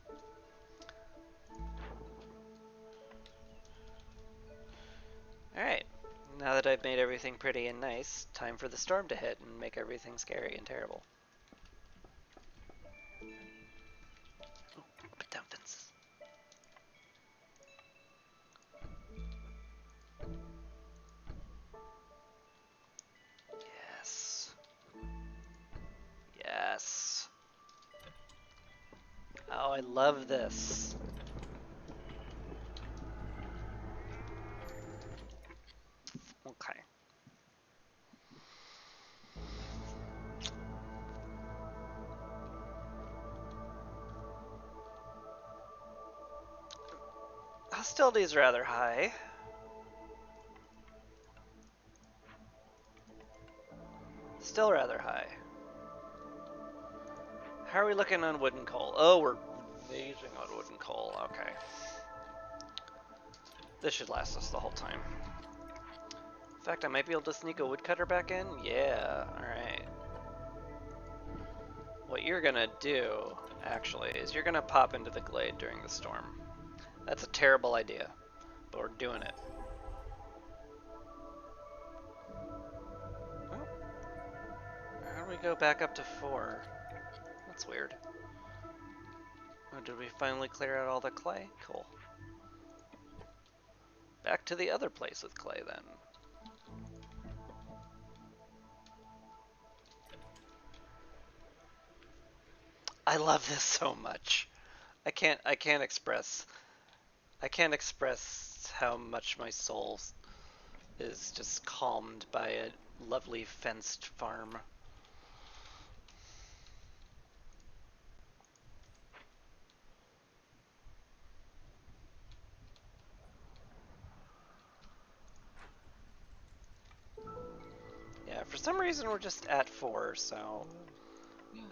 Alright, now that I've made everything pretty and nice, time for the storm to hit and make everything scary and terrible. Ooh, put down fences. Yes. Yes. Oh, I love this. Okay. Hostility is rather high. Still rather high. How are we looking on wood and coal? Oh, we're amazing on wood and coal. Okay. This should last us the whole time. In fact, I might be able to sneak a woodcutter back in? Yeah, alright. What you're gonna do, actually, is you're gonna pop into the glade during the storm. That's a terrible idea, but we're doing it. Oh. How do we go back up to 4? That's weird. Oh, did we finally clear out all the clay? Cool. Back to the other place with clay, then. I love this so much. I can't express how much my soul is just calmed by a lovely fenced farm. Yeah, for some reason we're just at 4, so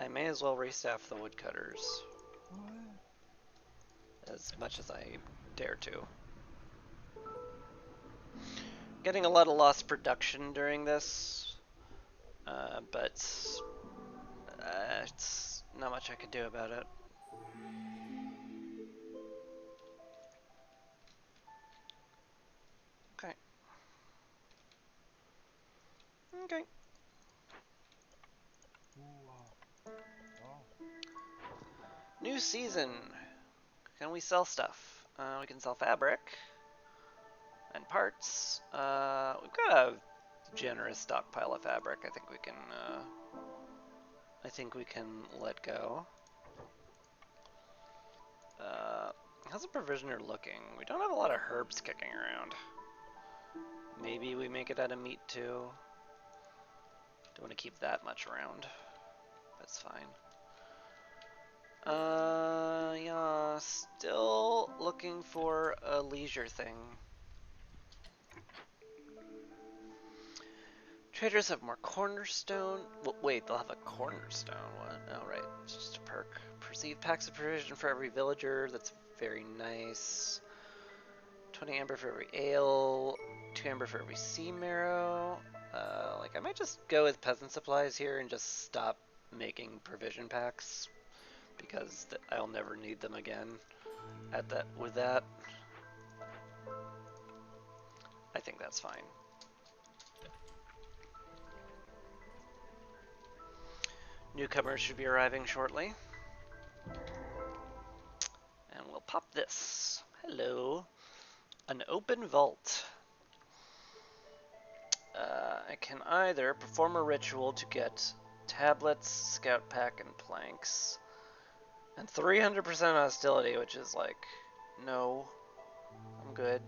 I may as well restaff the woodcutters as much as I dare to. Getting a lot of lost production during this, but it's not much I could do about it. Okay. Okay. New season. Can we sell stuff? We can sell fabric and parts. We've got a generous stockpile of fabric. I think we can. I think we can let go. How's the provisioner looking? We don't have a lot of herbs kicking around. Maybe we make it out of meat too. Don't want to keep that much around. That's fine. Yeah, still looking for a leisure thing. Traders have more cornerstone. Well, wait, they'll have a cornerstone one. Oh, right. It's just a perk. Perceived packs of provision for every villager. That's very nice. 20 amber for every ale. 2 amber for every sea marrow. Like, I might just go with peasant supplies here and just stop making provision packs, because I'll never need them again with that. I think that's fine. Newcomers should be arriving shortly. And we'll pop this. Hello. An open vault. I can either perform a ritual to get tablets, scout pack, and planks, and 300% hostility, which is like, no, I'm good.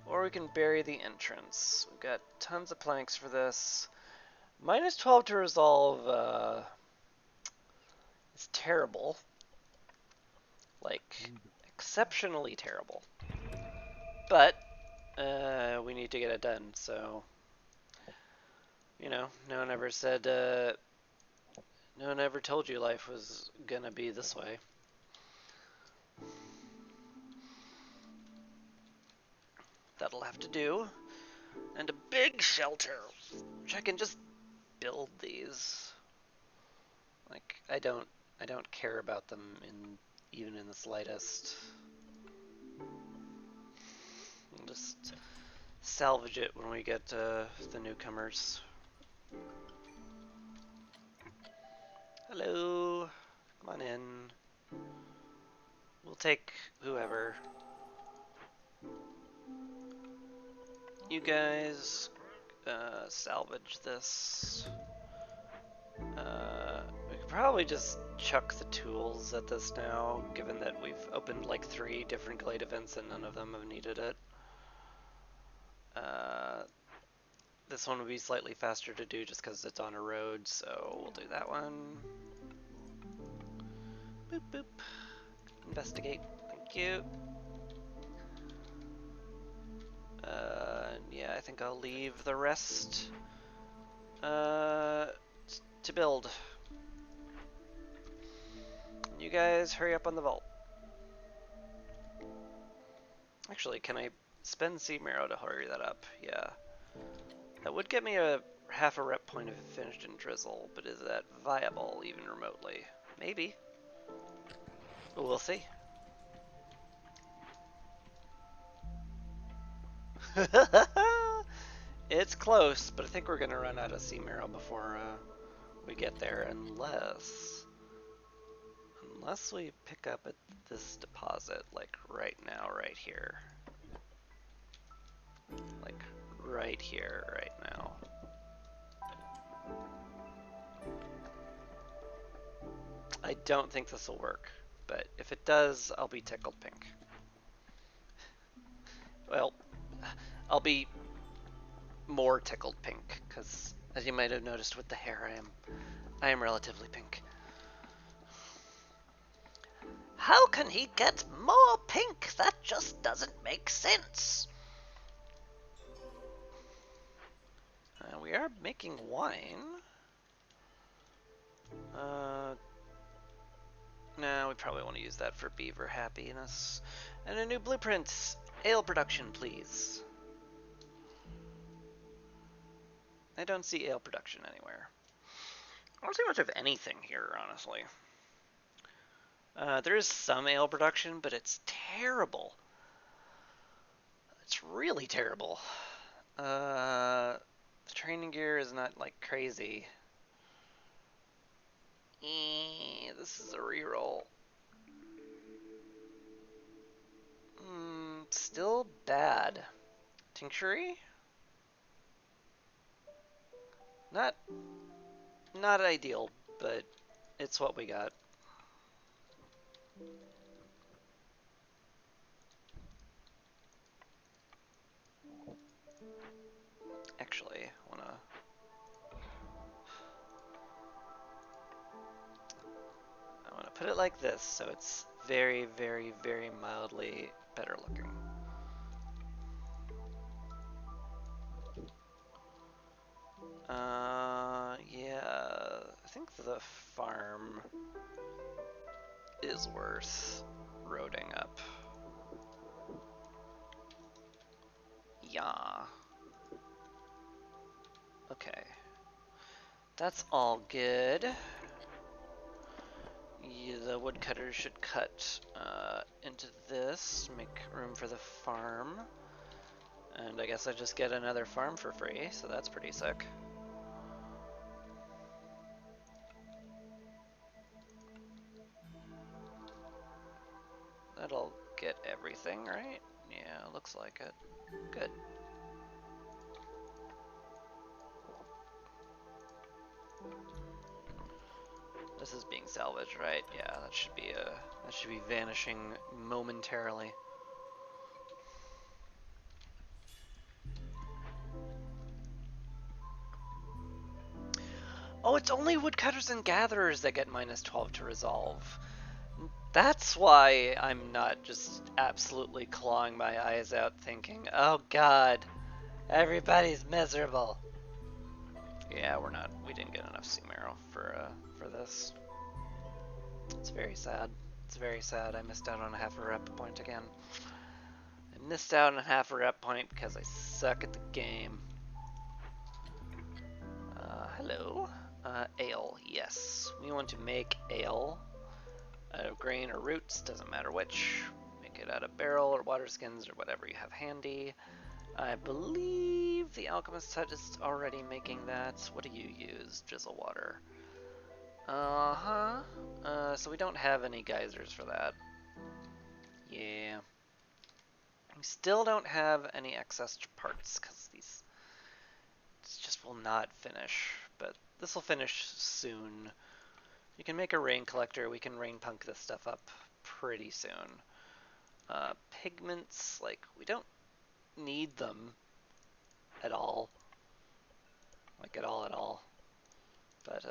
Or we can bury the entrance. We've got tons of planks for this. Minus 12 to resolve is terrible. Like, exceptionally terrible. But we need to get it done, so, you know, no one ever said, no one ever told you life was gonna be this way. That'll have to do. And a big shelter, which I can just build these. Like, I don't care about them even in the slightest. I'll just salvage it when we get the newcomers. Hello, come on in. We'll take whoever. You guys salvage this. We could probably just chuck the tools at this now, given that we've opened like 3 different Glade events and none of them have needed it. This one would be slightly faster to do just because it's on a road, so we'll do that one. Boop boop. Investigate. Thank you. Yeah, I think I'll leave the rest to build. You guys hurry up on the vault. Actually, can I spend Sea Marrow to hurry that up? Yeah. That would get me a half a rep point if it finished in Drizzle, but is that viable even remotely? Maybe. We'll see. It's close, but I think we're going to run out of Sea Marrow before we get there, unless we pick up at this deposit, like right now, right here. Like right here, right now. I don't think this will work, but if it does, I'll be tickled pink. Well, I'll be more tickled pink, because as you might have noticed with the hair, I am relatively pink. How can he get more pink? That just doesn't make sense. We are making wine. No, we probably want to use that for beaver happiness. And a new blueprint. Ale production, please. I don't see ale production anywhere. I don't see much of anything here, honestly. There is some ale production, but it's terrible. It's really terrible. The training gear is not like crazy. This is a reroll. Still bad. Tinctury? Not ideal, but it's what we got. Actually, I wanna put it like this, so it's very, very, very mildly better looking. Yeah, I think the farm is worth roading up. Yeah. Okay. That's all good. Yeah, the woodcutter should cut into this, make room for the farm. And I guess I just get another farm for free, so that's pretty sick. That'll get everything, right? Yeah, looks like it. Good. This is being salvaged, right? Yeah, that should be vanishing momentarily. Oh, it's only woodcutters and gatherers that get -12 to resolve. That's why I'm not just absolutely clawing my eyes out thinking, oh god, everybody's miserable. Yeah, we didn't get enough sea marrow for this. It's very sad. It's very sad. I missed out on half a rep point again. I missed out on half a rep point because I suck at the game. Hello. Ale, yes. We want to make ale out of grain or roots, doesn't matter which. Make it out of barrel or water skins or whatever you have handy. I believe the Alchemist Hut is already making that. What do you use? Drizzle water. So we don't have any geysers for that. Yeah. We still don't have any excess parts because these just will not finish. But this will finish soon. You can make a rain collector. We can rain punk this stuff up pretty soon. Pigments, like, we don't need them at all. Like, at all. But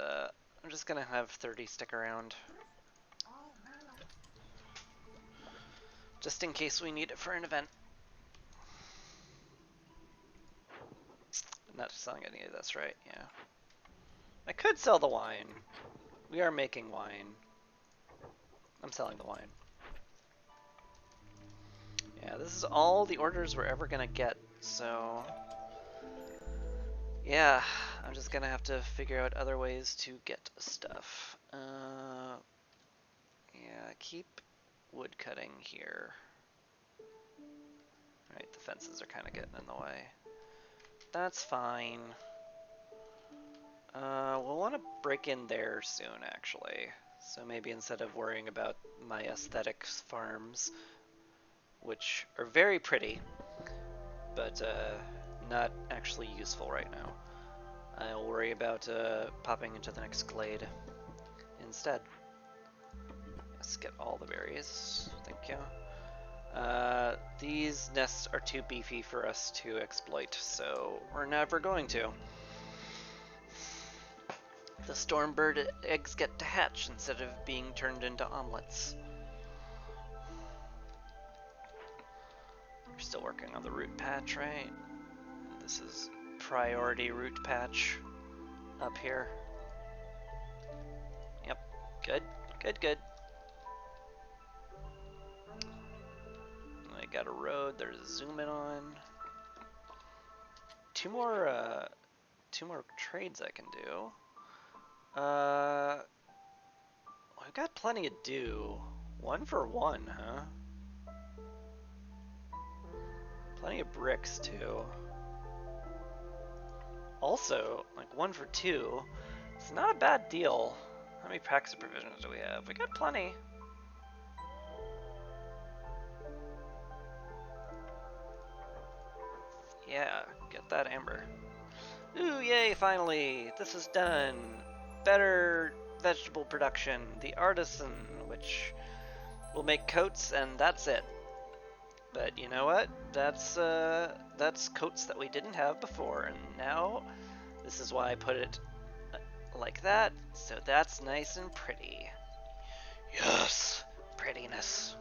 I'm just gonna have 30 stick around. Just in case we need it for an event. I'm not selling any of this, right? Yeah. I could sell the wine. We are making wine. I'm selling the wine. Yeah, this is all the orders we're ever gonna get, so... Yeah, I'm just gonna have to figure out other ways to get stuff. Yeah, keep wood cutting here. Right, the fences are kind of getting in the way. That's fine. We'll want to break in there soon, actually. So maybe instead of worrying about my aesthetics farms, which are very pretty, but not actually useful right now, I'll worry about popping into the next glade instead. Let's get all the berries. Thank you. These nests are too beefy for us to exploit, so we're never going to. The stormbird eggs get to hatch instead of being turned into omelets. We're still working on the root patch, right? This is priority root patch up here. Yep, good, good, good. I got a road, there's a zoom in on. Two more trades I can do. I've got plenty to do. 1 for 1, huh? Plenty of bricks, too. Also, like 1 for 2, it's not a bad deal. How many packs of provisions do we have? We got plenty. Yeah, get that amber. Ooh, yay, finally! This is done! Better vegetable production. The artisan, which will make coats, and that's it. But you know what? That's coats that we didn't have before, and now this is why I put it like that, so that's nice and pretty. Yes! Prettiness.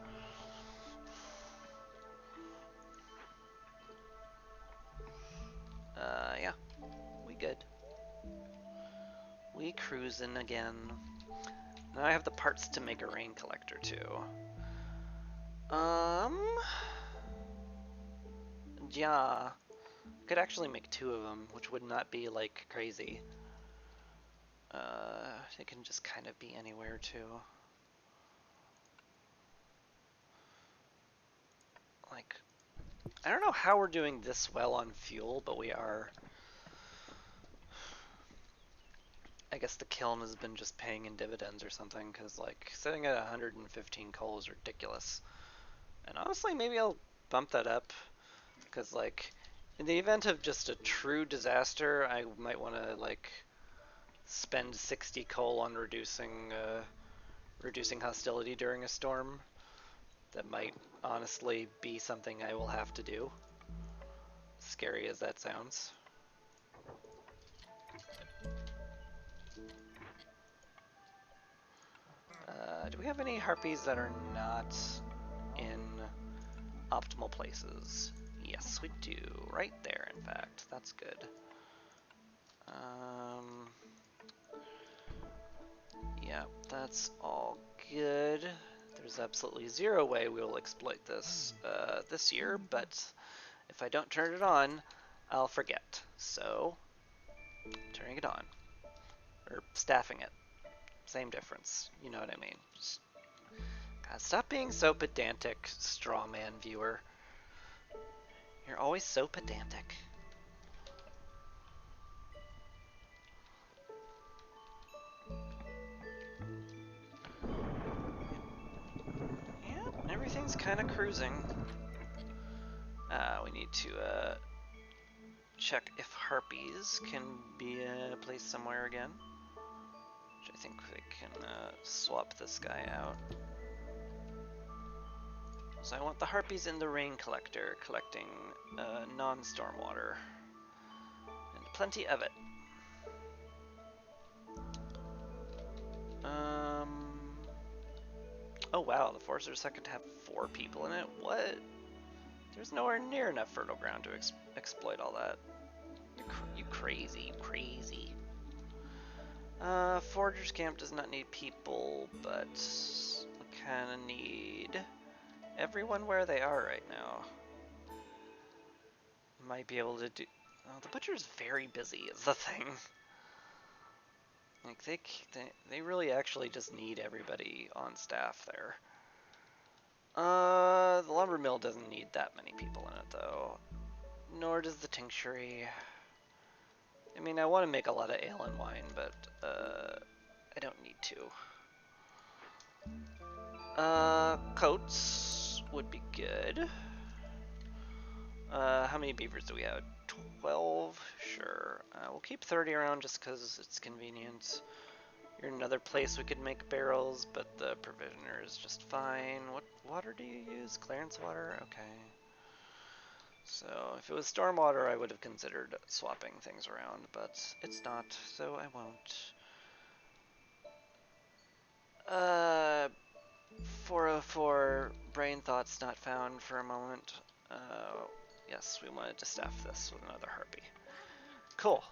Yeah. We good. We cruising again. Now I have the parts to make a rain collector, too. Yeah. Could actually make 2 of them, which would not be, like, crazy. It can just kind of be anywhere, too. Like, I don't know how we're doing this well on fuel, but we are. I guess the kiln has been just paying in dividends or something, because, like, sitting at 115 coal is ridiculous. And honestly, maybe I'll bump that up, because, like, in the event of just a true disaster, I might want to, like, spend 60 coal on reducing hostility during a storm. That might honestly be something I will have to do. Scary as that sounds. Do we have any harpies that are not in optimal places? Yes, we do. Right there, in fact. That's good. Yeah, that's all good. There's absolutely 0 way we will exploit this this year, but if I don't turn it on, I'll forget. So, turning it on. Or staffing it. Same difference. You know what I mean. Just, God, stop being so pedantic, straw man viewer. You're always so pedantic. Yeah, everything's kind of cruising. We need to check if harpies can be placed somewhere again. Which I think we can swap this guy out. So I want the harpies in the rain collector, collecting non-storm water. And plenty of it. Oh wow, the Forester second to have 4 people in it? What? There's nowhere near enough fertile ground to exploit all that. You crazy, you crazy. Forger's camp does not need people, but we kinda need everyone where they are right now. Might be able to do... Oh, the butcher's very busy is the thing. Like, they really actually just need everybody on staff there. The lumber mill doesn't need that many people in it, though. Nor does the tinctury. I mean, I want to make a lot of ale and wine, but, I don't need to. Coats would be good. How many beavers do we have? 12? Sure. We'll keep 30 around just because it's convenient. Here's another place we could make barrels, but the provisioner is just fine. What water do you use? Clarence water? Okay. So if it was stormwater, I would have considered swapping things around, but it's not, so I won't. 404, brain thoughts not found for a moment. Yes, we wanted to staff this with another harpy. Cool.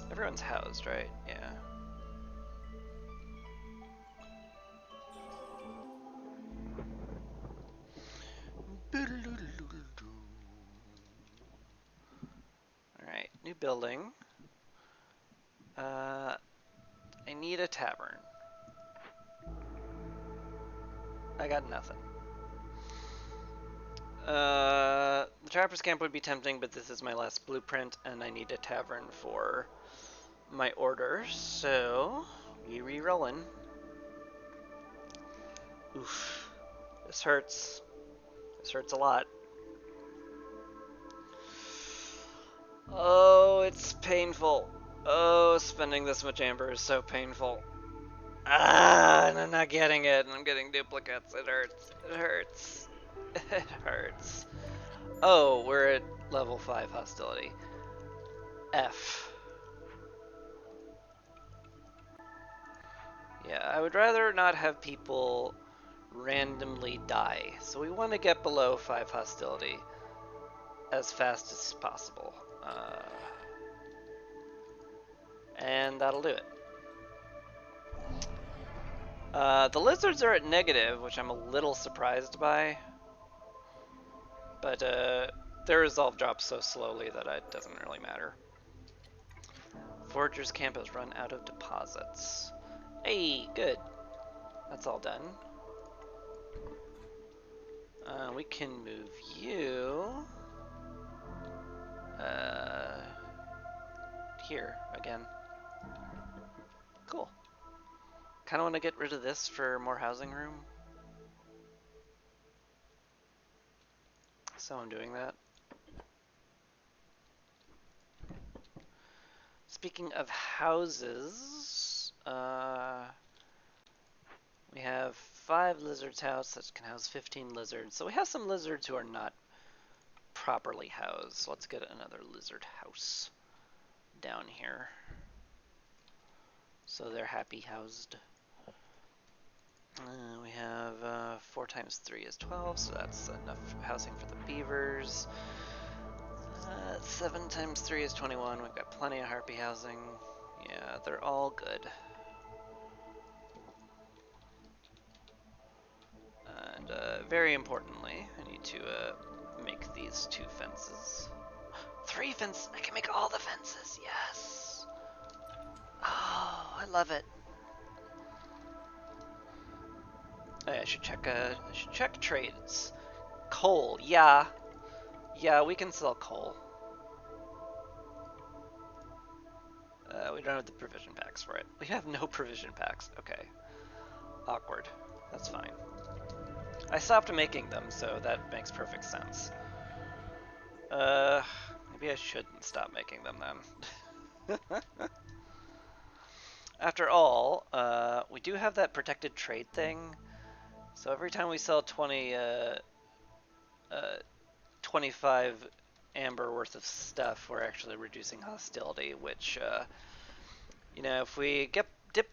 Everyone's housed, right? Yeah. Alright, new building. I need a tavern. I got nothing. The Trapper's Camp would be tempting, but this is my last blueprint, and I need a tavern for my order, so we re-rollin'. Oof. This hurts. This hurts a lot. Oh, it's painful. Oh, spending this much amber is so painful. Ah, and I'm not getting it, and I'm getting duplicates. It hurts. It hurts. It hurts. Oh, we're at level 5 hostility. F. Yeah, I would rather not have people randomly die. So we want to get below 5 hostility as fast as possible. And that'll do it. The lizards are at negative, which I'm a little surprised by. But their resolve drops so slowly that it doesn't really matter. Forger's camp has run out of deposits. Hey, good. That's all done. We can move you here again. Cool. Kind of want to get rid of this for more housing room. So I'm doing that. Speaking of houses, we have 5 lizards house that can house 15 lizards. So we have some lizards who are not properly housed. So let's get another lizard house down here. So they're happy housed. We have 4 times 3 is 12, so that's enough housing for the beavers. 7 times 3 is 21. We've got plenty of harpy housing. Yeah, they're all good. And very importantly, I need to make these 2 fences. 3 fences! I can make all the fences! Yes! Oh, I love it. Oh, I should check trades. Coal, yeah. Yeah, we can sell coal. We don't have the provision packs for it. We have no provision packs. Okay. Awkward. That's fine. I stopped making them, so that makes perfect sense. Maybe I shouldn't stop making them then. After all, we do have that protected trade thing. So every time we sell 25 amber worth of stuff, we're actually reducing hostility, which, you know, if we dip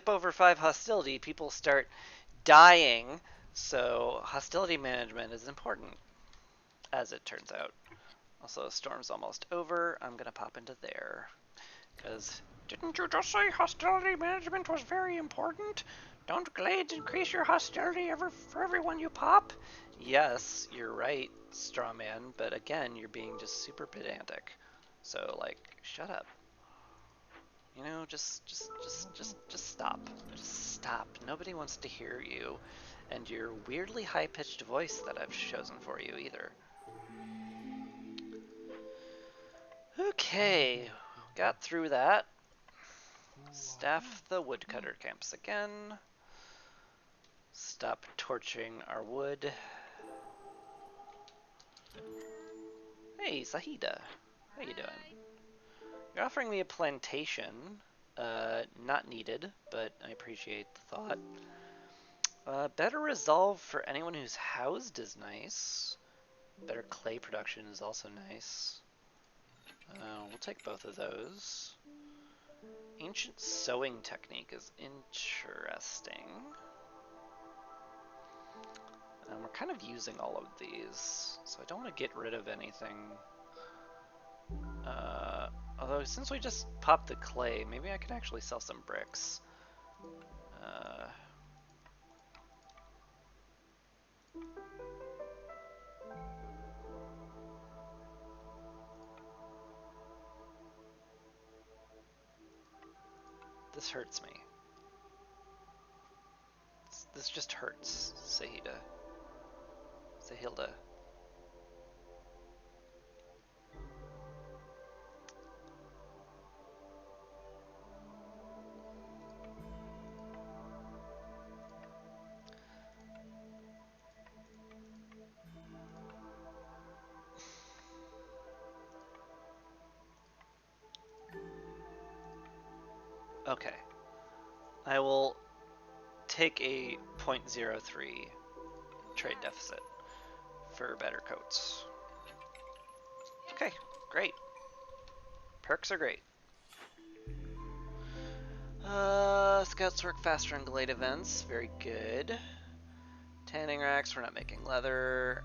over 5 hostility, people start dying, so hostility management is important, as it turns out. Also, storm's almost over. I'm gonna pop into there, because didn't you just say hostility management was very important? Don't glades increase your hostility for everyone you pop? Yes, you're right, Strawman, but again, you're being just super pedantic. So, like, shut up. You know, just stop. Just stop. Nobody wants to hear you and your weirdly high-pitched voice that I've chosen for you either. Okay, got through that. Staff the woodcutter camps again. Stop torching our wood. Hey, Sahida. How you doing? You're offering me a plantation. Not needed, but I appreciate the thought. Better resolve for anyone who's housed is nice. Better clay production is also nice. We'll take both of those. Ancient sewing technique is interesting. We're kind of using all of these, so I don't want to get rid of anything. Although since we just popped the clay, maybe I can actually sell some bricks. This hurts me. This just hurts, Sahida. Sahilda. Okay. I will take a 0.03 trade deficit for better coats. Okay, great. Perks are great. Scouts work faster in Glade events. Very good. Tanning racks, we're not making leather.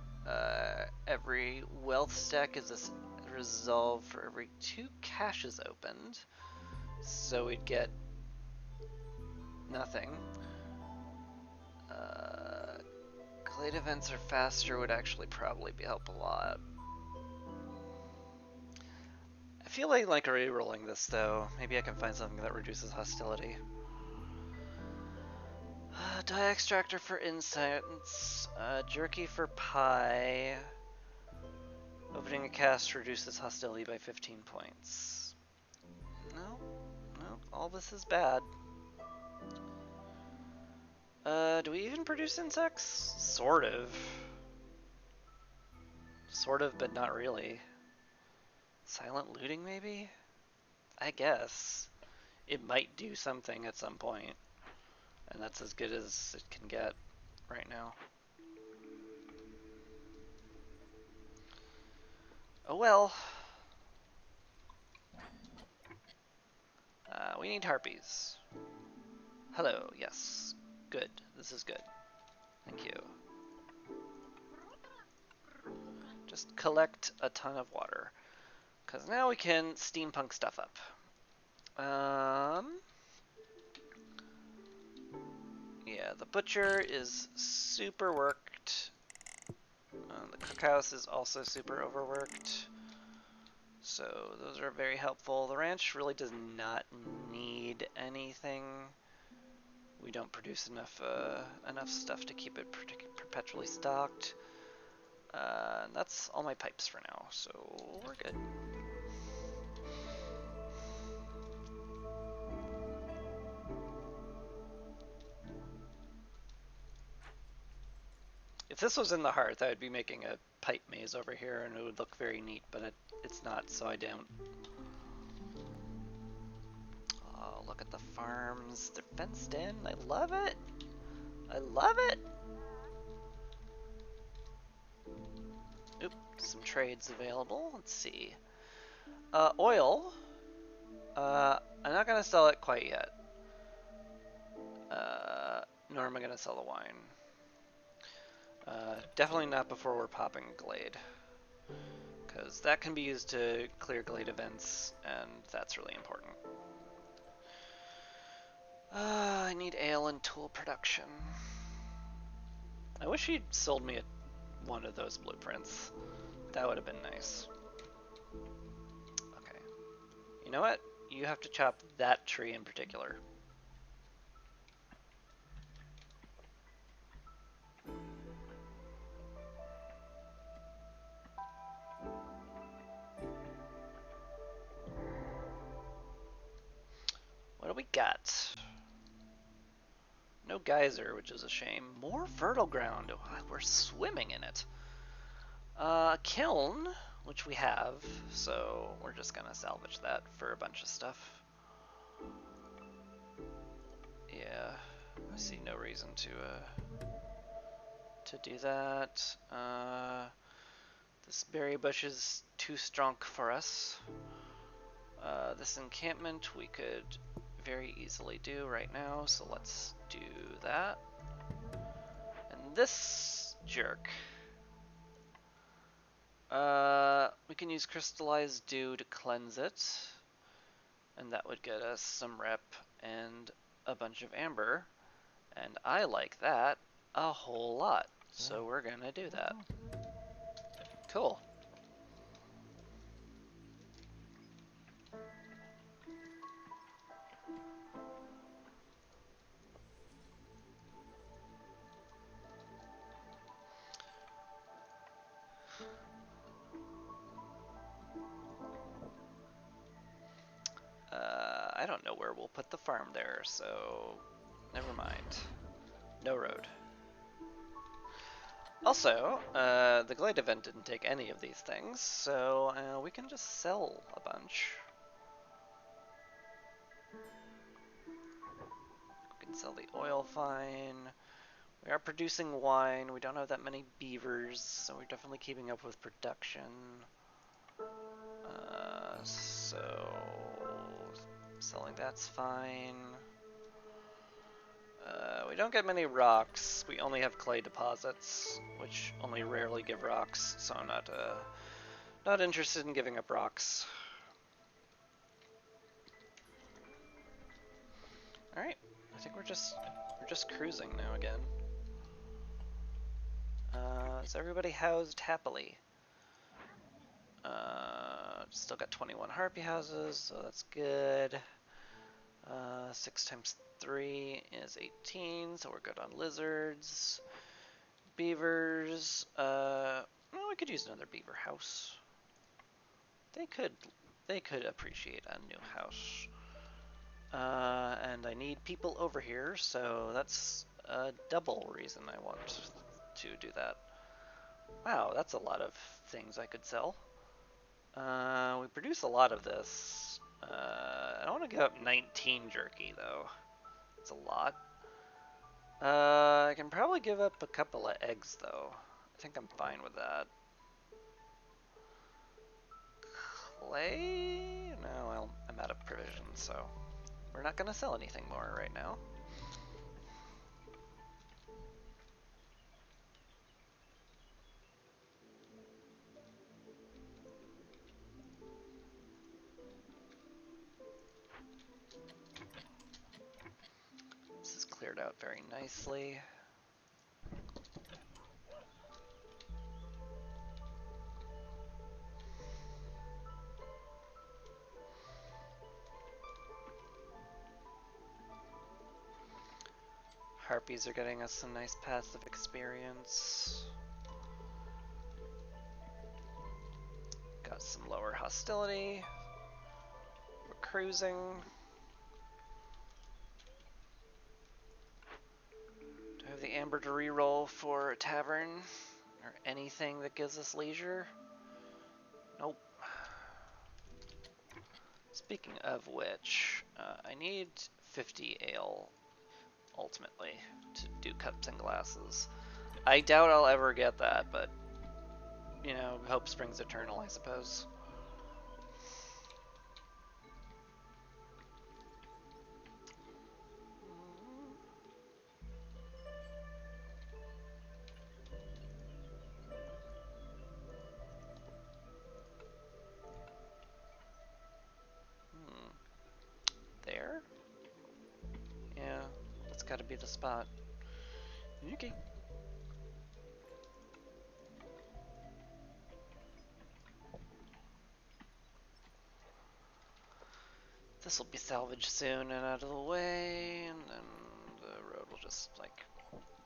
Every wealth stack is a resolve for every 2 caches opened. So we'd get nothing. Glade events are faster would actually probably help a lot. I feel like re-rolling this though. Maybe I can find something that reduces hostility. Dye extractor for incense, jerky for pie. Opening a cast reduces hostility by 15 points. No, all this is bad. Do we even produce insects? Sort of. Sort of, but not really. Silent looting, maybe? I guess. It might do something at some point. And that's as good as it can get right now. Oh well. We need harpies. Hello, yes. Good. This is good. Thank you. Just collect a ton of water. Because now we can steampunk stuff up. Yeah, the butcher is super worked. The cookhouse is also super overworked. So those are very helpful. The ranch really does not need anything. We don't produce enough stuff to keep it perpetually stocked. That's all my pipes for now, so we're good. If this was in the hearth, I would be making a pipe maze over here and it would look very neat, but it's not, so I don't. Oh, look at the farms. They're fenced in. I love it. I love it. Oop, some trades available. Let's see. Oil. I'm not going to sell it quite yet. Nor am I going to sell the wine. Definitely not before we're popping Glade. Because that can be used to clear Glade events, and that's really important. I need ale and tool production. I wish he'd sold me one of those blueprints. That would have been nice. Okay. You know what? You have to chop that tree in particular. What do we got? No geyser, which is a shame. More fertile ground. We're swimming in it. Kiln, which we have, so we're just gonna salvage that for a bunch of stuff. Yeah, I see no reason to do that. This berry bush is too strong for us. This encampment we could very easily do right now, so let's do that. And this jerk. We can use crystallized dew to cleanse it, and that would get us some rep and a bunch of amber, and I like that a whole lot, so we're gonna do that. Cool. I don't know where we'll put the farm there, so never mind. No road. Also, the Glade event didn't take any of these things, so we can just sell a bunch. We can sell the oil fine. We are producing wine. We don't have that many beavers, so we're definitely keeping up with production. So selling that's fine. We don't get many rocks. We only have clay deposits, which only rarely give rocks, so I'm not interested in giving up rocks. All right, I think we're just cruising now again. Is everybody housed happily? Still got 21 harpy houses, so that's good. 6 times 3 is 18, so we're good on lizards. Beavers, well, we could use another beaver house. They could appreciate a new house. And I need people over here, so that's a double reason I want to do that. Wow, that's a lot of things I could sell. We produce a lot of this. I don't want to give up 19 jerky, though. It's a lot. I can probably give up a couple of eggs, though. I think I'm fine with that. Clay? No, well, I'm out of provisions, so we're not going to sell anything more right now. This is cleared out very nicely. Harpies are getting us some nice passive experience. Got some lower hostility. We're cruising. Do I have the amber to reroll for a tavern? Or anything that gives us leisure? Nope. Speaking of which, I need 50 ale, ultimately, to do cups and glasses. I doubt I'll ever get that, but, you know, hope springs eternal, I suppose. There? Yeah, that's gotta be the spot. Okay. This will be salvaged soon and out of the way, and then the road will just, like,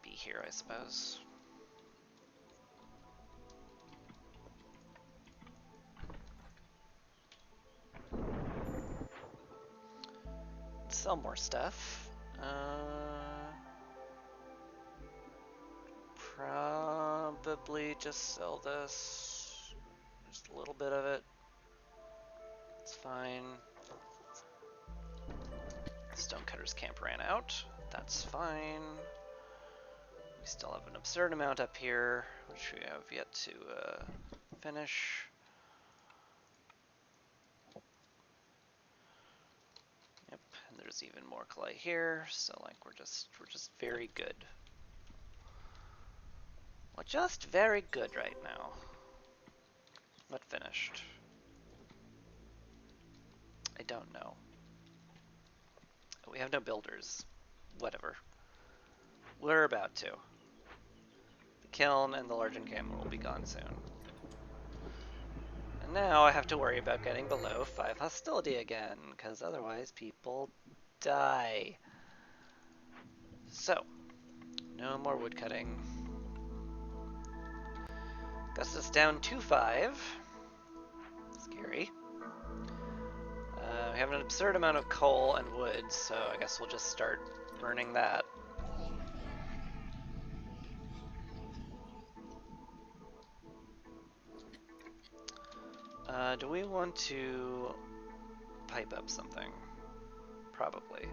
be here, I suppose. Sell more stuff. probably just sell this. Just a little bit of it. It's fine. Stonecutter's camp ran out. That's fine. We still have an absurd amount up here, which we have yet to finish. Yep, and there's even more clay here, so like we're just very good. We're just very good right now. What finished? I don't know. We have no builders. Whatever. We're about to. The kiln and the large encampment will be gone soon. And now I have to worry about getting below 5 hostility again, because otherwise people die. So, no more woodcutting. Gus is down to 5. Scary. We have an absurd amount of coal and wood, so I guess we'll just start burning that. Do we want to pipe up something? Probably.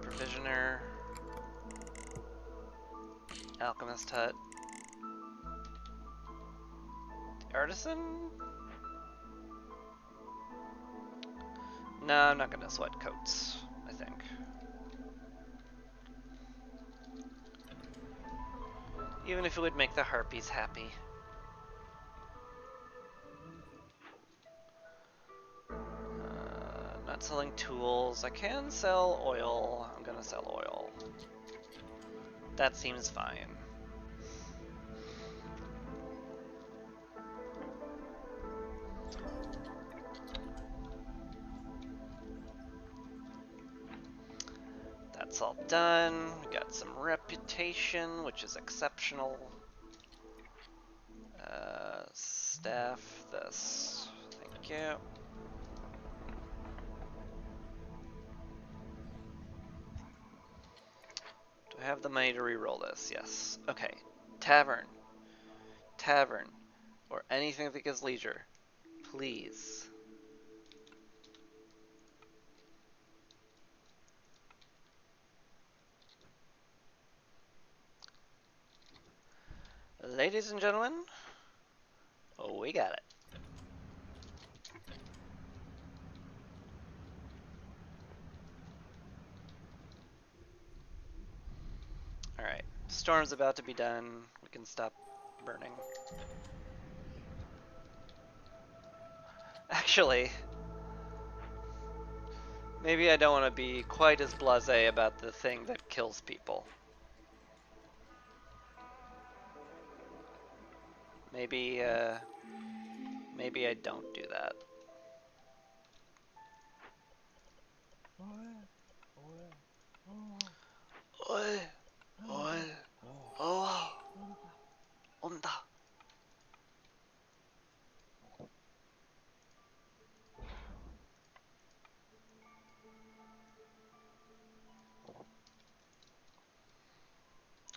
Provisioner. Alchemist hut. Artisan? No, I'm not gonna sweat coats, I think. Even if it would make the harpies happy. Not selling tools. I can sell oil. I'm gonna sell oil. That seems fine. That's all done. We got some reputation, which is exceptional. Staff this. Thank you. Do I have the money to re-roll this? Yes. Okay. Tavern. Tavern. Or anything that gives leisure. Please. Ladies and gentlemen, oh, we got it. Alright, storm's about to be done. We can stop burning. Actually, maybe I don't want to be quite as blasé about the thing that kills people. Maybe, maybe I don't do that. Oi, oi, oh, onda.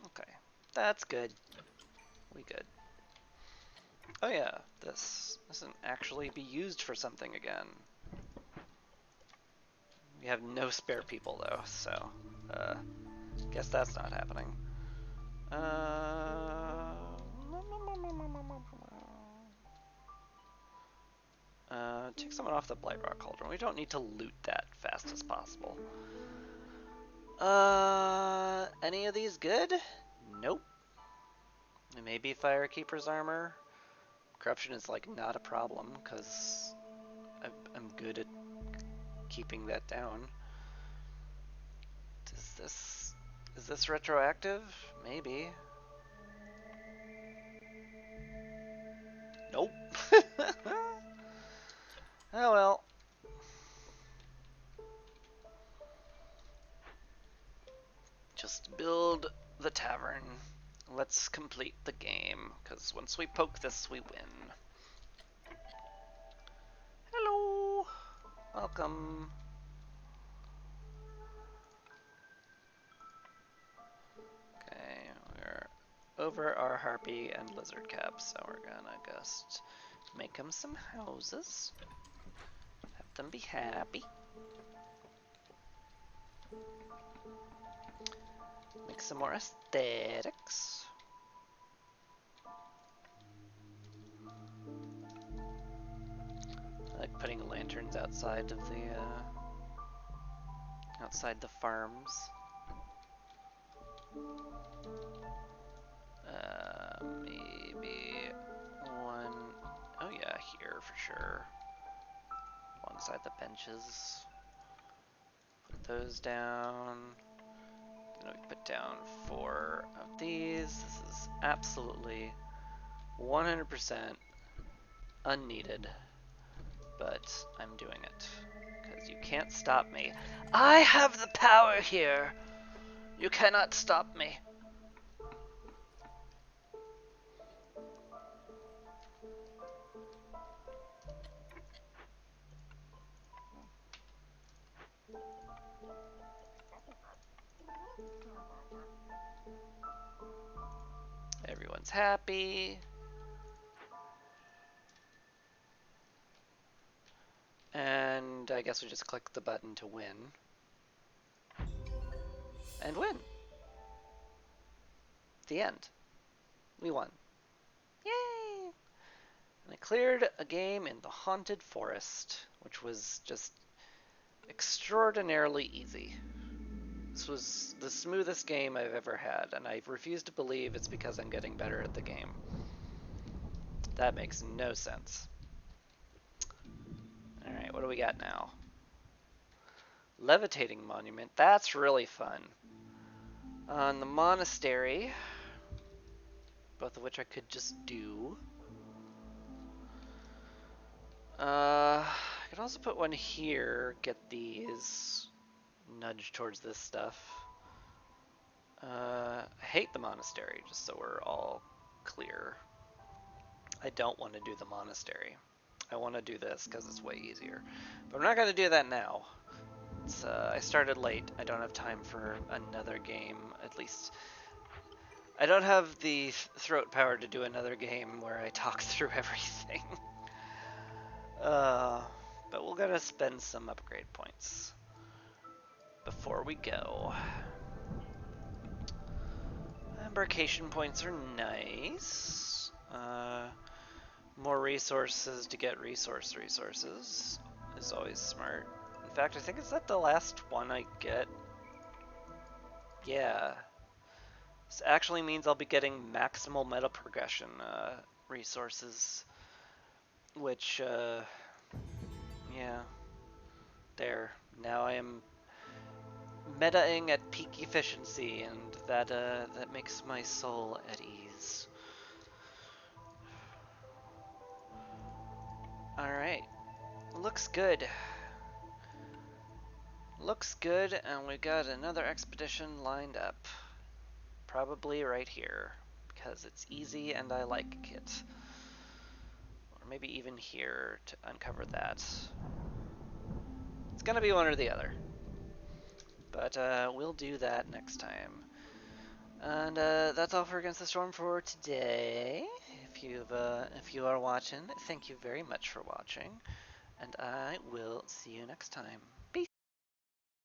Okay, that's good. We good. Oh yeah, this doesn't actually be used for something again. We have no spare people though, so guess that's not happening. Take someone off the Blightrock Cauldron. We don't need to loot that fast as possible. Any of these good? Nope. Maybe Firekeeper's armor. Corruption is like not a problem because I'm good at keeping that down. Is this retroactive? Maybe. Nope. Oh well. Just build the tavern. Let's complete the game, because once we poke this, we win. Hello! Welcome. Okay, we're over our harpy and lizard cap, so we're gonna just make them some houses. Have them be happy. Make some more aesthetics. I like putting lanterns outside of the farms. Maybe one. Oh yeah, here for sure. Alongside the benches. Put those down. Then we put down 4 of these. This is absolutely 100% unneeded, but I'm doing it because you can't stop me. I have the power here. You cannot stop me. Everyone's happy. And I guess we just click the button to win. And win. The end. We won. Yay! And I cleared a game in the Haunted Forest, which was just extraordinarily easy. This was the smoothest game I've ever had, and I refuse to believe it's because I'm getting better at the game. That makes no sense. Alright, what do we got now? Levitating Monument. That's really fun. On the Monastery, both of which I could just do. I could also put one here, get these, nudge towards this stuff. I hate the Monastery, just so we're all clear. I don't want to do the Monastery. I want to do this because it's way easier. But I'm not going to do that now. I started late. I don't have time for another game, at least. I don't have the throat power to do another game where I talk through everything. But we're going to spend some upgrade points before we go. Embarkation points are nice. More resources to get resources is always smart. In fact, I think is that the last one I get? Yeah. This actually means I'll be getting maximal meta progression resources, which, yeah. There. Now I am metaing at peak efficiency, and that makes my soul at ease. Alright. Looks good. Looks good, and we got another expedition lined up. Probably right here, because it's easy and I like it. Or maybe even here to uncover that. It's gonna be one or the other. But we'll do that next time. And that's all for Against the Storm for today. If you are watching, thank you very much for watching, and I will see you next time. Peace.